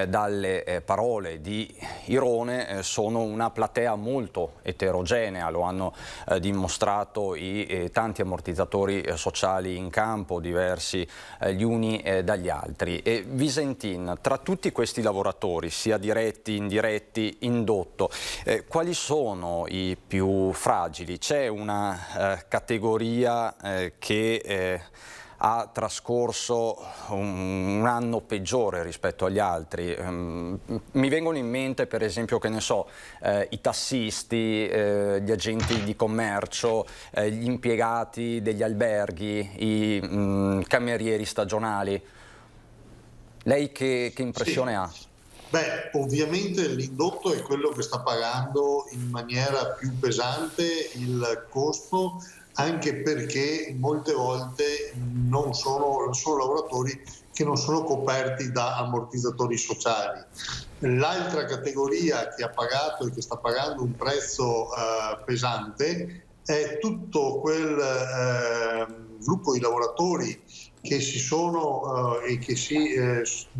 Speaker 1: dalle parole di Irone, sono una platea molto eterogenea, lo hanno dimostrato i tanti ammortizzatori sociali in campo, diversi gli uni dagli altri. E Visentin, tra tutti questi lavoratori, sia diretti, indiretti, indotto, quali sono i più fragili? C'è una categoria che ha trascorso un anno peggiore rispetto agli altri? Mi vengono in mente, per esempio, che ne so, i tassisti, gli agenti di commercio, gli impiegati degli alberghi, i camerieri stagionali. Lei che impressione ha?
Speaker 16: Beh, ovviamente l'indotto è quello che sta pagando in maniera più pesante il costo, anche perché molte volte sono lavoratori che non sono coperti da ammortizzatori sociali. L'altra categoria che ha pagato e che sta pagando un prezzo pesante è tutto quel gruppo di lavoratori che si sono e che si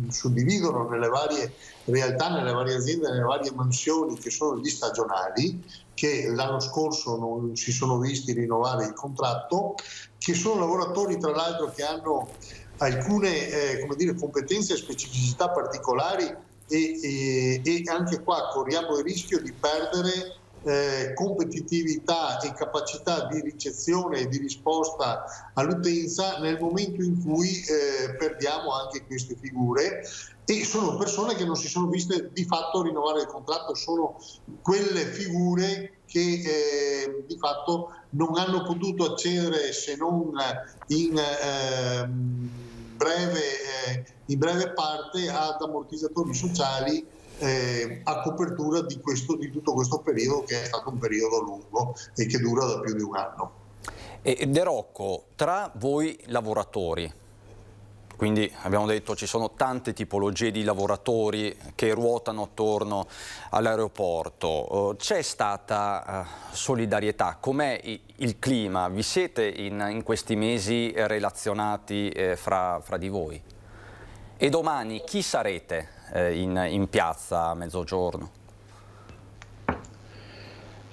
Speaker 16: suddividono nelle varie realtà, nelle varie aziende, nelle varie mansioni, che sono gli stagionali, che l'anno scorso non si sono visti rinnovare il contratto, che sono lavoratori tra l'altro che hanno alcune come dire, competenze e specificità particolari e anche qua corriamo il rischio di perdere competitività e capacità di ricezione e di risposta all'utenza nel momento in cui perdiamo anche queste figure. E sono persone che non si sono viste di fatto rinnovare il contratto, sono quelle figure che di fatto non hanno potuto accedere, se non in breve parte, ad ammortizzatori sociali a copertura di tutto questo periodo, che è stato un periodo lungo e che dura da più di un anno.
Speaker 1: E De Rocco, tra voi lavoratori, quindi abbiamo detto ci sono tante tipologie di lavoratori che ruotano attorno all'aeroporto, c'è stata solidarietà? Com'è il clima? Vi siete in questi mesi relazionati fra di voi? E domani chi sarete in piazza a mezzogiorno?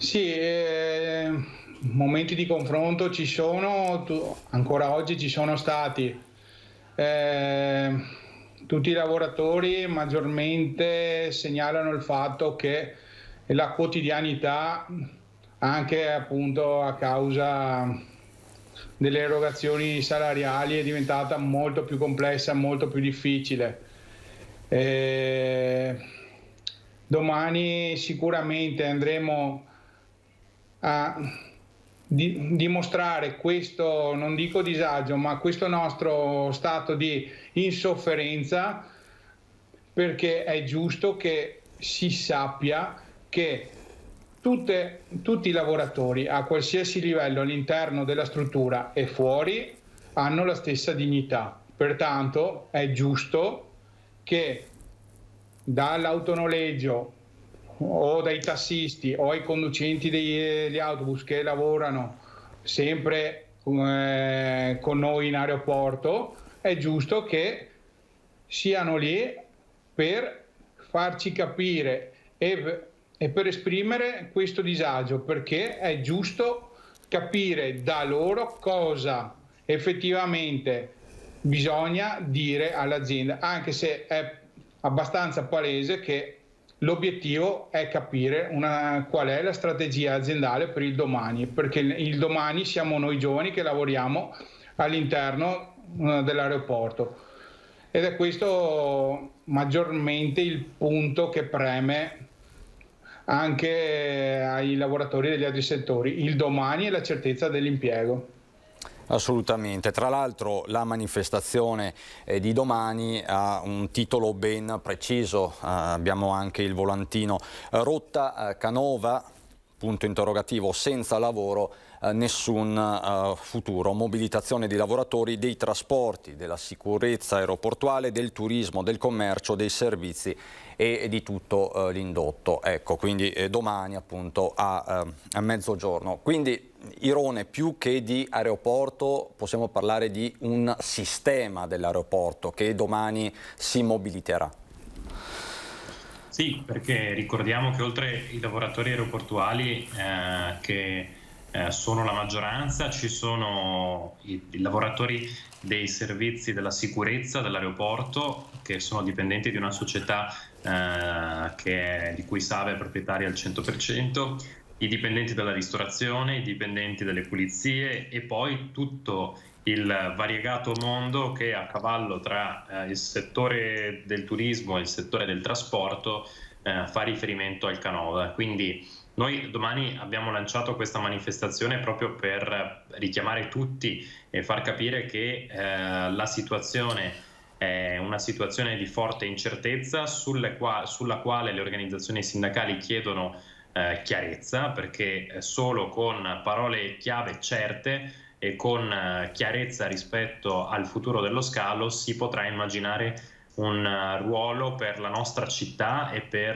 Speaker 18: Sì, momenti di confronto ci sono, ancora oggi ci sono stati. Tutti i lavoratori maggiormente segnalano il fatto che la quotidianità, anche appunto a causa delle erogazioni salariali, è diventata molto più complessa, molto più difficile. Domani sicuramente andremo a dimostrare questo, non dico disagio, ma questo nostro stato di insofferenza, perché è giusto che si sappia che tutti i lavoratori a qualsiasi livello all'interno della struttura e fuori hanno la stessa dignità. Pertanto è giusto che dall'autonoleggio o dai tassisti o ai conducenti degli autobus che lavorano sempre con noi in aeroporto, è giusto che siano lì per farci capire e per esprimere questo disagio, perché è giusto capire da loro cosa effettivamente bisogna dire all'azienda, anche se è abbastanza palese che l'obiettivo è capire qual è la strategia aziendale per il domani, perché il domani siamo noi giovani che lavoriamo all'interno dell'aeroporto, ed è questo maggiormente il punto che preme anche ai lavoratori degli altri settori, il domani e la certezza dell'impiego.
Speaker 1: Assolutamente, tra l'altro la manifestazione di domani ha un titolo ben preciso, abbiamo anche il volantino: rotta Canova, punto interrogativo, senza lavoro nessun futuro, mobilitazione di lavoratori dei trasporti, della sicurezza aeroportuale, del turismo, del commercio, dei servizi e di tutto l'indotto. Ecco, quindi domani appunto a mezzogiorno. Quindi Irone, più che di aeroporto possiamo parlare di un sistema dell'aeroporto che domani si mobiliterà.
Speaker 17: Sì, perché ricordiamo che oltre ai lavoratori aeroportuali che sono la maggioranza, ci sono i lavoratori dei servizi della sicurezza dell'aeroporto, che sono dipendenti di una società di cui SAVE è proprietaria al 100%, i dipendenti della ristorazione, i dipendenti delle pulizie e poi tutto il variegato mondo che a cavallo tra il settore del turismo e il settore del trasporto fa riferimento al Canova. Quindi noi domani abbiamo lanciato questa manifestazione proprio per richiamare tutti e far capire che la situazione è una situazione di forte incertezza sulla quale le organizzazioni sindacali chiedono chiarezza, perché solo con parole chiave certe e con chiarezza rispetto al futuro dello scalo si potrà immaginare un ruolo per la nostra città e per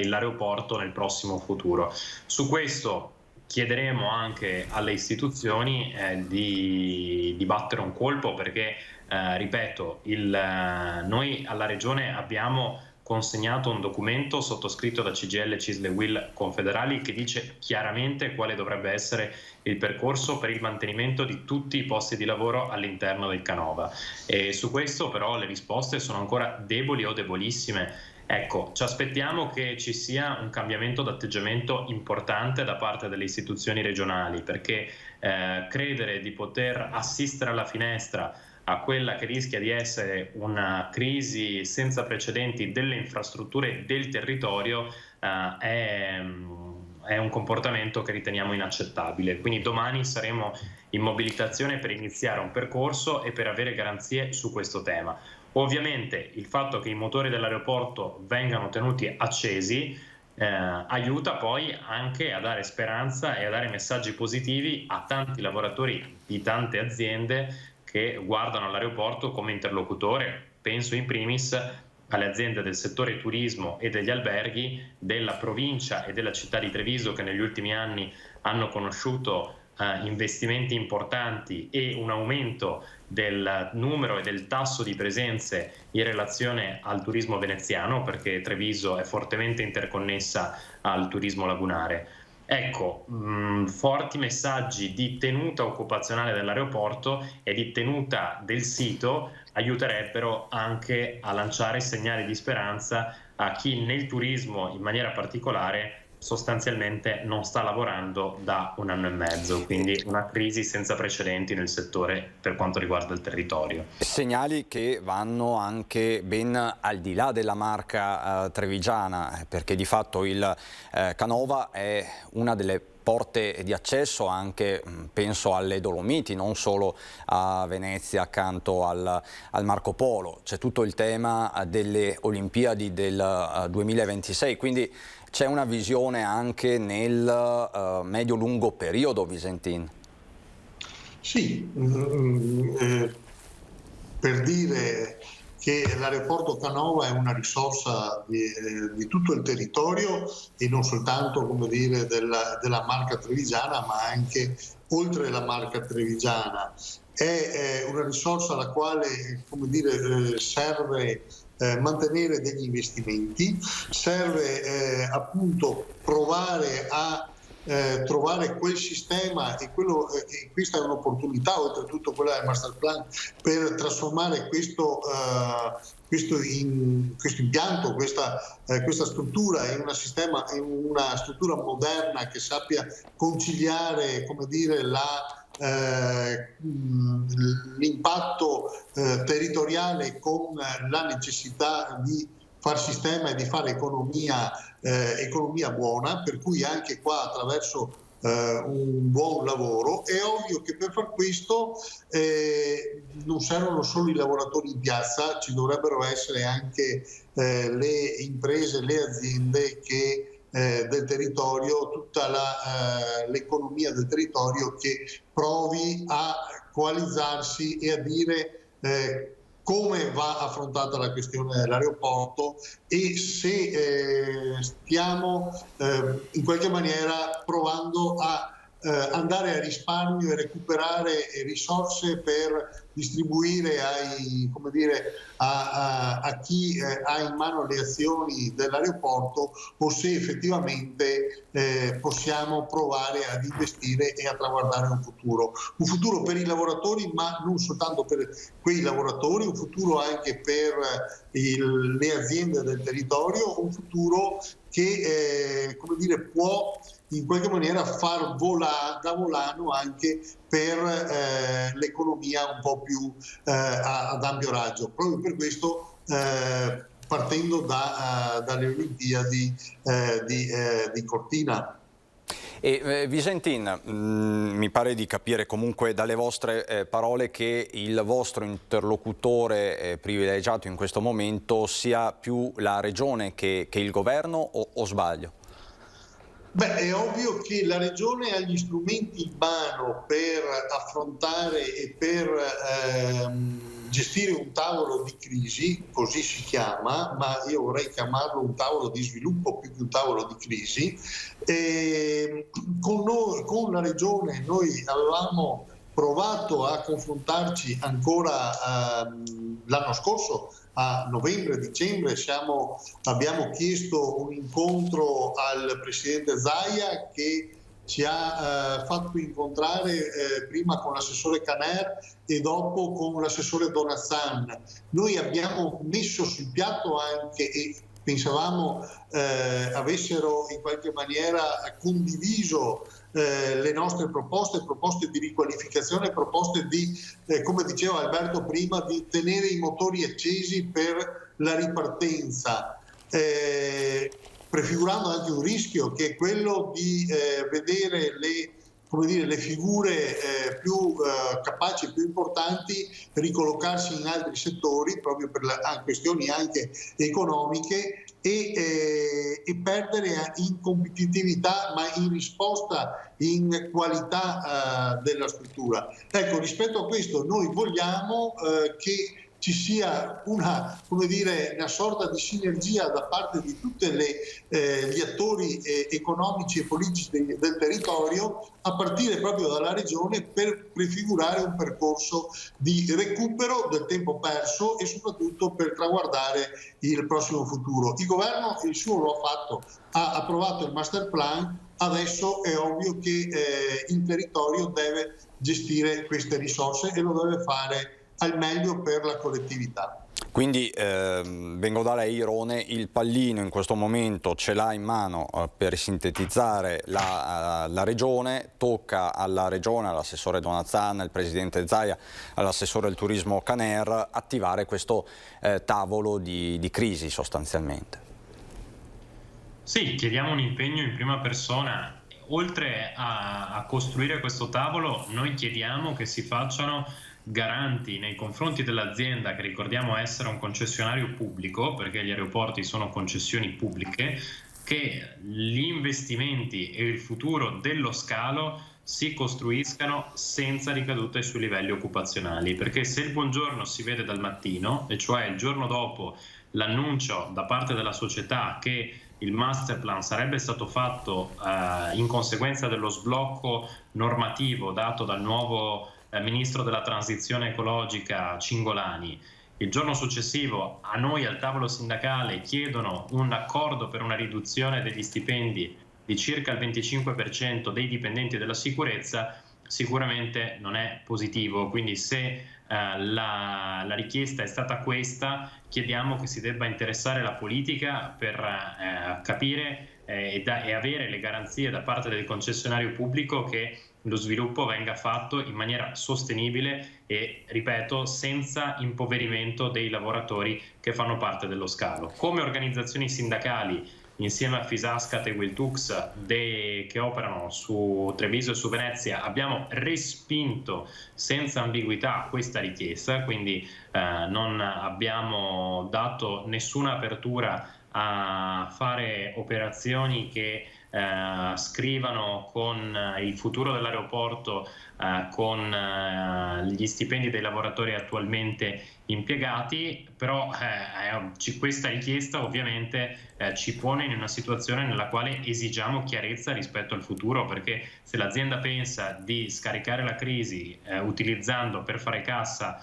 Speaker 17: l'aeroporto nel prossimo futuro. Su questo chiederemo anche alle istituzioni di battere un colpo, perché ripeto, noi alla Regione abbiamo consegnato un documento sottoscritto da CGIL, CISL e UIL confederali che dice chiaramente quale dovrebbe essere il percorso per il mantenimento di tutti i posti di lavoro all'interno del Canova, e su questo però le risposte sono ancora deboli o debolissime. Ecco, ci aspettiamo che ci sia un cambiamento d'atteggiamento importante da parte delle istituzioni regionali, perché credere di poter assistere alla finestra a quella che rischia di essere una crisi senza precedenti delle infrastrutture del territorio è un comportamento che riteniamo inaccettabile. Quindi domani saremo in mobilitazione per iniziare un percorso e per avere garanzie su questo tema. Ovviamente il fatto che i motori dell'aeroporto vengano tenuti accesi aiuta poi anche a dare speranza e a dare messaggi positivi a tanti lavoratori di tante aziende che guardano all'aeroporto come interlocutore. Penso in primis alle aziende del settore turismo e degli alberghi della provincia e della città di Treviso, che negli ultimi anni hanno conosciuto investimenti importanti e un aumento del numero e del tasso di presenze in relazione al turismo veneziano, perché Treviso è fortemente interconnessa al turismo lagunare. Ecco, forti messaggi di tenuta occupazionale dell'aeroporto e di tenuta del sito aiuterebbero anche a lanciare segnali di speranza a chi nel turismo in maniera particolare sostanzialmente non sta lavorando da 1 anno e mezzo, quindi una crisi senza precedenti nel settore per quanto riguarda il territorio.
Speaker 1: Segnali che vanno anche ben al di là della marca trevigiana, perché di fatto il Canova è una delle porte di accesso anche, penso, alle Dolomiti, non solo a Venezia accanto al Marco Polo. C'è tutto il tema delle Olimpiadi del 2026, quindi c'è una visione anche nel medio-lungo periodo, Visentin?
Speaker 16: Sì, per dire che l'aeroporto Canova è una risorsa di tutto il territorio e non soltanto, come dire, della marca trevigiana, ma anche oltre la marca trevigiana. È una risorsa alla quale, come dire, serve mantenere degli investimenti, serve appunto provare a trovare quel sistema e questa è un'opportunità, oltretutto quella del master plan, per trasformare questo impianto, questa struttura in una struttura moderna che sappia conciliare, come dire, l'impatto territoriale con la necessità di far sistema e di fare economia buona, per cui anche qua attraverso un buon lavoro. È ovvio che per far questo non servono solo i lavoratori in piazza, ci dovrebbero essere anche le imprese, le aziende del territorio, tutta l'economia del territorio che provi a coalizzarsi e a dire come va affrontata la questione dell'aeroporto e se stiamo in qualche maniera provando a andare a risparmio e recuperare risorse per distribuire a chi ha in mano le azioni dell'aeroporto, o se effettivamente possiamo provare ad investire e a traguardare un futuro per i lavoratori, ma non soltanto per quei lavoratori, un futuro anche per le aziende del territorio, un futuro che come dire, può in qualche maniera far da volano anche per l'economia un po' più ad ampio raggio. Proprio per questo partendo dalle Olimpiadi di Cortina.
Speaker 1: E Visentin, mi pare di capire comunque dalle vostre parole che il vostro interlocutore privilegiato in questo momento sia più la Regione che il Governo, o sbaglio?
Speaker 16: Beh, è ovvio che la Regione ha gli strumenti in mano per affrontare e per gestire un tavolo di crisi, così si chiama, ma io vorrei chiamarlo un tavolo di sviluppo più che un tavolo di crisi. Con la Regione noi avevamo provato a confrontarci ancora l'anno scorso, a novembre-dicembre, abbiamo chiesto un incontro al Presidente Zaia, che ci ha fatto incontrare prima con l'assessore Caner e dopo con l'assessore Donazzan. Noi abbiamo messo sul piatto anche, e pensavamo avessero in qualche maniera condiviso le nostre proposte di riqualificazione, proposte di, come diceva Alberto prima, di tenere i motori accesi per la ripartenza, prefigurando anche un rischio che è quello di vedere le figure più capaci e più importanti ricollocarsi in altri settori proprio per questioni anche economiche e perdere in competitività, ma in risposta, in qualità della struttura. Ecco, rispetto a questo noi vogliamo che ci sia una sorta di sinergia da parte di tutti gli attori economici e politici del territorio, a partire proprio dalla Regione, per prefigurare un percorso di recupero del tempo perso e soprattutto per traguardare il prossimo futuro. Il governo il suo lo ha fatto, ha approvato il master plan, adesso è ovvio che il territorio deve gestire queste risorse e lo deve fare al meglio per la collettività.
Speaker 1: Quindi vengo da lei, Rone, il pallino in questo momento ce l'ha in mano per sintetizzare la Regione, tocca alla Regione, all'assessore Donazzan, al Presidente Zaia, all'assessore del turismo Caner attivare questo tavolo di crisi sostanzialmente.
Speaker 17: Sì, chiediamo un impegno in prima persona. Oltre a costruire questo tavolo, noi chiediamo che si facciano garanti nei confronti dell'azienda, che ricordiamo essere un concessionario pubblico, perché gli aeroporti sono concessioni pubbliche, che gli investimenti e il futuro dello scalo si costruiscano senza ricadute sui livelli occupazionali, perché se il buongiorno si vede dal mattino, e cioè il giorno dopo l'annuncio da parte della società che il master plan sarebbe stato fatto in conseguenza dello sblocco normativo dato dal nuovo ministro della transizione ecologica Cingolani, il giorno successivo a noi al tavolo sindacale chiedono un accordo per una riduzione degli stipendi di circa il 25% dei dipendenti della sicurezza, sicuramente non è positivo. Quindi se la richiesta è stata questa, chiediamo che si debba interessare la politica per capire e avere le garanzie da parte del concessionario pubblico che lo sviluppo venga fatto in maniera sostenibile e, ripeto, senza impoverimento dei lavoratori che fanno parte dello scalo. Come organizzazioni sindacali, insieme a Fisascat e Wiltux che operano su Treviso e su Venezia, abbiamo respinto senza ambiguità questa richiesta, quindi non abbiamo dato nessuna apertura a fare operazioni che scrivano con il futuro dell'aeroporto, con gli stipendi dei lavoratori attualmente impiegati, però questa richiesta ovviamente ci pone in una situazione nella quale esigiamo chiarezza rispetto al futuro, perché se l'azienda pensa di scaricare la crisi utilizzando per fare cassa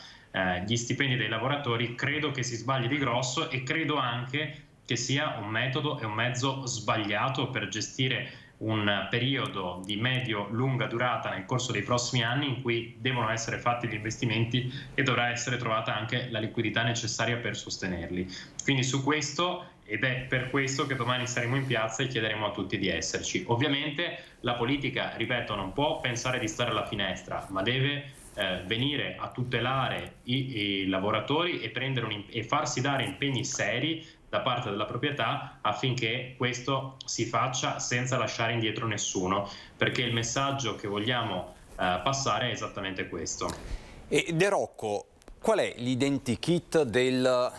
Speaker 17: gli stipendi dei lavoratori, credo che si sbagli di grosso e credo anche che sia un metodo e un mezzo sbagliato per gestire un periodo di medio-lunga durata nel corso dei prossimi anni in cui devono essere fatti gli investimenti e dovrà essere trovata anche la liquidità necessaria per sostenerli. Quindi su questo, ed è per questo che domani saremo in piazza e chiederemo a tutti di esserci. Ovviamente la politica, ripeto, non può pensare di stare alla finestra, ma deve venire a tutelare i lavoratori e farsi dare impegni seri da parte della proprietà affinché questo si faccia senza lasciare indietro nessuno, perché il messaggio che vogliamo passare è esattamente questo.
Speaker 1: E De Rocco, qual è l'identikit del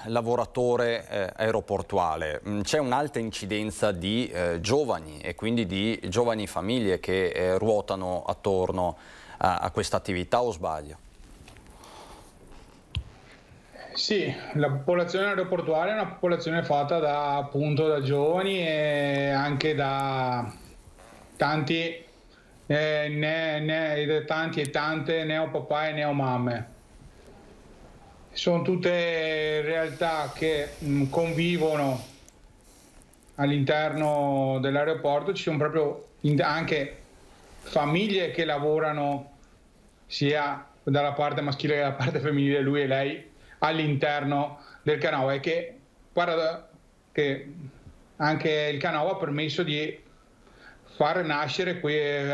Speaker 1: lavoratore aeroportuale? C'è un'alta incidenza di giovani e quindi di giovani famiglie che ruotano attorno a questa attività, o sbaglio?
Speaker 18: Sì, la popolazione aeroportuale è una popolazione fatta appunto da giovani e anche da tanti e tante neopapà e neomamme. Sono tutte realtà che convivono all'interno dell'aeroporto. Ci sono proprio anche famiglie che lavorano sia dalla parte maschile che dalla parte femminile, lui e lei, all'interno del Canova, e che anche il Canova ha permesso di far nascere queste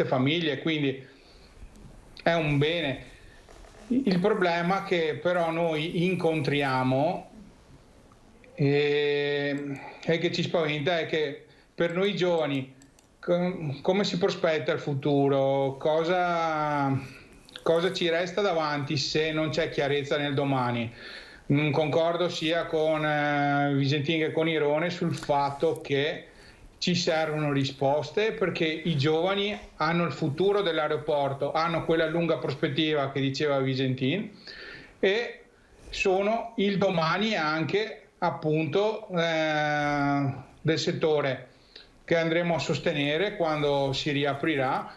Speaker 18: famiglie, quindi è un bene. Il problema che però noi incontriamo e che ci spaventa è che per noi giovani come si prospetta il futuro, cosa ci resta davanti se non c'è chiarezza nel domani. Concordo sia con Visentin che con Irone sul fatto che ci servono risposte, perché i giovani hanno il futuro dell'aeroporto, hanno quella lunga prospettiva che diceva Visentin e sono il domani anche appunto del settore che andremo a sostenere quando si riaprirà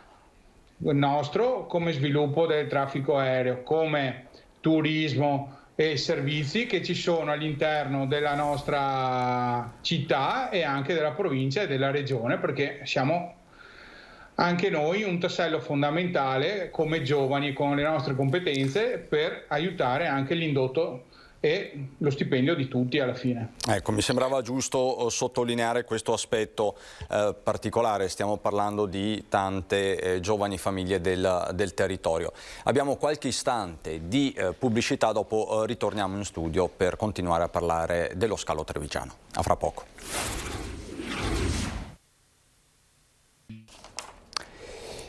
Speaker 18: il nostro, come sviluppo del traffico aereo, come turismo e servizi che ci sono all'interno della nostra città e anche della provincia e della regione, perché siamo anche noi un tassello fondamentale come giovani con le nostre competenze per aiutare anche l'indotto e lo stipendio di tutti alla fine.
Speaker 1: Ecco, mi sembrava giusto sottolineare questo aspetto particolare. Stiamo parlando di tante giovani famiglie del territorio. Abbiamo qualche istante di pubblicità, dopo ritorniamo in studio per continuare a parlare dello scalo trevigiano. A fra poco.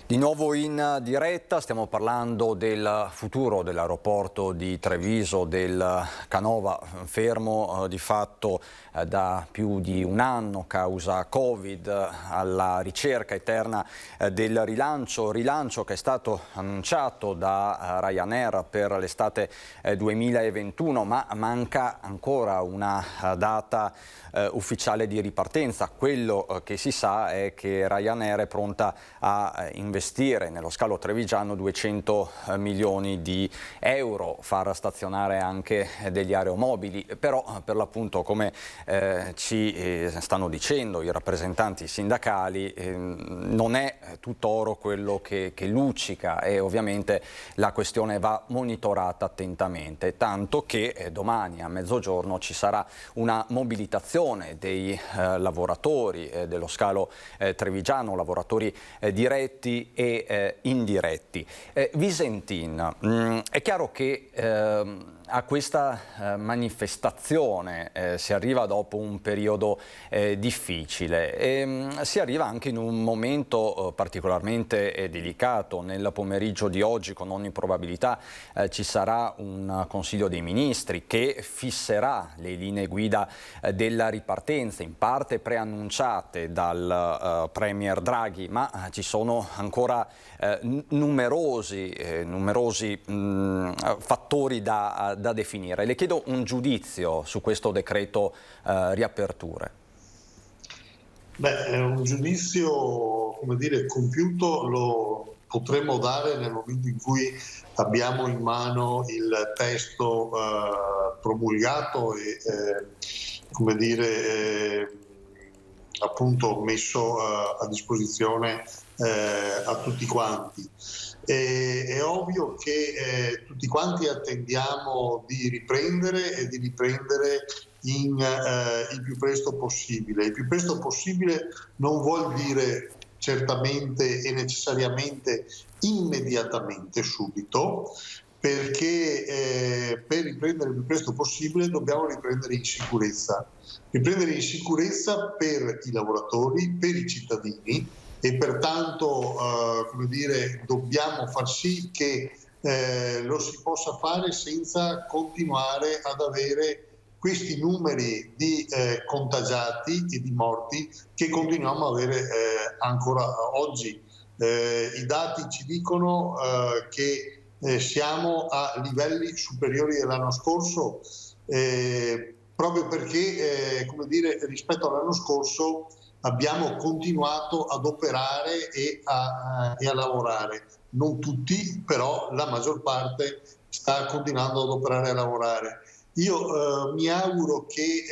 Speaker 1: Di nuovo in diretta, stiamo parlando del futuro dell'aeroporto di Treviso, del Canova, fermo di fatto da più di un anno causa Covid, alla ricerca eterna del rilancio che è stato annunciato da Ryanair per l'estate 2021, ma manca ancora una data ufficiale di ripartenza. Quello che si sa è che Ryanair è pronta a investire nello scalo trevigiano 200 milioni di euro, far stazionare anche degli aeromobili, però per l'appunto, come ci stanno dicendo i rappresentanti sindacali, non è tutto oro quello che luccica, e ovviamente la questione va monitorata attentamente, tanto che domani a mezzogiorno ci sarà una mobilitazione dei lavoratori dello scalo trevigiano, lavoratori diretti e indiretti. Visentin, è chiaro che a questa manifestazione si arriva dopo un periodo difficile e si arriva anche in un momento particolarmente delicato. Nel pomeriggio di oggi, con ogni probabilità, ci sarà un Consiglio dei Ministri che fisserà le linee guida della ripartenza, in parte preannunciate dal Premier Draghi, ma ci sono ancora numerosi fattori da definire. Le chiedo un giudizio su questo decreto riaperture.
Speaker 16: Beh, un giudizio, come dire, compiuto lo potremo dare nel momento in cui abbiamo in mano il testo promulgato e come dire appunto messo a disposizione a tutti quanti. È ovvio che tutti quanti attendiamo di riprendere e di riprendere il più presto possibile. Il più presto possibile non vuol dire certamente e necessariamente immediatamente, subito, perché per riprendere il più presto possibile dobbiamo riprendere in sicurezza. Riprendere in sicurezza per i lavoratori, per i cittadini, e pertanto come dire, dobbiamo far sì che lo si possa fare senza continuare ad avere questi numeri di contagiati e di morti che continuiamo a avere ancora oggi. I dati ci dicono che siamo a livelli superiori dell'anno scorso, proprio perché come dire, rispetto all'anno scorso abbiamo continuato ad operare e a lavorare. Non tutti, però la maggior parte sta continuando ad operare e a lavorare. Io mi auguro che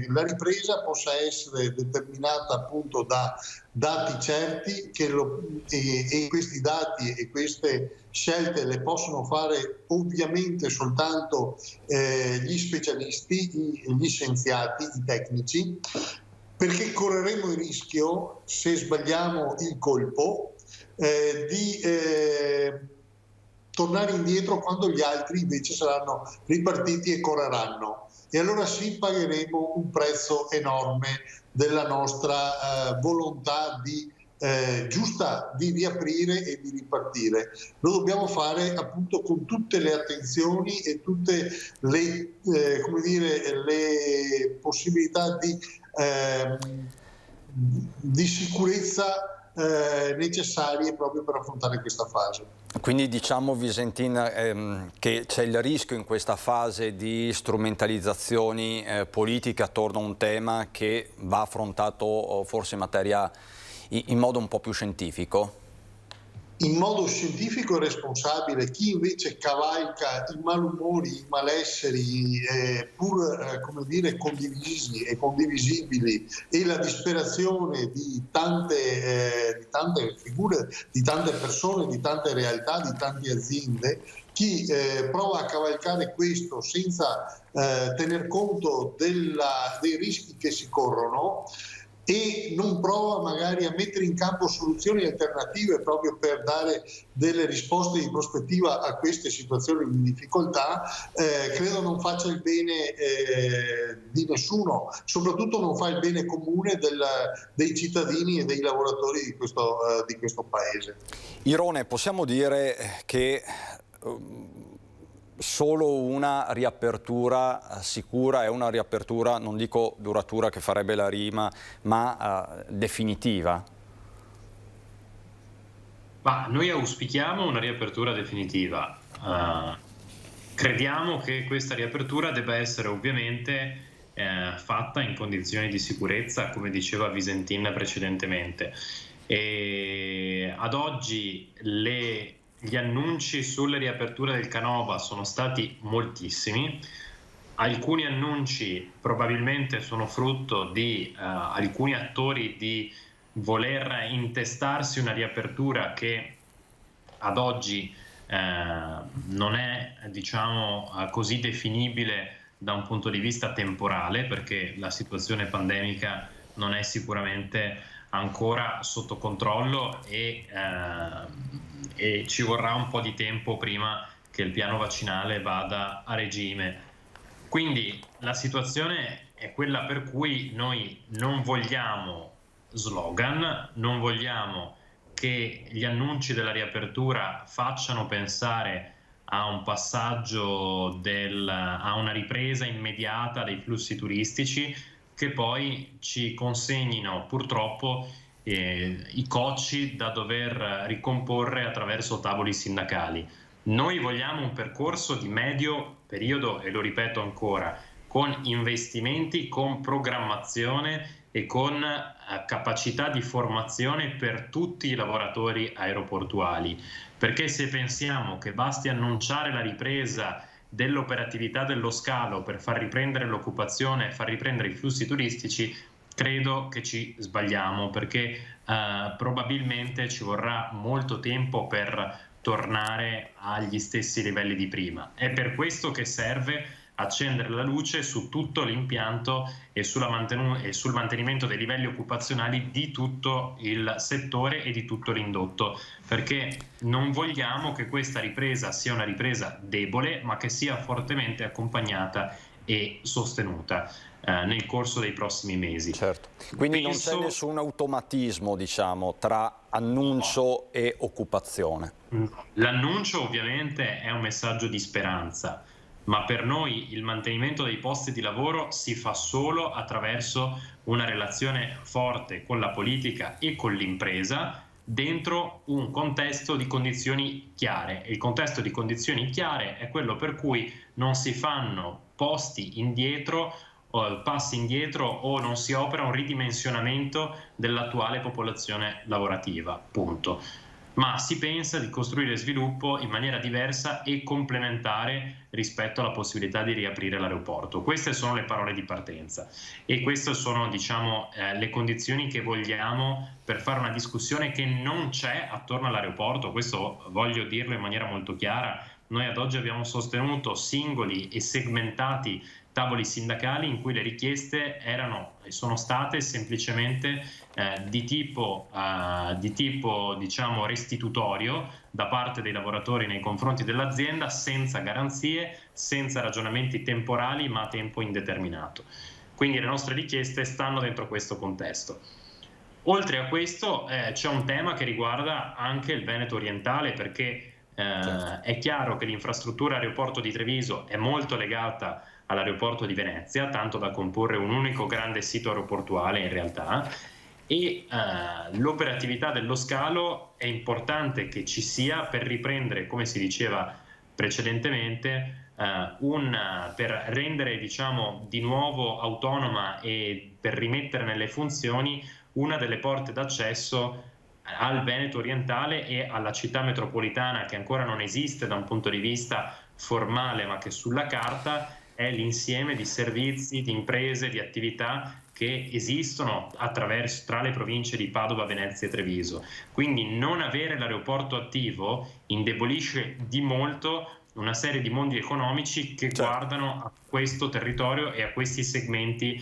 Speaker 16: la ripresa possa essere determinata appunto da dati certi, e questi dati e queste scelte le possono fare ovviamente soltanto gli specialisti, gli scienziati, i tecnici, perché correremo il rischio, se sbagliamo il colpo, di tornare indietro quando gli altri invece saranno ripartiti e correranno. E allora sì, pagheremo un prezzo enorme della nostra volontà giusta di riaprire e di ripartire. Lo dobbiamo fare appunto con tutte le attenzioni e tutte le, come dire, le possibilità di sicurezza necessarie proprio per affrontare questa fase.
Speaker 1: Quindi diciamo, Visentin, che c'è il rischio in questa fase di strumentalizzazioni politiche attorno a un tema che va affrontato forse in modo un po' più scientifico?
Speaker 16: in modo scientifico e responsabile, chi invece cavalca i malumori, i malesseri, pur come dire condivisi e condivisibili, e la disperazione di tante figure, di tante persone, di tante realtà, di tante aziende, chi prova a cavalcare questo senza tener conto dei rischi che si corrono e non prova magari a mettere in campo soluzioni alternative proprio per dare delle risposte di prospettiva a queste situazioni di difficoltà, credo non faccia il bene di nessuno, soprattutto non fa il bene comune dei cittadini e dei lavoratori di questo Paese.
Speaker 1: Irone, possiamo dire che solo una riapertura sicura è una riapertura, non dico duratura che farebbe la rima, ma definitiva?
Speaker 17: Ma noi auspichiamo una riapertura definitiva. Crediamo che questa riapertura debba essere ovviamente fatta in condizioni di sicurezza, come diceva Visentin precedentemente. E ad oggi gli annunci sulle riaperture del Canova sono stati moltissimi. Alcuni annunci probabilmente sono frutto di alcuni attori di voler intestarsi una riapertura che ad oggi non è, diciamo, così definibile da un punto di vista temporale, perché la situazione pandemica non è sicuramente ancora sotto controllo e ci vorrà un po' di tempo prima che il piano vaccinale vada a regime. Quindi la situazione è quella per cui noi non vogliamo slogan, non vogliamo che gli annunci della riapertura facciano pensare a un passaggio a una ripresa immediata dei flussi turistici che poi ci consegnino purtroppo i cocci da dover ricomporre attraverso tavoli sindacali. Noi vogliamo un percorso di medio periodo, e lo ripeto ancora, con investimenti, con programmazione e con capacità di formazione per tutti i lavoratori aeroportuali, perché se pensiamo che basti annunciare la ripresa dell'operatività dello scalo per far riprendere l'occupazione e far riprendere i flussi turistici, credo che ci sbagliamo, perché probabilmente ci vorrà molto tempo per tornare agli stessi livelli di prima. È per questo che serve accendere la luce su tutto l'impianto e sul mantenimento dei livelli occupazionali di tutto il settore e di tutto l'indotto, perché non vogliamo che questa ripresa sia una ripresa debole, ma che sia fortemente accompagnata e sostenuta nel corso dei prossimi mesi.
Speaker 1: Certo. Quindi non c'è nessun automatismo, diciamo, tra annuncio e occupazione.
Speaker 17: L'annuncio ovviamente è un messaggio di speranza, ma per noi il mantenimento dei posti di lavoro si fa solo attraverso una relazione forte con la politica e con l'impresa dentro un contesto di condizioni chiare. E il contesto di condizioni chiare è quello per cui non si fanno passi indietro o non si opera un ridimensionamento dell'attuale popolazione lavorativa, punto. Ma si pensa di costruire sviluppo in maniera diversa e complementare rispetto alla possibilità di riaprire l'aeroporto. Queste sono le parole di partenza e queste sono, diciamo, le condizioni che vogliamo per fare una discussione che non c'è attorno all'aeroporto. Questo voglio dirlo in maniera molto chiara. Noi ad oggi abbiamo sostenuto singoli e segmentati tavoli sindacali in cui le richieste erano e sono state semplicemente di tipo diciamo restitutorio da parte dei lavoratori nei confronti dell'azienda, senza garanzie, senza ragionamenti temporali, ma a tempo indeterminato. Quindi le nostre richieste stanno dentro questo contesto. Oltre a questo c'è un tema che riguarda anche il Veneto orientale, perché è chiaro che l'infrastruttura aeroporto di Treviso è molto legata all'aeroporto di Venezia, tanto da comporre un unico grande sito aeroportuale in realtà, e l'operatività dello scalo è importante che ci sia per riprendere, come si diceva precedentemente, per rendere, diciamo, di nuovo autonoma e per rimettere nelle funzioni una delle porte d'accesso al Veneto orientale e alla città metropolitana, che ancora non esiste da un punto di vista formale, ma che sulla carta è l'insieme di servizi, di imprese, di attività che esistono tra le province di Padova, Venezia e Treviso. Quindi non avere l'aeroporto attivo indebolisce di molto una serie di mondi economici che guardano a questo territorio e a questi segmenti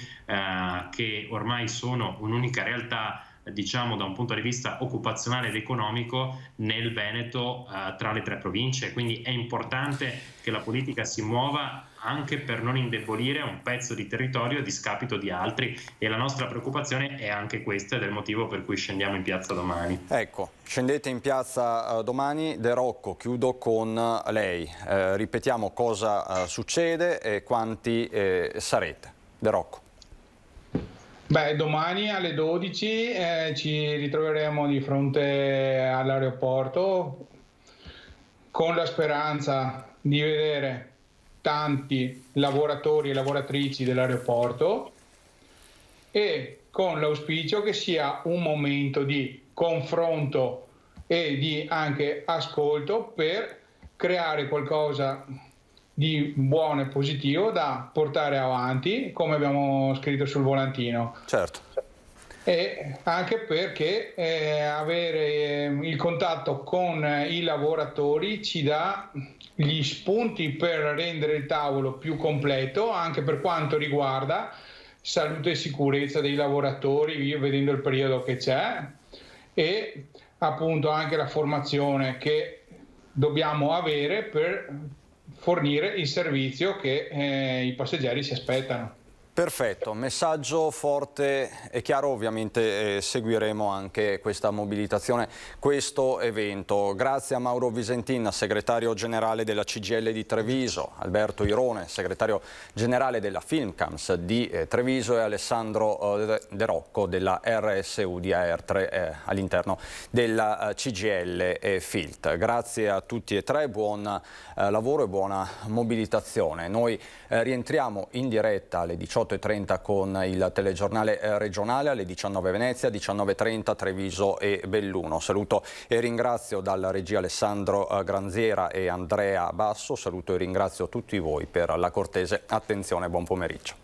Speaker 17: che ormai sono un'unica realtà, diciamo da un punto di vista occupazionale ed economico nel Veneto, tra le 3 province. Quindi è importante che la politica si muova anche per non indebolire un pezzo di territorio a discapito di altri, e la nostra preoccupazione è anche questa ed è il motivo per cui scendiamo in piazza domani.
Speaker 1: Ecco, scendete in piazza domani. De Rocco, chiudo con lei. Ripetiamo cosa succede e quanti sarete. De Rocco.
Speaker 18: Beh, domani alle 12 ci ritroveremo di fronte all'aeroporto con la speranza di vedere tanti lavoratori e lavoratrici dell'aeroporto e con l'auspicio che sia un momento di confronto e di anche ascolto per creare qualcosa di buono e positivo da portare avanti, come abbiamo scritto sul volantino.
Speaker 1: Certo.
Speaker 18: E anche perché avere il contatto con i lavoratori ci dà gli spunti per rendere il tavolo più completo, anche per quanto riguarda salute e sicurezza dei lavoratori, vedendo il periodo che c'è, e appunto anche la formazione che dobbiamo avere per fornire il servizio che i passeggeri si aspettano.
Speaker 1: Perfetto, messaggio forte e chiaro. Ovviamente seguiremo anche questa mobilitazione, questo evento. Grazie a Mauro Visentin, segretario generale della CGIL di Treviso, Alberto Irone, segretario generale della Filmcams di Treviso, e Alessandro De Rocco della RSU di AR3 all'interno della CGIL FILT. Grazie a tutti e 3, buon lavoro e buona mobilitazione. Noi rientriamo in diretta alle 18:30 con il telegiornale regionale, alle 19 Venezia, 19:30 Treviso e Belluno. Saluto e ringrazio dalla regia Alessandro Granziera e Andrea Basso. Saluto e ringrazio tutti voi per la cortese attenzione. Buon pomeriggio.